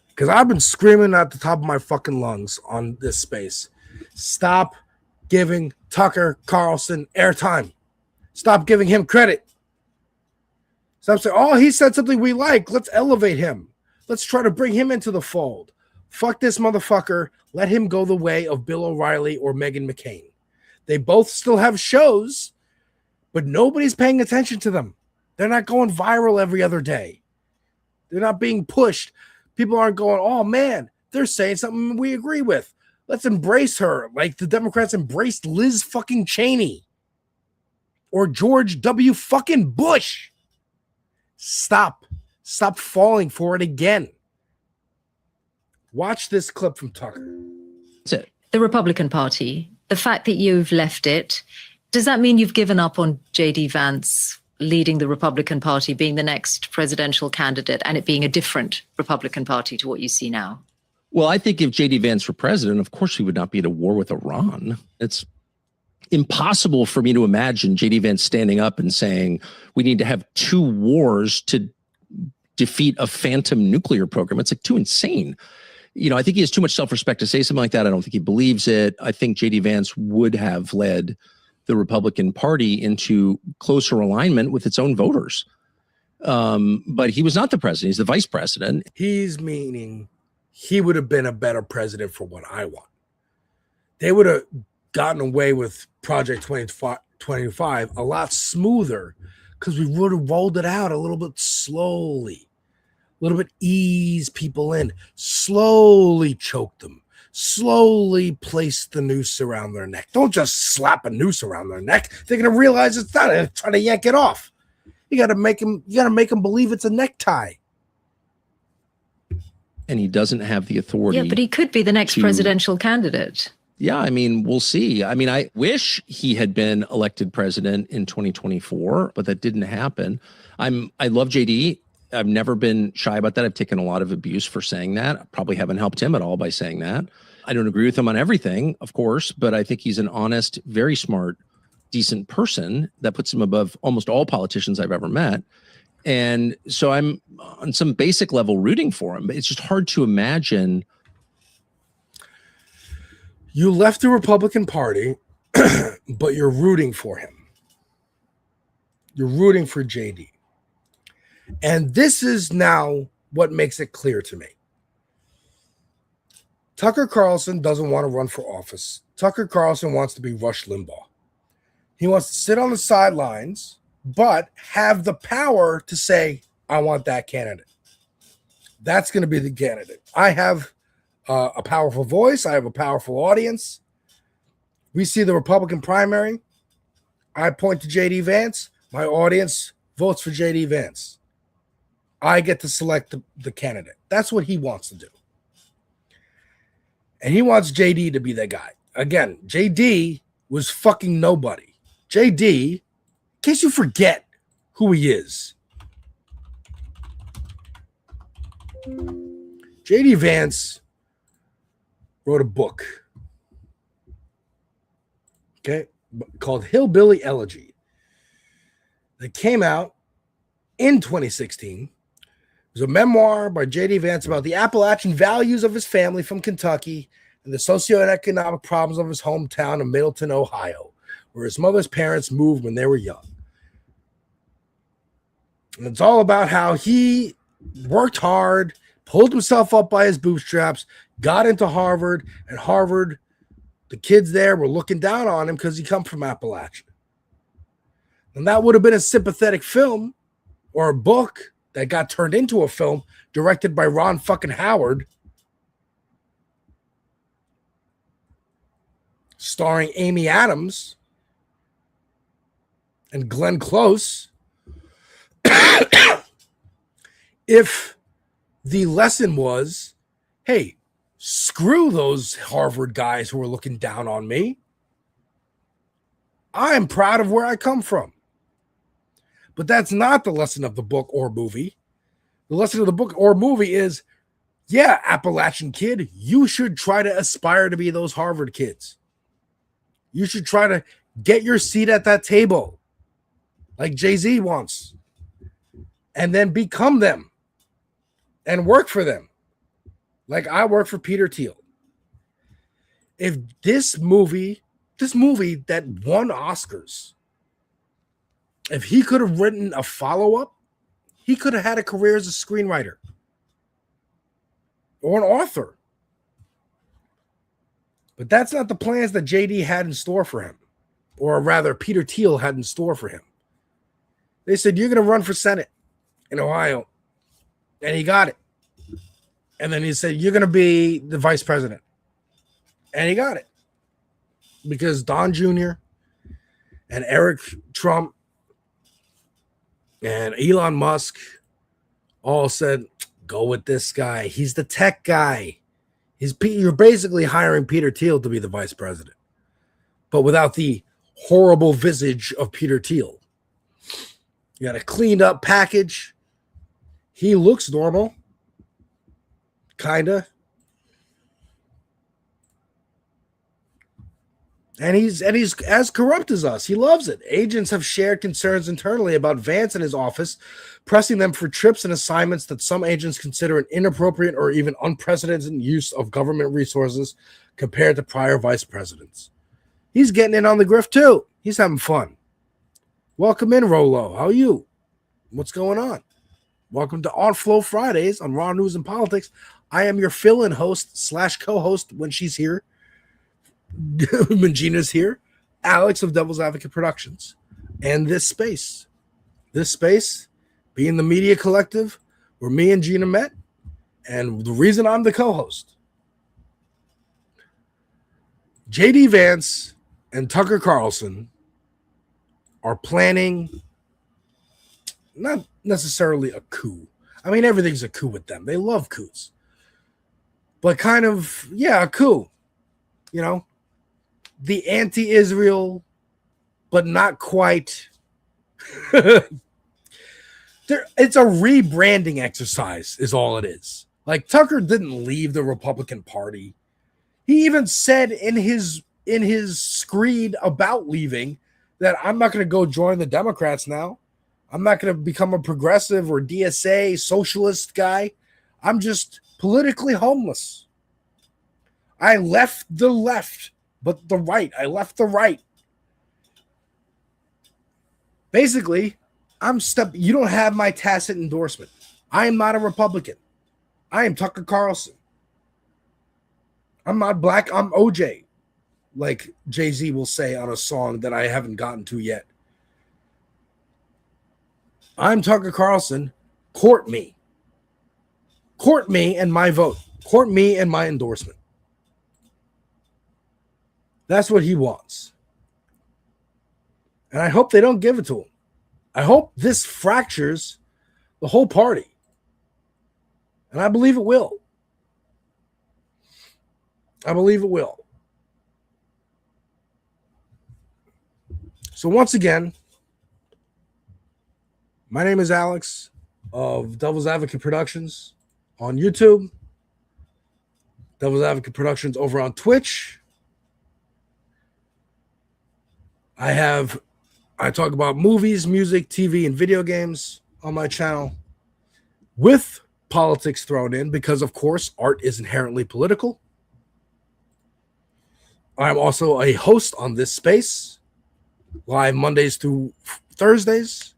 Because I've been screaming at the top of my fucking lungs on this space. Stop giving Tucker Carlson airtime. Stop giving him credit. Stop saying, oh, he said something we like. Let's elevate him. Let's try to bring him into the fold. Fuck this motherfucker. Let him go the way of Bill O'Reilly or Meghan McCain. They both still have shows, but nobody's paying attention to them. They're not going viral every other day. They're not being pushed. People aren't going, oh, man, they're saying something we agree with. Let's embrace her like the Democrats embraced Liz fucking Cheney or George W. fucking Bush. Stop falling for it again. Watch this clip from Tucker. So the Republican Party, the fact that you've left it, does that mean you've given up on J.D. Vance leading the Republican Party, being the next presidential candidate, and it being a different Republican Party to what you see now? Well, I think if J.D. Vance were president, of course he would not be at a war with Iran. It's impossible for me to imagine J.D. Vance standing up and saying we need to have two wars to defeat a phantom nuclear program. It's like too insane. I think he has too much self-respect to say something like that. I don't think he believes it. I think J.D. Vance would have led the Republican Party into closer alignment with its own voters. But he was not the president. He's the vice president. He's meaning he would have been a better president for what I want. They would have gotten away with Project 2025 a lot smoother because we would have rolled it out a little bit slowly. little bit ease people in, slowly choke them, slowly place the noose around their neck. Don't just slap a noose around their neck. They're going to realize it's not, and try to yank it off. You got to make them believe it's a necktie. And he doesn't have the authority. Yeah, but he could be the next presidential candidate. Yeah, I mean, we'll see. I mean, I wish he had been elected president in 2024, but that didn't happen. I love JD. I've never been shy about that. I've taken a lot of abuse for saying that. I probably haven't helped him at all by saying that. I don't agree with him on everything, of course, but I think he's an honest, very smart, decent person that puts him above almost all politicians I've ever met. And so I'm on some basic level rooting for him, but it's just hard to imagine. You left the Republican Party, but you're rooting for him. You're rooting for JD. And this is now what makes it clear to me. Tucker Carlson doesn't want to run for office. Tucker Carlson wants to be Rush Limbaugh. He wants to sit on the sidelines, but have the power to say, I want that candidate. That's going to be the candidate. I have a powerful voice. I have a powerful audience. We see the Republican primary. I point to J.D. Vance. My audience votes for J.D. Vance. I get to select the candidate. That's what he wants to do. And he wants JD to be that guy. Again, JD was fucking nobody. JD, in case you forget who he is, JD Vance wrote a book, okay, called Hillbilly Elegy that came out in 2016. It was a memoir by J.D. Vance about the Appalachian values of his family from Kentucky and the socioeconomic problems of his hometown of Middleton, Ohio, where his mother's parents moved when they were young. And it's all about how he worked hard, pulled himself up by his bootstraps, got into Harvard, and Harvard, the kids there were looking down on him because he come from Appalachia. And that would have been a sympathetic film or a book that got turned into a film directed by Ron fucking Howard, starring Amy Adams and Glenn Close. If the lesson was, hey, screw those Harvard guys who are looking down on me. I'm proud of where I come from. But that's not the lesson of the book or movie. The lesson of the book or movie is, yeah, Appalachian kid, you should try to aspire to be those Harvard kids. You should try to get your seat at that table like Jay-Z wants, and then become them and work for them like I work for Peter Thiel. If this movie that won Oscars, if he could have written a follow-up, he could have had a career as a screenwriter or an author. But that's not the plans that JD had in store for him, or rather Peter Thiel had in store for him. They said, you're going to run for Senate in Ohio. And he got it. And then he said, you're going to be the vice president. And he got it. Because Don Jr. and Eric Trump and Elon Musk all said, go with this guy. He's the tech guy. You're basically hiring Peter Thiel to be the vice president, but without the horrible visage of Peter Thiel. You got a cleaned up package. He looks normal. Kinda. And he's as corrupt as us. He loves it. Agents have shared concerns internally about Vance and his office, pressing them for trips and assignments that some agents consider an inappropriate or even unprecedented use of government resources compared to prior vice presidents. He's getting in on the grift too. He's having fun. Welcome in, Rolo. How are you? What's going on? Welcome to On Flow Fridays on Raw News and Politics. I am your fill-in host / co-host when she's here. When Gina's here, Alex of Devil's Advocate Productions, and this space being the media collective where me and Gina met, and the reason I'm the co-host. JD Vance and Tucker Carlson are planning not necessarily a coup. I mean, everything's a coup with them. They love coups. But kind of, yeah, a coup. You know, the anti-Israel, but not quite. It's a rebranding exercise is all it is. Like, Tucker didn't leave the Republican Party. He even said in his screed about leaving that I'm not going to go join the Democrats now. I'm not going to become a progressive or DSA socialist guy. I'm just politically homeless. I left the left, but the right. I left the right. Basically, you don't have my tacit endorsement. I am not a Republican. I am Tucker Carlson. I'm not black. I'm OJ, like Jay-Z will say on a song that I haven't gotten to yet. I'm Tucker Carlson. Court me. Court me and my vote. Court me and my endorsement. That's what he wants. And I hope they don't give it to him. I hope this fractures the whole party. And I believe it will. I believe it will. So once again, my name is Alex of Devil's Advocate Productions on YouTube. Devil's Advocate Productions over on Twitch. I talk about movies, music, TV, and video games on my channel with politics thrown in because, of course, art is inherently political. I'm also a host on this space, live Mondays through Thursdays.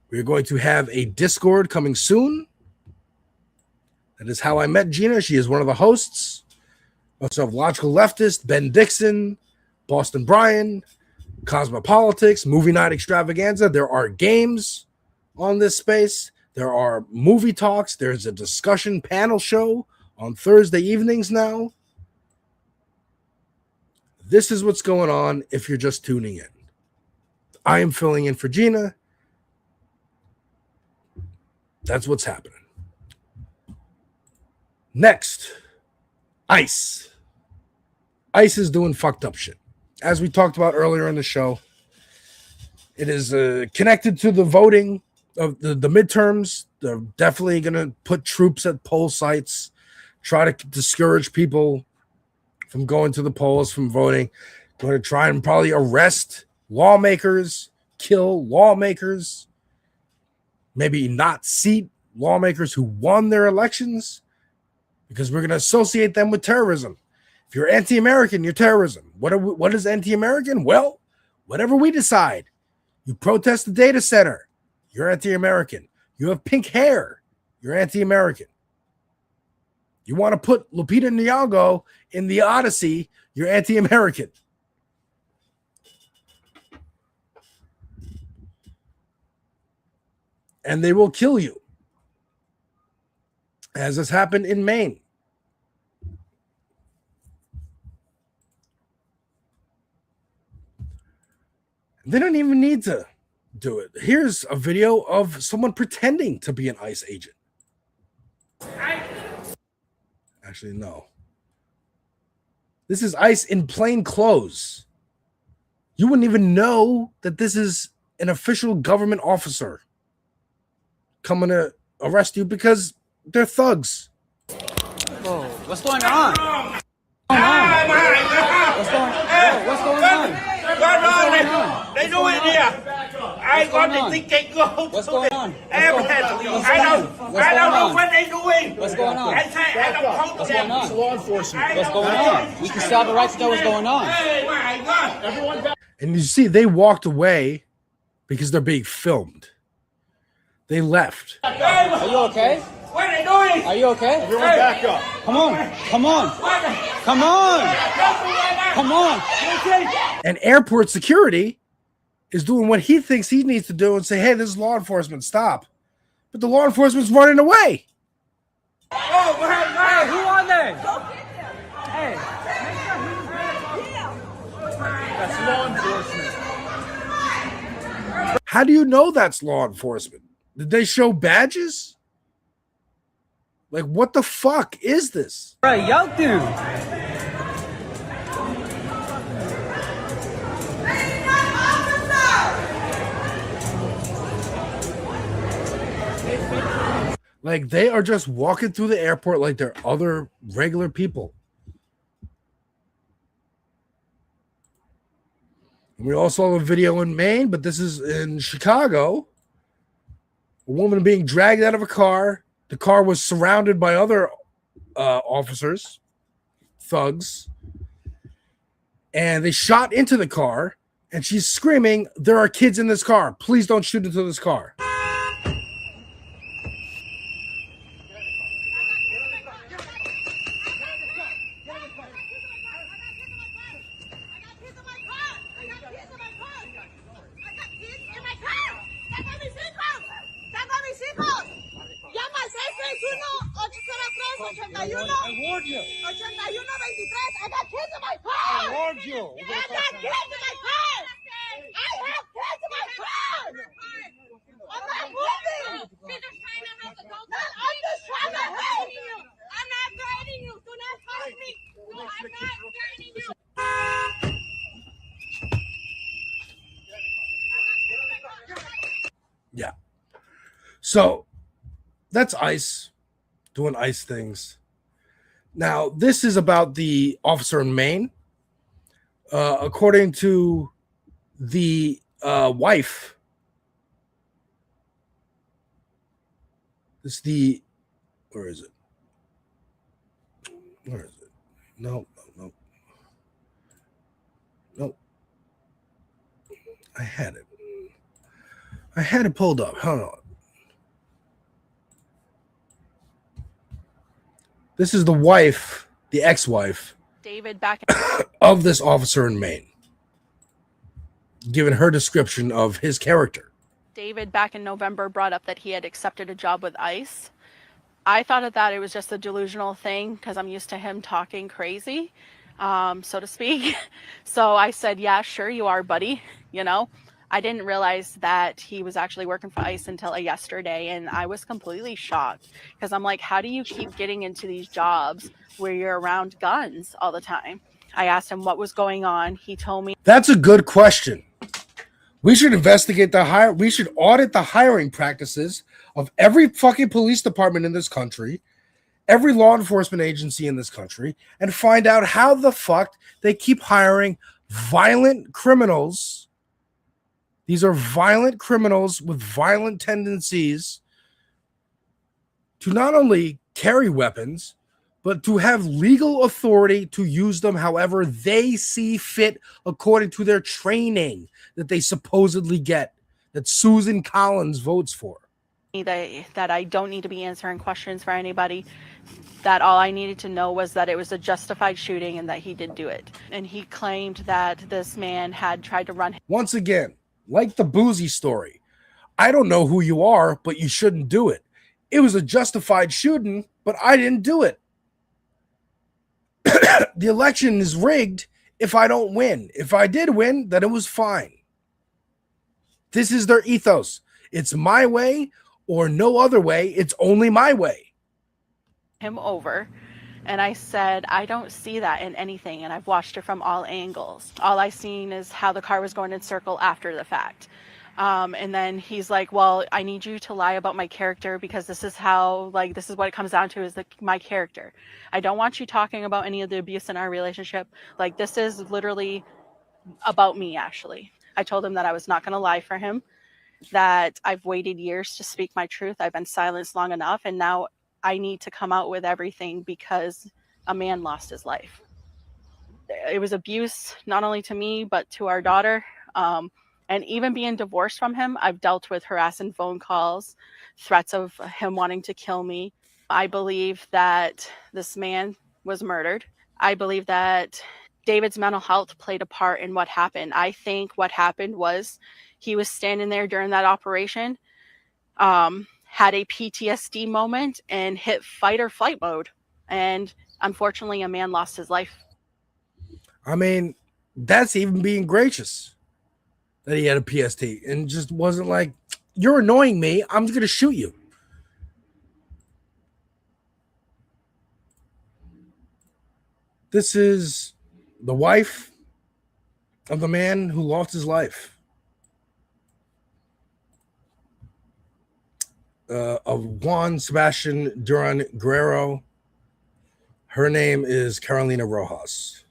We're going to have a Discord coming soon. That is how I met Gina. She is one of the hosts. Also have Logical Leftist, Ben Dixon, Boston Brian, Cosmopolitics, Movie Night Extravaganza. There are games on this space. There are movie talks. There's a discussion panel show on Thursday evenings now. This is what's going on if you're just tuning in. I am filling in for Gina. That's what's happening. Next, ICE. ICE is doing fucked up shit. As we talked about earlier in the show, it is connected to the voting of the midterms. They're definitely going to put troops at poll sites, try to discourage people from going to the polls, from voting. Going to try and probably arrest lawmakers, kill lawmakers, maybe not seat lawmakers who won their elections, because we're going to associate them with terrorism. If you're anti-American, you're terrorism. What is anti-American? Well, whatever we decide. You protest the data center, you're anti-American. You have pink hair, you're anti-American. You want to put Lupita Nyong'o in the Odyssey, you're anti-American. And they will kill you, as has happened in Maine. They don't even need to do it. Here's a video of someone pretending to be an ICE agent. Actually, no. This is ICE in plain clothes. You wouldn't even know that this is an official government officer coming to arrest you because they're thugs. Whoa, what's going on? What's going on? What's going on? They do it here. I ain't gonna think they go. What's going on? I don't know what they doing. What's going on? I don't coach What's them. going on? Law enforcement. What's going on? We can still have the right to know what's going on. Hey, my God. Everyone back. And you see, they walked away because they're being filmed. They left. Are you okay? What are they doing? Are you okay? Everyone back up. Come on. Come on. Come on. Come on. And airport security is doing what he thinks he needs to do and say, hey, this is law enforcement, stop. but the law enforcement's running away. Oh, hey, who on there? Hey. That's law enforcement. How do you know that's law enforcement? Did they show badges? Like, what the fuck is this? Right, yo, dude. Like, they are just walking through the airport like they're other regular people. And we all saw a video in Maine, but this is in Chicago. A woman being dragged out of a car. The car was surrounded by other officers, thugs. And they shot into the car. And she's screaming, "There are kids in this car. Please don't shoot into this car." Yeah. So that's ICE doing ICE things. Now, this is about the officer in Maine. According to the wife, it's the, where is it? Where is it? No. I had it pulled up. Hold on. This is the wife, the ex-wife David back of this officer in Maine, given her description of his character. David back in November brought up that he had accepted a job with ICE. I thought that it was just a delusional thing because I'm used to him talking crazy, so to speak. So I said, yeah, sure you are, buddy. You know, I didn't realize that he was actually working for ICE until yesterday. And I was completely shocked because I'm like, how do you keep getting into these jobs where you're around guns all the time? I asked him what was going on. He told me. That's a good question. We should investigate we should audit the hiring practices of every fucking police department in this country, every law enforcement agency in this country, and find out how the fuck they keep hiring violent criminals. These are violent criminals with violent tendencies to not only carry weapons, but to have legal authority to use them however they see fit according to their training that they supposedly get, that Susan Collins votes for. That I don't need to be answering questions for anybody, that all I needed to know was that it was a justified shooting and that he did do it. And he claimed that this man had tried to run. Once again, like the Boozy story, I don't know who you are, but you shouldn't do it. It was a justified shooting, but I didn't do it. The election is rigged if I don't win. If I did win, then it was fine. This is their ethos. It's my way or no other way. It's only my way. Him over. And I said, I don't see that in anything. And I've watched it from all angles. All I seen is how the car was going in circle after the fact. And then he's like, well, I need you to lie about my character because this is how, like, this is what it comes down to is my character. I don't want you talking about any of the abuse in our relationship. Like, this is literally about me, actually. I told him that I was not going to lie for him, that I've waited years to speak my truth. I've been silenced long enough. And now I need to come out with everything because a man lost his life. It was abuse, not only to me, but to our daughter. And even being divorced from him, I've dealt with harassing phone calls, threats of him wanting to kill me. I believe that this man was murdered. I believe that David's mental health played a part in what happened. I think what happened was he was standing there during that operation, had a PTSD moment and hit fight or flight mode. And unfortunately, a man lost his life. I mean, that's even being gracious that he had a PST and just wasn't like, you're annoying me, I'm just going to shoot you. This is the wife of the man who lost his life. Of Juan Sebastian Duran Guerrero. Her name is Carolina Rojas.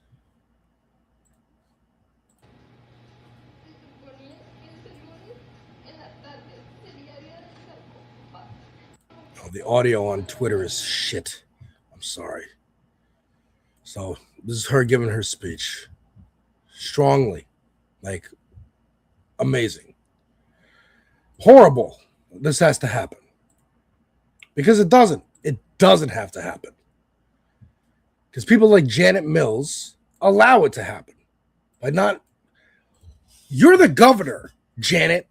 Oh, the audio on Twitter is shit. I'm sorry. So this is her giving her speech. Strongly. Like, amazing. Horrible. This has to happen. Because it doesn't. It doesn't have to happen. Because people like Janet Mills allow it to happen. By not... You're the governor, Janet.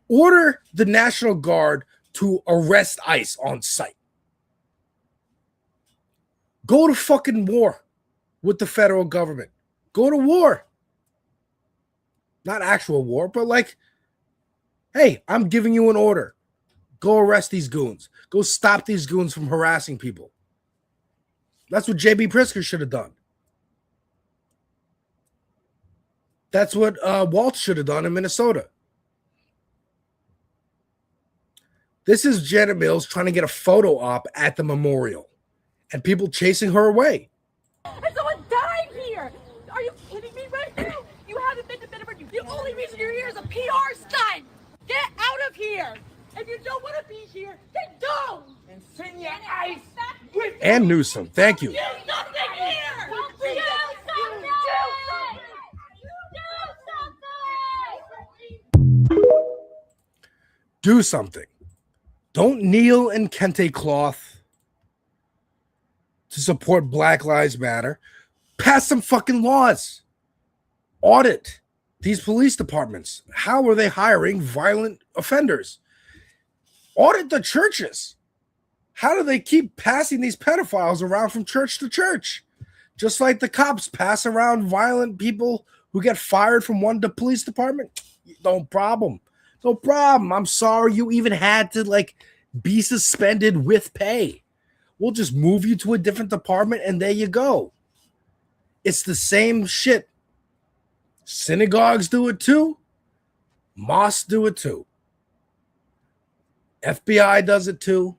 Order the National Guard to arrest ICE on site. Go to fucking war with the federal government. Go to war. Not actual war, but like, hey, I'm giving you an order. Go arrest these goons. Go stop these goons from harassing people. That's what J.B. Pritzker should have done. That's what Walt should have done in Minnesota. This is Janet Mills trying to get a photo op at the memorial and people chasing her away. And someone died here! Are you kidding me right now? You haven't been to Bitterford. The only reason you're here is a PR stunt! Get out of here! If you don't want to be here, then don't! And send your ice with And Newsom, thank you. do something here! Do something! Do something. Don't kneel in kente cloth to support Black Lives Matter. Pass some fucking laws. Audit these police departments. How are they hiring violent offenders? Audit the churches. How do they keep passing these pedophiles around from church to church? Just like the cops pass around violent people who get fired from one police department. No problem. No problem. I'm sorry you even had to like be suspended with pay. We'll just move you to a different department and there you go. It's the same shit. Synagogues do it too. Mosques do it too. FBI does it too.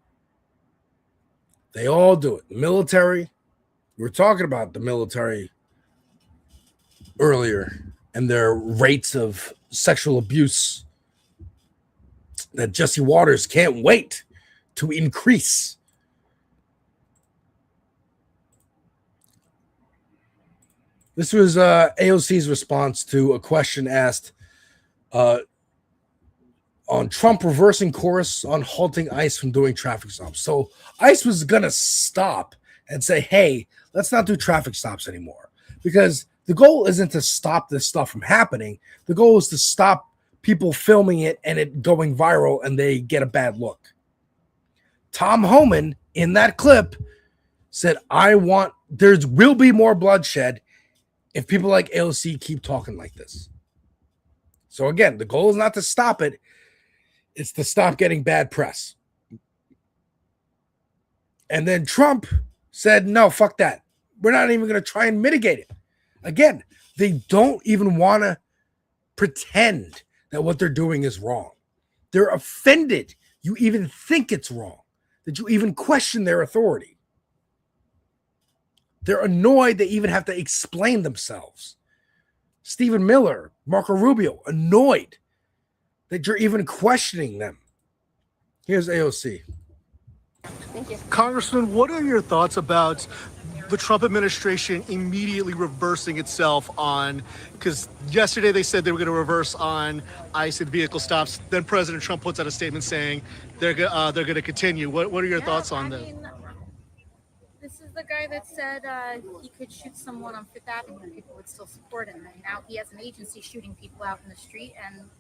They all do it. The military. We were talking about the military earlier and their rates of sexual abuse that Jesse Waters can't wait to increase. This was AOC's response to a question asked on Trump reversing course on halting ICE from doing traffic stops. So ICE was going to stop and say, hey, let's not do traffic stops anymore. Because the goal isn't to stop this stuff from happening. The goal is to stop people filming it and it going viral and they get a bad look. Tom Homan in that clip said, there will be more bloodshed if people like AOC keep talking like this. So again, the goal is not to stop it. It's to stop getting bad press. And then Trump said, no, fuck that. We're not even going to try and mitigate it. Again, they don't even want to pretend that what they're doing is wrong. They're offended you even think it's wrong, that you even question their authority. They're annoyed they even have to explain themselves. Stephen Miller, Marco Rubio, annoyed that you're even questioning them. Here's AOC. Thank you. Congressman, what are your thoughts about the Trump administration immediately reversing itself on, because yesterday they said they were going to reverse on ICE and vehicle stops. Then President Trump puts out a statement saying they're going to continue. What are your thoughts on this? This is the guy that said he could shoot someone on Fifth Avenue and people would still support him. And now he has an agency shooting people out in the street. And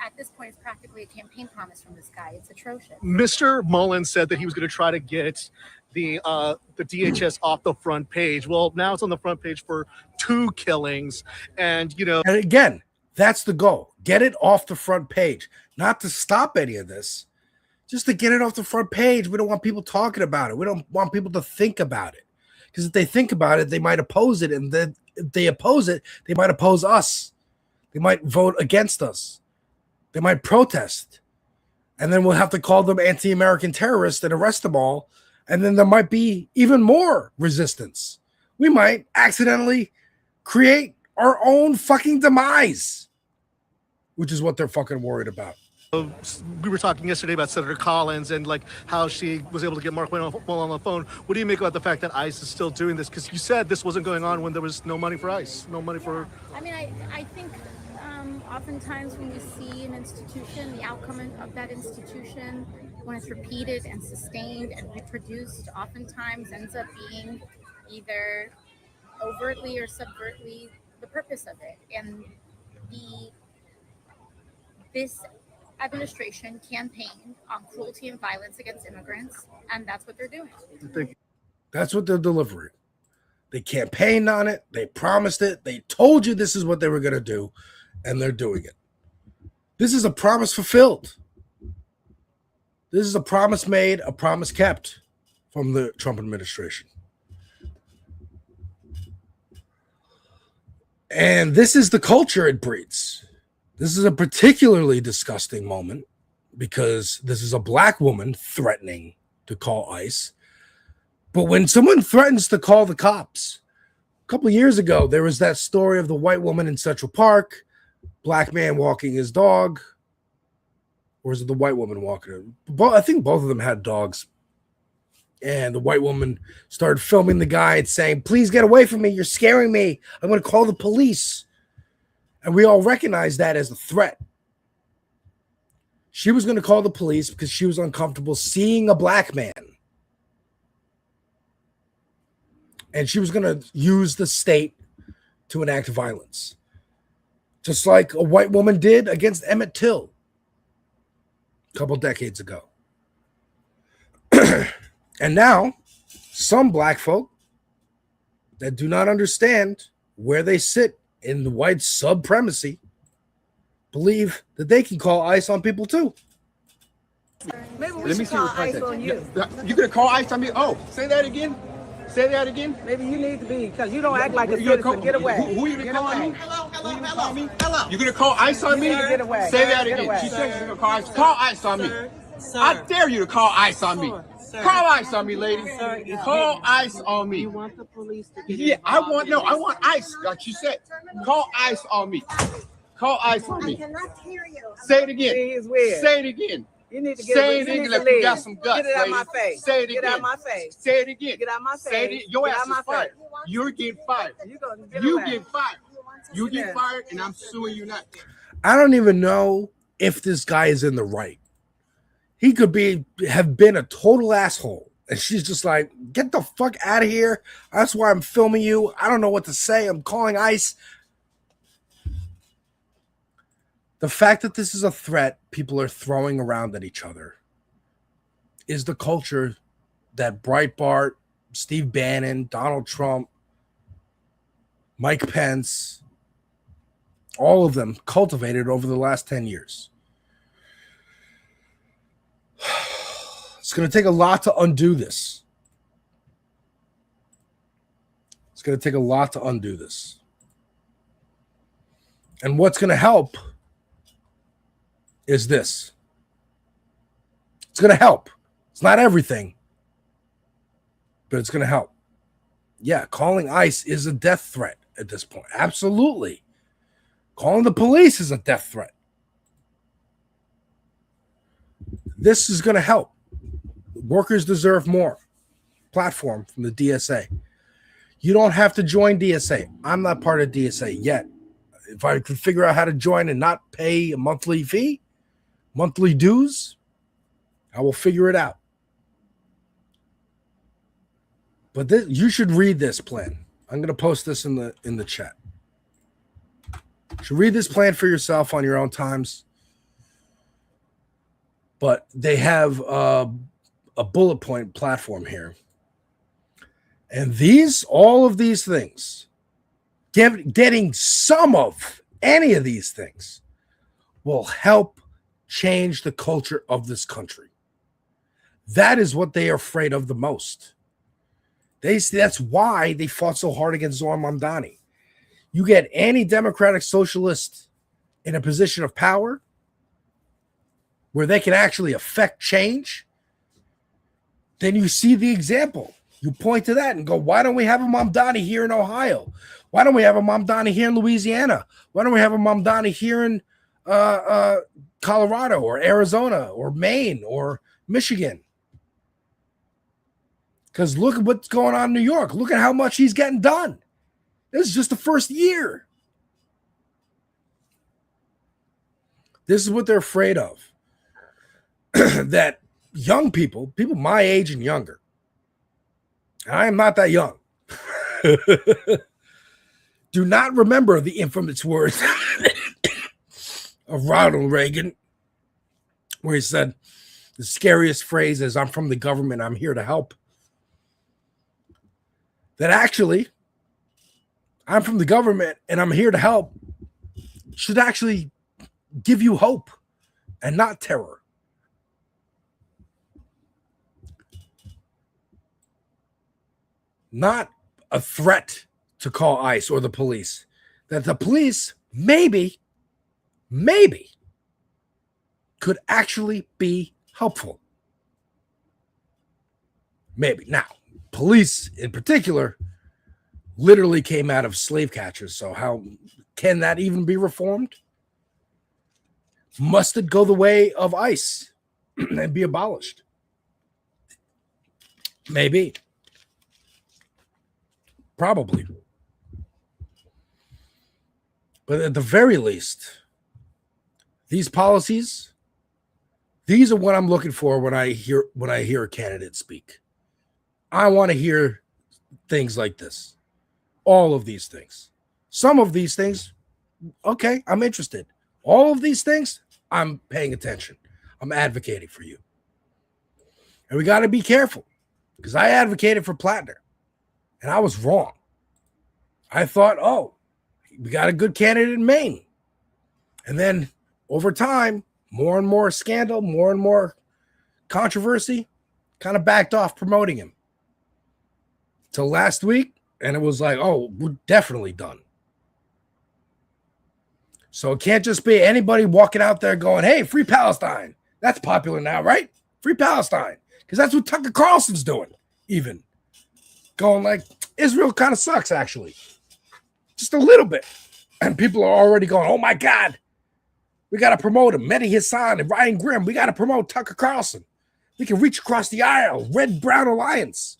at this point, it's practically a campaign promise from this guy. It's atrocious. Mr. Mullen said that he was going to try to get the DHS off the front page. Well, now it's on the front page for 2 killings, and And again, that's the goal. Get it off the front page, not to stop any of this, just to get it off the front page. We don't want people talking about it. We don't want people to think about it, because if they think about it, they might oppose it, and then if they oppose it, they might oppose us. They might vote against us. They might protest. And then we'll have to call them anti-American terrorists and arrest them all. And then there might be even more resistance. We might accidentally create our own fucking demise, which is what they're fucking worried about. We were talking yesterday about Senator Collins and like how she was able to get Mark Wayne on the phone. What do you make about the fact that ICE is still doing this? Because you said this wasn't going on when there was no money for ICE, no money for... I mean, I think oftentimes when you see an institution, the outcome of that institution, when it's repeated and sustained and reproduced, oftentimes ends up being either overtly or subvertly the purpose of it. And this administration campaigned on cruelty and violence against immigrants, and that's what they're doing. That's what they're delivering. They campaigned on it. They promised it. They told you this is what they were going to do, and they're doing it. This is a promise fulfilled. This is a promise made, a promise kept from the Trump administration. And this is the culture it breeds. This is a particularly disgusting moment because this is a black woman threatening to call ICE. But when someone threatens to call the cops, a couple of years ago, there was that story of the white woman in Central Park, black man walking his dog. Or is it the white woman walking? I think both of them had dogs. And the white woman started filming the guy and saying, "Please get away from me. You're scaring me. I'm going to call the police." And we all recognize that as a threat. She was going to call the police because she was uncomfortable seeing a black man. And she was going to use the state to enact violence. Just like a white woman did against Emmett Till a couple decades ago. And now, some black folk that do not understand where they sit in the white supremacy believe that they can call ICE on people too. Maybe we should call ICE on you. You gonna call ICE on me? Oh, say that again. Say that again. Maybe you need to be, because you don't act like a citizen. Get away. Who you gonna call on me? Hello. You gonna call ICE on me? Get away. Say that again. She said she's gonna call ICE. Call ICE on me. I dare you to call ICE on me. Call ICE on me, lady. Call ICE on me. You want the police to get I want ICE, like you said. Call ICE on me. Call ICE on me. I cannot hear you. Say it again. Say it again. You need to get say it again like you got some guts. Get it out my face. Say it again. Get out my face. Say it again. Get out my face. Say it. Your ass is fired. You're getting fired. You get fired. You get fired, and I'm suing you now. I don't even know if this guy is in the right. He could have been a total asshole. And she's just like, "Get the fuck out of here. That's why I'm filming you. I don't know what to say. I'm calling ICE." The fact that this is a threat people are throwing around at each other is the culture that Breitbart, Steve Bannon, Donald Trump, Mike Pence, all of them cultivated over the last 10 years. It's going to take a lot to undo this. It's going to take a lot to undo this. And what's going to help is this. It's going to help. It's not everything, but it's going to help. Yeah, calling ICE is a death threat at this point. Absolutely. Calling the police is a death threat. This is going to help. Workers deserve more. Platform from the DSA. You don't have to join DSA. I'm not part of DSA yet. If I could figure out how to join and not pay a monthly fee, monthly dues, I will figure it out. But you should read this plan. I'm going to post this in the chat. You should read this plan for yourself on your own times. but they have a bullet point platform here. And all of these things, getting some of any of these things will help change the culture of this country. That is what they are afraid of the most. That's why they fought so hard against Zoran Mamdani. You get any democratic socialist in a position of power where they can actually affect change, then you see the example. You point to that and go, why don't we have a Mamdani here in Ohio? Why don't we have a Mamdani here in Louisiana? Why don't we have a Mamdani here in Colorado or Arizona or Maine or Michigan? Because look at what's going on in New York. Look at how much he's getting done. This is just the first year. This is what they're afraid of. That young people my age and younger, I am not that young, do not remember the infamous words of Ronald Reagan, where he said the scariest phrase is, "I'm from the government, I'm here to help." That actually, "I'm from the government and I'm here to help" should actually give you hope and not terror. Not a threat to call ICE or the police. That the police maybe could actually be helpful. Maybe. Now, police in particular literally came out of slave catchers. So how can that even be reformed? Must it go the way of ICE and be abolished? Maybe. Probably. But at the very least, these policies, these are what I'm looking for when I hear a candidate speak. I want to hear things like this. All of these things. Some of these things, okay, I'm interested. All of these things, I'm paying attention. I'm advocating for you. And we got to be careful, because I advocated for Plattner and I was wrong. I thought, oh, we got a good candidate in Maine. And then over time, more and more scandal, more and more controversy, kind of backed off promoting him. Till last week, and it was like, oh, we're definitely done. So it can't just be anybody walking out there going, hey, free Palestine. That's popular now, right? Free Palestine. Because that's what Tucker Carlson's doing, even. Going like, Israel kind of sucks, actually. Just a little bit. And people are already going, oh, my God. We got to promote him. Mehdi Hassan and Ryan Grimm. We got to promote Tucker Carlson. We can reach across the aisle. Red-Brown Alliance.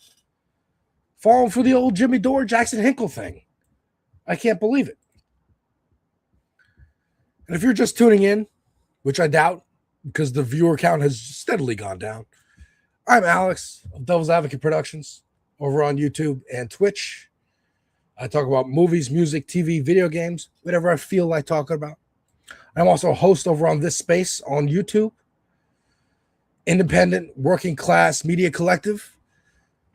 Falling for the old Jimmy Dore, Jackson Hinkle thing. I can't believe it. And if you're just tuning in, which I doubt, because the viewer count has steadily gone down, I'm Alex of Devil's Advocate Productions over on YouTube and Twitch. I talk about movies, music, TV, video games, whatever I feel like talking about. I'm also a host over on This Space on YouTube. Independent Working Class Media Collective.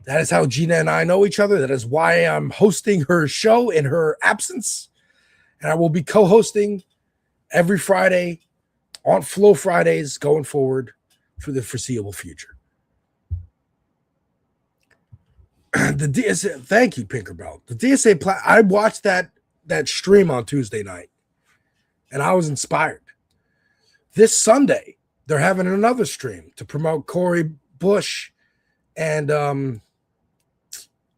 That is how Gina and I know each other. That is why I'm hosting her show in her absence. And I will be co-hosting every Friday on Flow Fridays going forward for the foreseeable future. The DSA, thank you, Pinkerbell. The DSA, I watched that stream on Tuesday night, and I was inspired. This Sunday, they're having another stream to promote Cori Bush and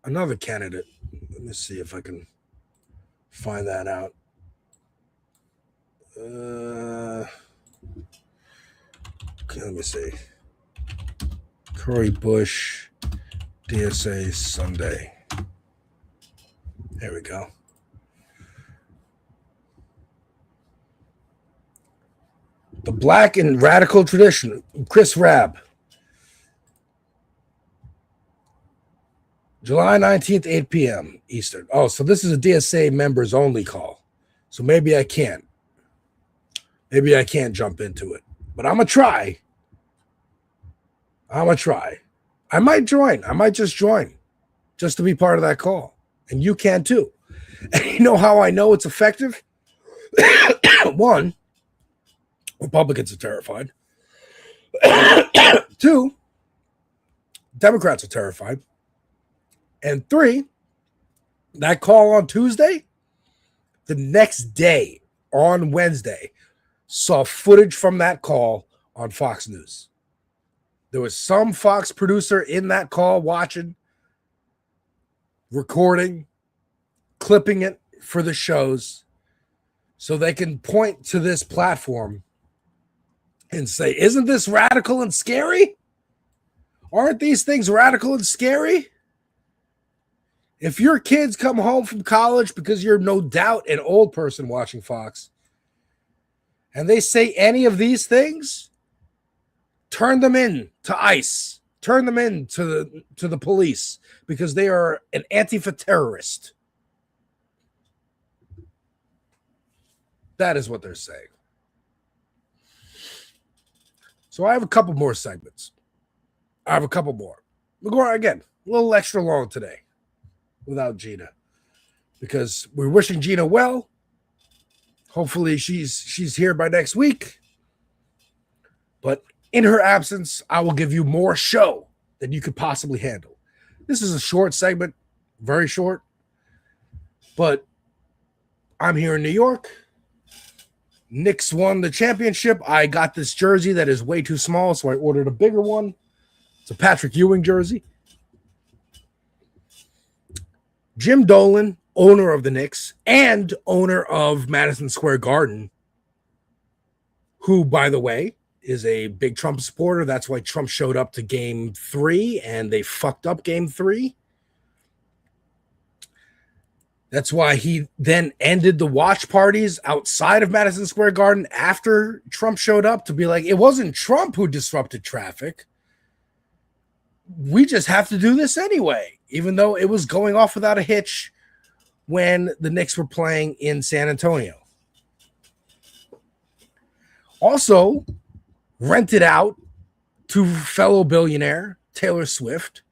another candidate. Let me see if I can find that out. Okay, let me see. Cori Bush, DSA Sunday. There we go. The Black and Radical Tradition, Chris Rabb. July 19th, 8 p.m. Eastern. Oh, so this is a DSA members only call. So maybe I can't. Maybe I can't jump into it. But I'm going to try. I'm going to try. I might join. I might just join just to be part of that call. And you can too. And you know how I know it's effective? One, Republicans are terrified. Two, Democrats are terrified. And three, that call on Tuesday, the next day on Wednesday, saw footage from that call on Fox News. There was some Fox producer in that call watching, recording, clipping it for the shows so they can point to this platform and say, isn't this radical and scary? Aren't these things radical and scary? If your kids come home from college, because you're no doubt an old person watching Fox, and they say any of these things, turn them in to ICE. Turn them in to the police because they are an Antifa terrorist. That is what they're saying. So I have a couple more segments. I have a couple more. We're going again, a little extra long today without Gina because we're wishing Gina well. Hopefully she's here by next week. But in her absence, I will give you more show than you could possibly handle. This is a short segment, very short. But I'm here in New York. Knicks won the championship. I got this jersey that is way too small, so I ordered a bigger one. It's a Patrick Ewing jersey. Jim Dolan, owner of the Knicks and owner of Madison Square Garden, who, by the way, is a big Trump supporter. That's why Trump showed up to Game 3, and they fucked up Game 3. That's why he then ended the watch parties outside of Madison Square Garden after Trump showed up to be like, it wasn't Trump who disrupted traffic. We just have to do this anyway, even though it was going off without a hitch when the Knicks were playing in San Antonio. Also, rented out to fellow billionaire Taylor Swift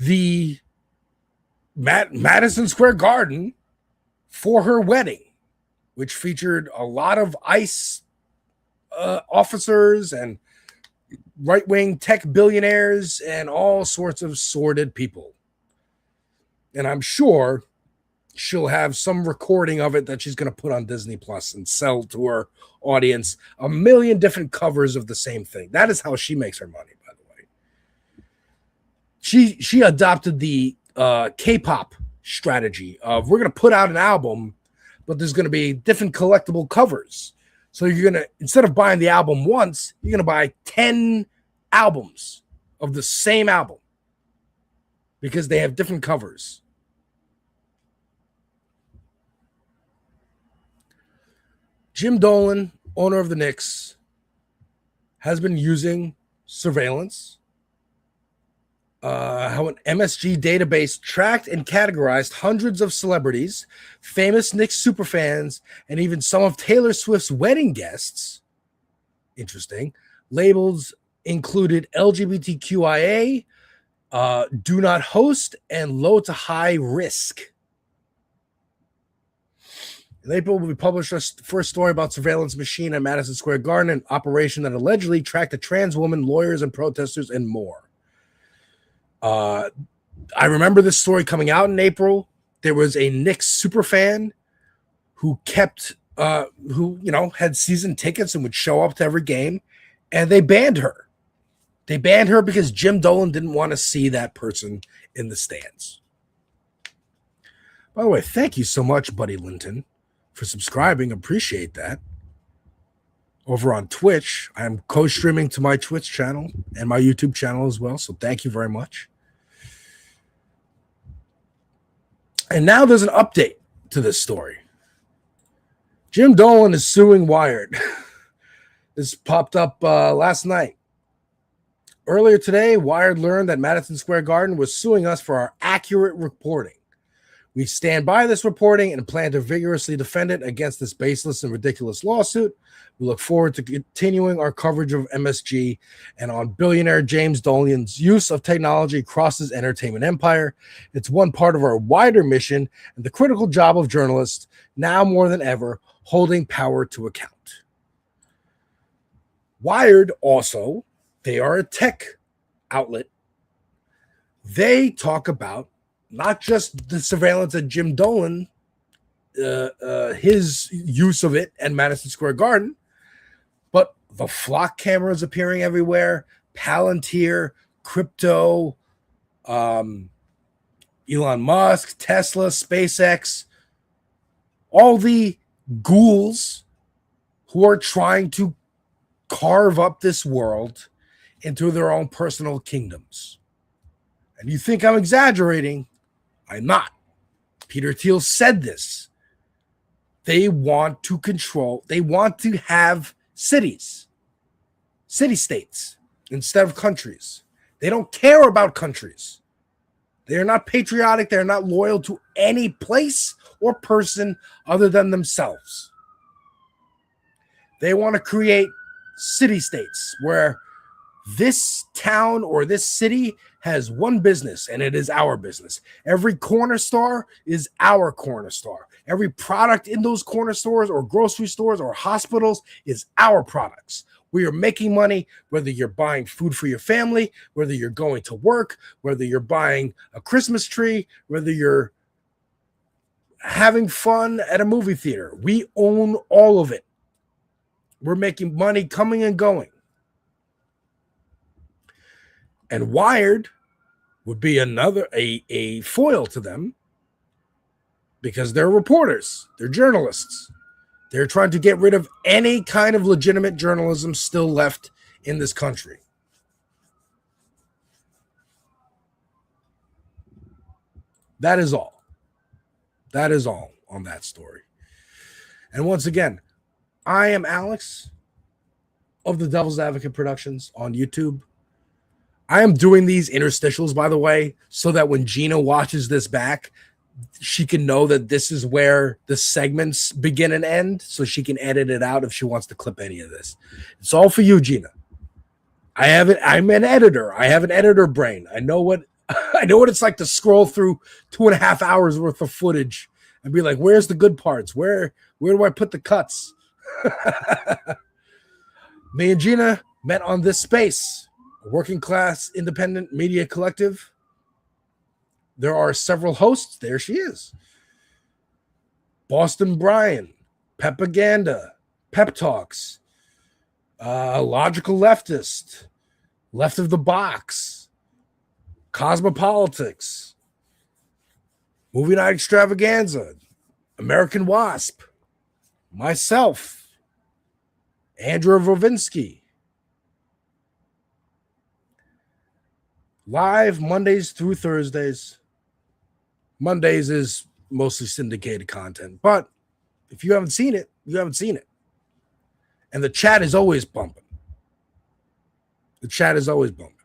the Madison Square Garden for her wedding, which featured a lot of ICE officers and right-wing tech billionaires and all sorts of sordid people. And I'm sure she'll have some recording of it that she's going to put on Disney Plus and sell to her audience a million different covers of the same thing. That is how she makes her money, by the way. She adopted the K-pop strategy of we're going to put out an album, but there's going to be different collectible covers. So you're going to, instead of buying the album once, you're going to buy 10 albums of the same album because they have different covers. Jim Dolan, owner of the Knicks, has been using surveillance. How an MSG database tracked and categorized hundreds of celebrities, famous Knicks superfans, and even some of Taylor Swift's wedding guests. Interesting. Labels included LGBTQIA, do not host, and low to high risk. In April, we published our first story about surveillance machine at Madison Square Garden, an operation that allegedly tracked a trans woman, lawyers, and protesters, and more. I remember this story coming out in April. There was a Knicks superfan who kept, had season tickets and would show up to every game, and they banned her. They banned her because Jim Dolan didn't want to see that person in the stands. By the way, thank you so much, Buddy Linton, for subscribing. Appreciate that. Over on Twitch, I'm co-streaming to my Twitch channel and my YouTube channel as well, so thank you very much. And now there's an update to this story. Jim Dolan is suing Wired. This popped up last night. Earlier today, Wired learned that Madison Square Garden was suing us for our accurate reporting. We stand by this reporting and plan to vigorously defend it against this baseless and ridiculous lawsuit. We look forward to continuing our coverage of MSG and on billionaire James Dolan's use of technology across his entertainment empire. It's one part of our wider mission and the critical job of journalists, now more than ever, holding power to account. Wired also, they are a tech outlet. They talk about not just the surveillance of Jim Dolan, his use of it at Madison Square Garden, but the flock cameras appearing everywhere, Palantir, crypto, Elon Musk, Tesla, SpaceX, all the ghouls who are trying to carve up this world into their own personal kingdoms. And you think I'm exaggerating? I'm not. Peter Thiel said this. They want to control, they want to have cities, city-states, instead of countries. They don't care about countries. They are not patriotic. They're not loyal to any place or person other than themselves. They want to create city-states where this town or this city has one business, and it is our business. Every corner store is our corner store. Every product in those corner stores or grocery stores or hospitals is our products. We are making money, whether you're buying food for your family, whether you're going to work, whether you're buying a Christmas tree, whether you're having fun at a movie theater. We own all of it. We're making money coming and going. And Wired would be another a foil to them because they're reporters, they're journalists. They're trying to get rid of any kind of legitimate journalism still left in this country. That is all. That is all on that story. And once again, I am Alex of the Devil's Advocate Productions on YouTube. I am doing these interstitials, by the way, so that when Gina watches this back, she can know that this is where the segments begin and end, so she can edit it out if she wants to clip any of this. It's all for you, Gina. I'm an editor. I have an editor brain. I know what it's like to scroll through 2.5 hours worth of footage and be like, where's the good parts? Where do I put the cuts? Me and Gina met on this space. A working class independent media collective. There are several hosts. There she is. Boston Brian, Pepaganda, Pep Talks, Logical Leftist, Left of the Box, Cosmopolitics, Movie Night Extravaganza, American Wasp, myself, Andrew Rovinsky. Live Mondays through Thursdays. Mondays is mostly syndicated content, but if you haven't seen it, you haven't seen it. And the chat is always bumping. The chat is always bumping.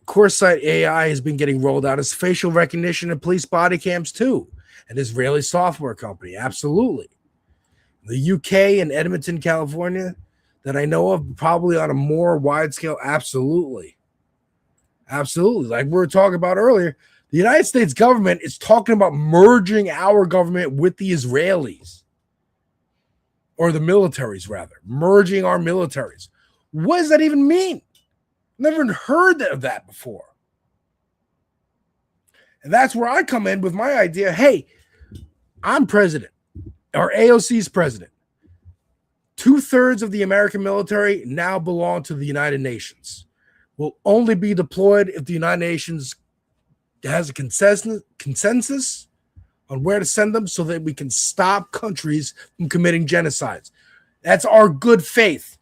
CoreSight AI has been getting rolled out as facial recognition and police body cams too. An Israeli software company, absolutely. The UK and Edmonton, California, that I know of, probably on a more wide scale, absolutely. Absolutely. Like we were talking about earlier, the United States government is talking about merging our government with the Israelis, or the militaries, rather, merging our militaries. What does that even mean? Never heard of that before. And that's where I come in with my idea. Hey, I'm president, or AOC's president. 2/3 of the American military now belong to the United Nations. Will only be deployed if the United Nations has a consensus on where to send them so that we can stop countries from committing genocides. That's our good faith.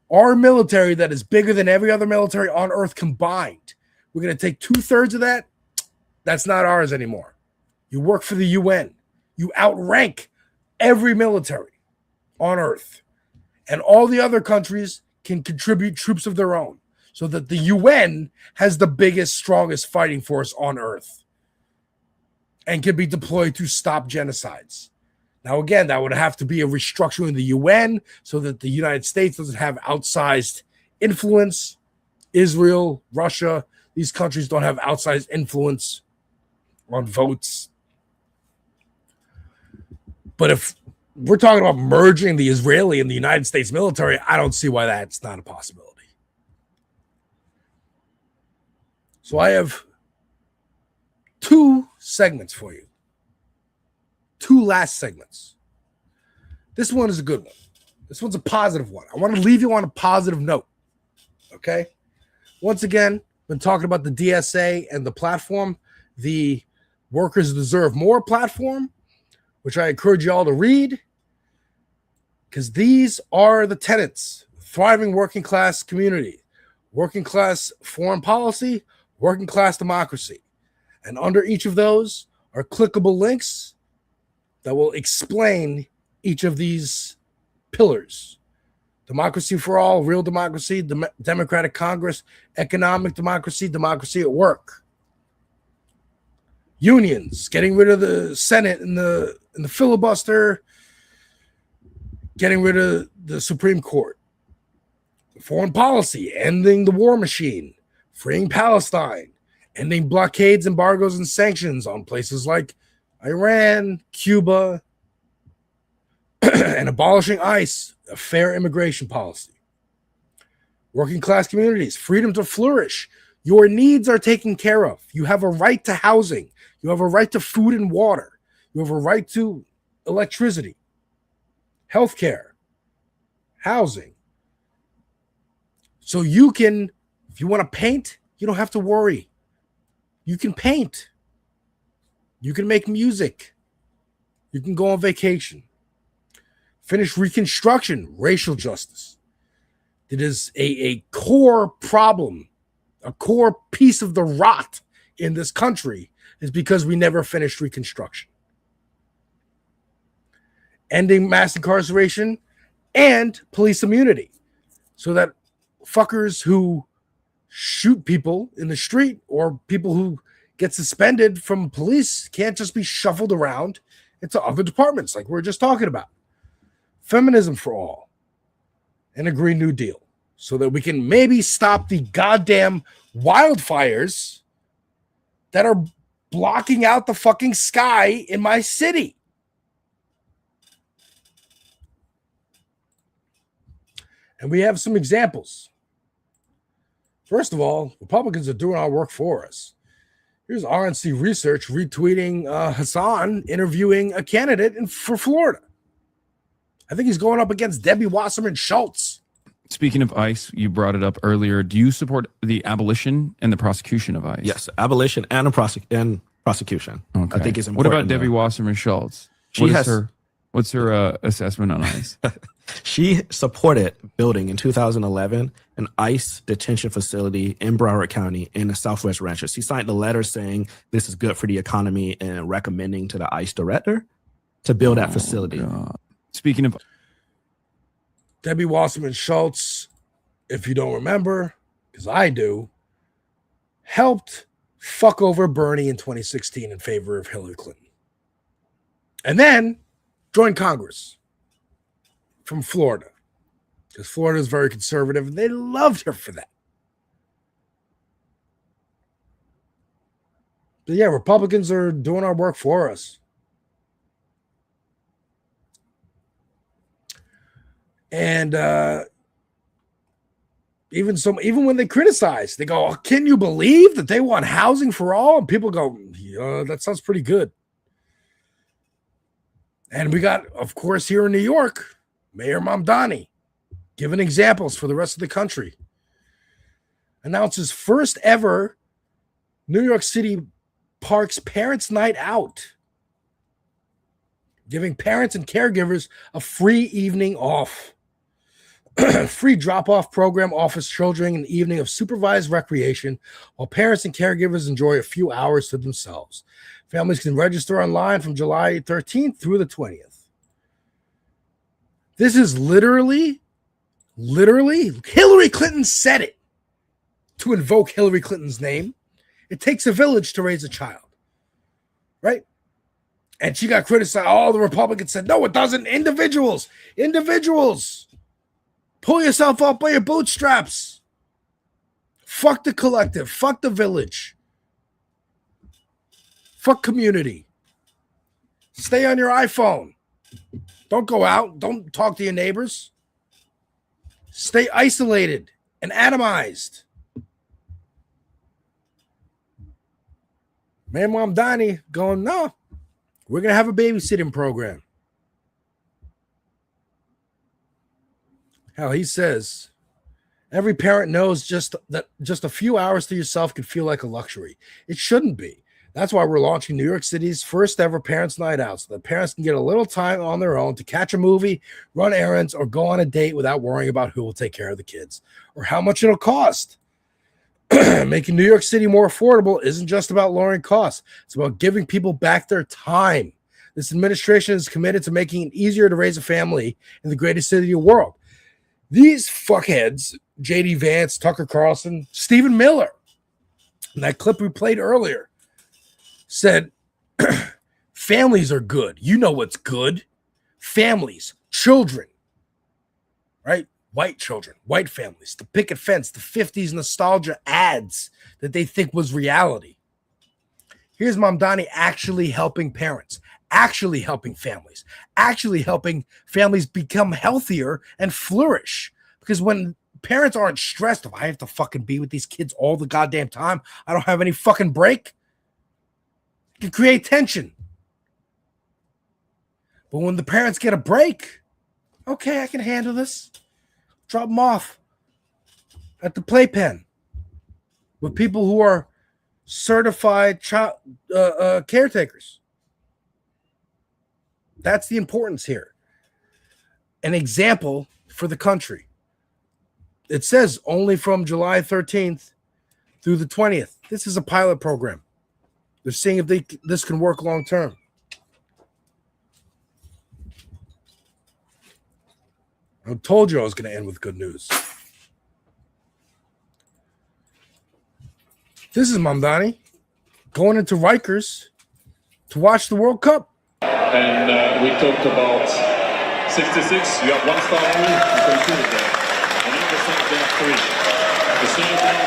Our military that is bigger than every other military on earth combined. We're going to take 2/3 of that. That's not ours anymore. You work for the UN. You outrank every military on earth. And all the other countries can contribute troops of their own, so that the UN has the biggest, strongest fighting force on earth. and can be deployed to stop genocides. Now, again, that would have to be a restructuring of the UN so that the United States doesn't have outsized influence. Israel, Russia, these countries don't have outsized influence on votes. But if we're talking about merging the Israeli and the United States military, I don't see why that's not a possibility. So I have 2 segments for you. 2 last segments. This one is a good one. This one's a positive one. I want to leave you on a positive note. Okay? Once again, been talking about the DSA and the platform, the Workers Deserve More platform, which I encourage you all to read, because these are the tenets: thriving working class community, working class foreign policy, working class democracy. And under each of those are clickable links that will explain each of these pillars: democracy for all, real democracy, democratic Congress, economic democracy, democracy at work, unions, getting rid of the Senate and the filibuster, getting rid of the Supreme Court, foreign policy, ending the war machine, freeing Palestine, ending blockades, embargoes, and sanctions on places like Iran, Cuba, and abolishing ICE, a fair immigration policy. Working class communities, freedom to flourish. Your needs are taken care of. You have a right to housing. You have a right to food and water. You have a right to electricity, healthcare, housing. So you can, if you want to paint, you don't have to worry. You can paint. You can make music. You can go on vacation. Finish Reconstruction, racial justice. It is a core problem, a core piece of the rot in this country is because we never finished Reconstruction. Ending mass incarceration and police immunity so that fuckers who shoot people in the street or people who get suspended from police can't just be shuffled around into other departments like we were just talking about. Feminism for all and a Green New Deal so that we can maybe stop the goddamn wildfires that are blocking out the fucking sky in my city. And we have some examples. First of all, Republicans are doing our work for us. Here's RNC Research retweeting Hassan interviewing a candidate for Florida. I think he's going up against Debbie Wasserman Schultz. Speaking of ICE, you brought it up earlier. Do you support the abolition and the prosecution of ICE? Yes, abolition and prosecution. Okay. I think it's important. What about Debbie Wasserman Schultz? What's her assessment on ICE? She supported building in 2011 an ICE detention facility in Broward County in the Southwest Ranches. She signed a letter saying this is good for the economy and recommending to the ICE director to build that facility. God. Speaking of Debbie Wasserman Schultz, if you don't remember, because I do, helped fuck over Bernie in 2016 in favor of Hillary Clinton. And then joined Congress from Florida, because Florida is very conservative, and they loved her for that. But yeah, Republicans are doing our work for us. And even when they criticize, they go, oh, can you believe that they want housing for all? And people go, yeah, that sounds pretty good. And we got, of course, here in New York, Mayor Mamdani giving examples for the rest of the country. Announces first ever New York City Parks Parents' Night Out, giving parents and caregivers a free evening off. Free drop-off program offers children an evening of supervised recreation while parents and caregivers enjoy a few hours to themselves. Families can register online from July 13th through the 20th. This is literally, Hillary Clinton said it to invoke Hillary Clinton's name. It takes a village to raise a child, right? And she got criticized. All the Republicans said, no, it doesn't. Individuals. Pull yourself up by your bootstraps. Fuck the collective. Fuck the village. Fuck community. Stay on your iPhone. Don't go out. Don't talk to your neighbors. Stay isolated and atomized. Man, Mom Donnie going, no, we're going to have a babysitting program. Hell, he says, every parent knows that just a few hours to yourself can feel like a luxury. It shouldn't be. That's why we're launching New York City's first ever Parents' Night Out, so that parents can get a little time on their own to catch a movie, run errands, or go on a date without worrying about who will take care of the kids or how much it'll cost. Making New York City more affordable isn't just about lowering costs. It's about giving people back their time. This administration is committed to making it easier to raise a family in the greatest city in the world. These fuckheads, J.D. Vance, Tucker Carlson, Stephen Miller, in that clip we played earlier, said families are good. You know what's good. Families, children, right? White children, white families, the picket fence, the 50s nostalgia ads that they think was reality. Here's Mamdani actually helping parents, actually helping families, actually helping families become healthier and flourish. Because when parents aren't stressed, if I have to fucking be with these kids all the goddamn time, I don't have any fucking break, it can create tension. But when the parents get a break, okay, I can handle this. Drop them off at the playpen with people who are certified child caretakers. That's the importance here. An example for the country. It says only from July 13th through the 20th. This is a pilot program. They're seeing if this can work long term. I told you I was going to end with good news. This is Mamdani going into Rikers to watch the World Cup. And we talked about 66. You have 1 star only. You can see it there. And in the same they have 3. The same thing.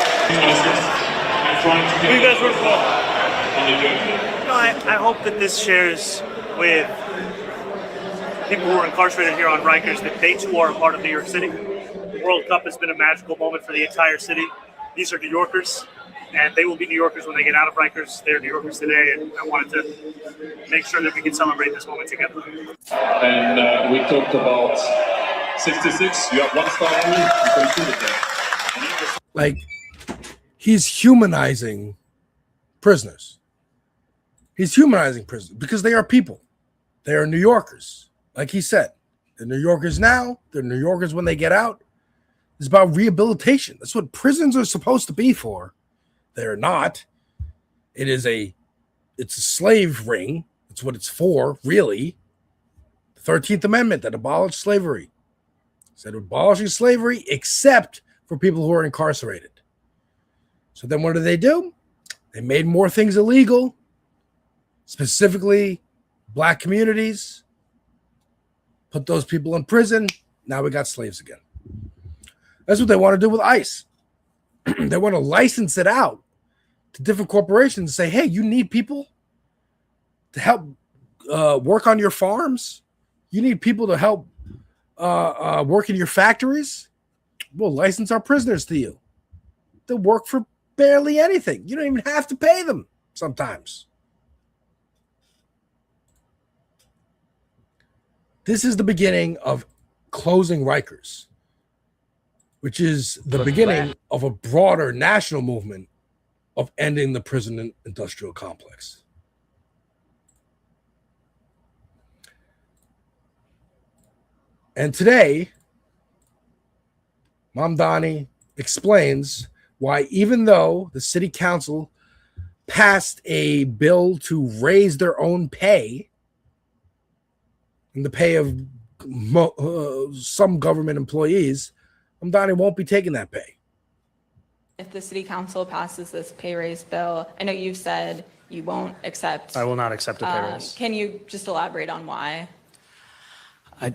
I'm trying to get you guys work for. I hope that this shares with people who are incarcerated here on Rikers that they too are a part of New York City. The World Cup has been a magical moment for the entire city. These are New Yorkers, and they will be New Yorkers when they get out of Rikers. They're New Yorkers today, and I wanted to make sure that we can celebrate this moment together. And we talked about 66. You have 1 star only. You can see it there. Like, he's humanizing prisoners. He's humanizing prisoners because they are people. They are New Yorkers. Like he said, they're New Yorkers now. They're New Yorkers when they get out. It's about rehabilitation. That's what prisons are supposed to be for. They're not. It's a slave ring. That's what it's for, really. The 13th Amendment that abolished slavery. It said abolishing slavery except for people who are incarcerated. So then what do? They made more things illegal, specifically black communities, put those people in prison. Now we got slaves again. That's what they want to do with ICE. They want to license it out to different corporations and say, hey, you need people to help work on your farms? You need people to help work in your factories? We'll license our prisoners to you. They'll work for barely anything. You don't even have to pay them sometimes. This is the beginning of closing Rikers, which is the beginning of a broader national movement of ending the prison industrial complex. And today, Mamdani explains why, even though the city council passed a bill to raise their own pay and the pay of some government employees, Mamdani won't be taking that pay. If the city council passes this pay raise bill, I know you've said you won't accept. I will not accept a pay raise. Can you just elaborate on why? I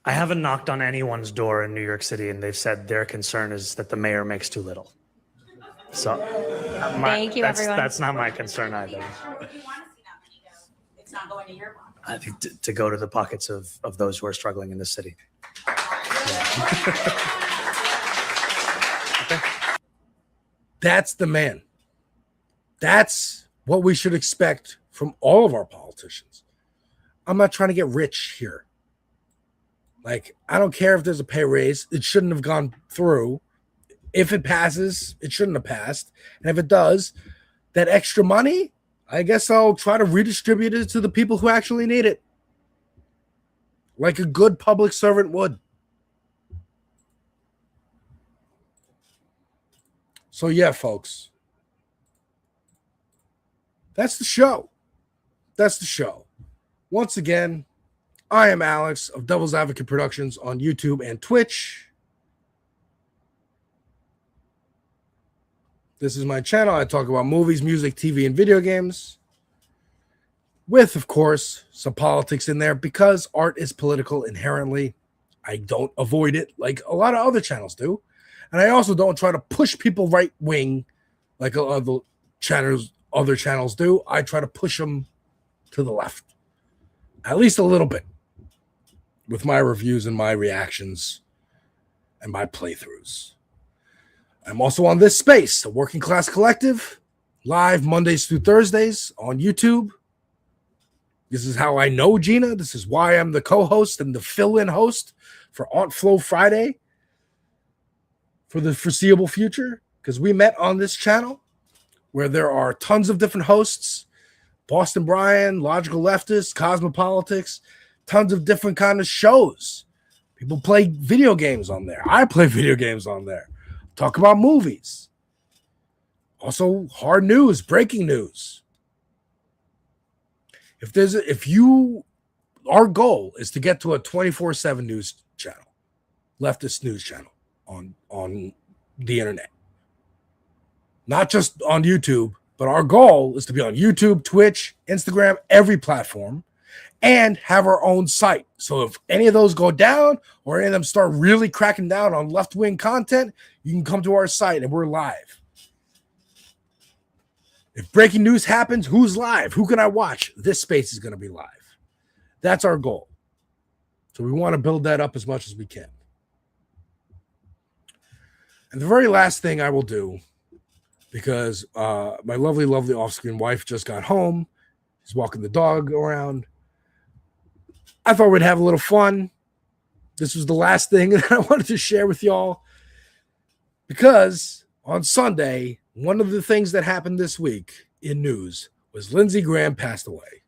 haven't knocked on anyone's door in New York City, and they've said their concern is that the mayor makes too little. So, Thank you, everyone. That's not my concern either. It's not going to your pocket. I think to go to the pockets of those who are struggling in this city. That's the man. That's what we should expect from all of our politicians. I'm not trying to get rich here. Like, I don't care if there's a pay raise. It shouldn't have gone through. If it passes, it shouldn't have passed. And if it does, that extra money, I guess I'll try to redistribute it to the people who actually need it. Like a good public servant would. So yeah, folks. That's the show. That's the show. Once again, I am Alex of Devil's Advocate Productions on YouTube and Twitch. This is my channel. I talk about movies, music, TV, and video games. With, of course, some politics in there because art is political inherently. I don't avoid it like a lot of other channels do. And I also don't try to push people right wing like other channels do. I try to push them to the left. At least a little bit. With my reviews and my reactions and my playthroughs. I'm also on this space, a working class collective, live Mondays through Thursdays on YouTube. This is how I know Gina. This is why I'm the co-host and the fill-in host for Aunt Flo Friday for the foreseeable future, because we met on this channel where there are tons of different hosts, Boston Brian, Logical Leftist, Cosmopolitics, tons of different kind of shows. People play video games on there. I play video games on there. Talk about movies. Also, hard news, breaking news. Our goal is to get to a 24/7 news channel, leftist news channel on the internet. Not just on YouTube, but our goal is to be on YouTube, Twitch, Instagram, every platform, and have our own site. So if any of those go down or any of them start really cracking down on left-wing content, you can come to our site and we're live. If breaking news happens, who's live? Who can I watch? This space is going to be live. That's our goal. So we want to build that up as much as we can. And the very last thing I will do, because my lovely, lovely off-screen wife just got home. She's walking the dog around. I thought we'd have a little fun. This was the last thing that I wanted to share with y'all. Because on Sunday, one of the things that happened this week in news was Lindsey Graham passed away.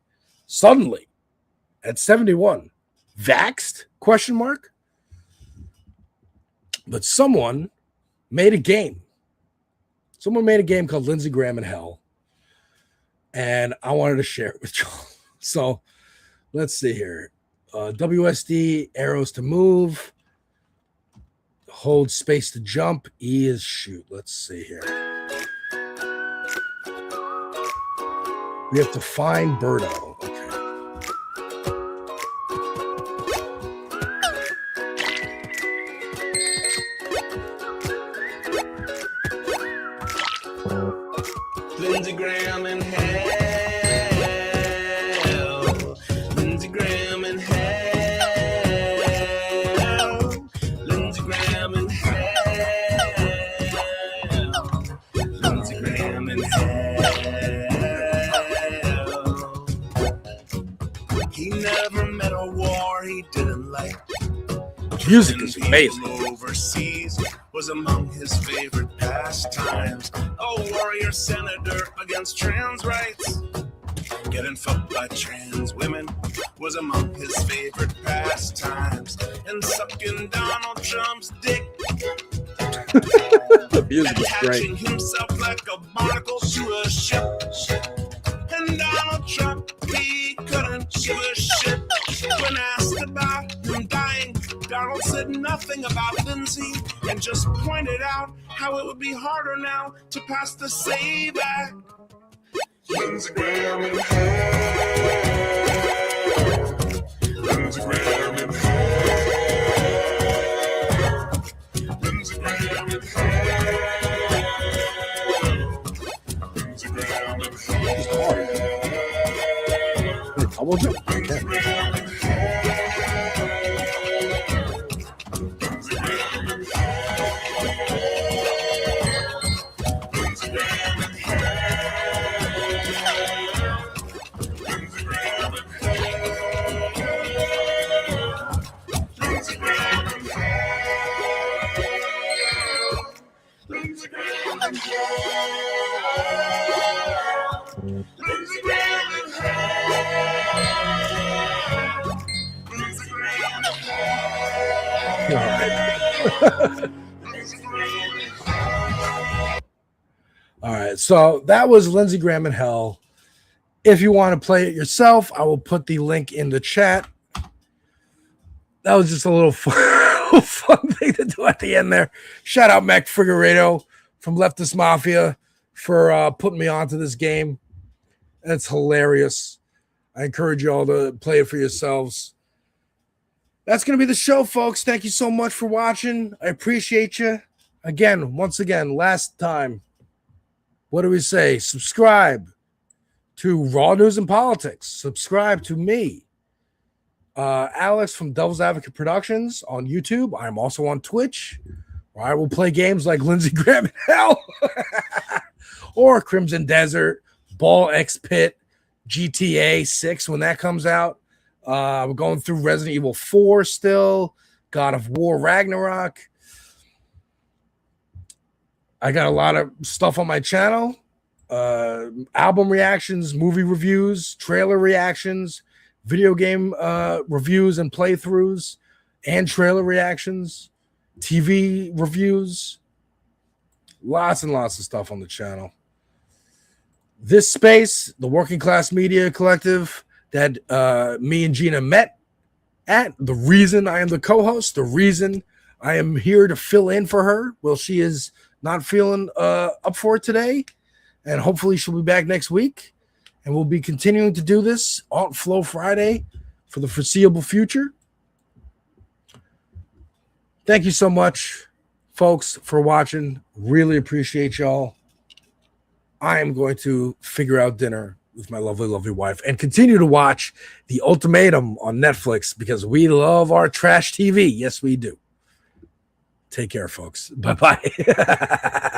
Suddenly, at 71. Vaxxed? Question mark. But someone made a game. Someone made a game called Lindsey Graham in Hell. And I wanted to share it with y'all. So let's see here. WSD, arrows to move. Hold space to jump. E is shoot. Let's see here. We have to find Birdo. Lindsey Graham in hell. Lindsey Graham in hell. Lindsey Graham in hell. Lindsey Graham in hell. He never met a war he didn't like. Music is amazing. Overseas was among his favorite pastimes. A warrior senator against trans rights. Getting fucked by trans women was among his favorite pastimes. And sucking Donald Trump's dick. The music is Attaching great. himself like a barnacle to a ship. And Donald Trump, he couldn't give a shit. When asked about him dying, Donald said nothing about Lindsey, and and just pointed out how it would be harder now to pass the SAVE Act. Lindsey Graham in hell. Lindsey Graham in hell. Lindsey Graham in hell. Lindsey Graham in hell. Double jump. Lindsey Graham in All right, so that was Lindsey Graham in hell. If you want to play it yourself, I will put the link in the chat. That was just a little fun thing to do at the end there. Shout out Mac Figueredo from Leftist Mafia for putting me onto this game. That's hilarious. I encourage you all to play it for yourselves. That's going to be the show, folks. Thank you so much for watching. I appreciate you. Again, once again, last time, what do we say? Subscribe to Raw News and Politics. Subscribe to me, Alex from Devil's Advocate Productions on YouTube. I'm also on Twitch, where I will play games like Lindsey Graham in Hell or Crimson Desert, Ball X Pit, GTA 6 when that comes out. We're going through Resident Evil 4 still, God of War Ragnarok. I got a lot of stuff on my channel. Album reactions, movie reviews, trailer reactions, video game reviews and playthroughs, and trailer reactions, TV reviews. Lots and lots of stuff on the channel. This space, the Working Class Media Collective that me and Gina met at, the reason I am the co-host, the reason I am here to fill in for her. Well, she is not feeling up for it today, and hopefully she'll be back next week, and we'll be continuing to do this on Flow Friday for the foreseeable future. Thank you so much, folks, for watching. Really appreciate y'all. I am going to figure out dinner with my lovely, lovely wife and continue to watch The Ultimatum on Netflix because we love our trash TV. Yes, we do. Take care, folks. Bye-bye.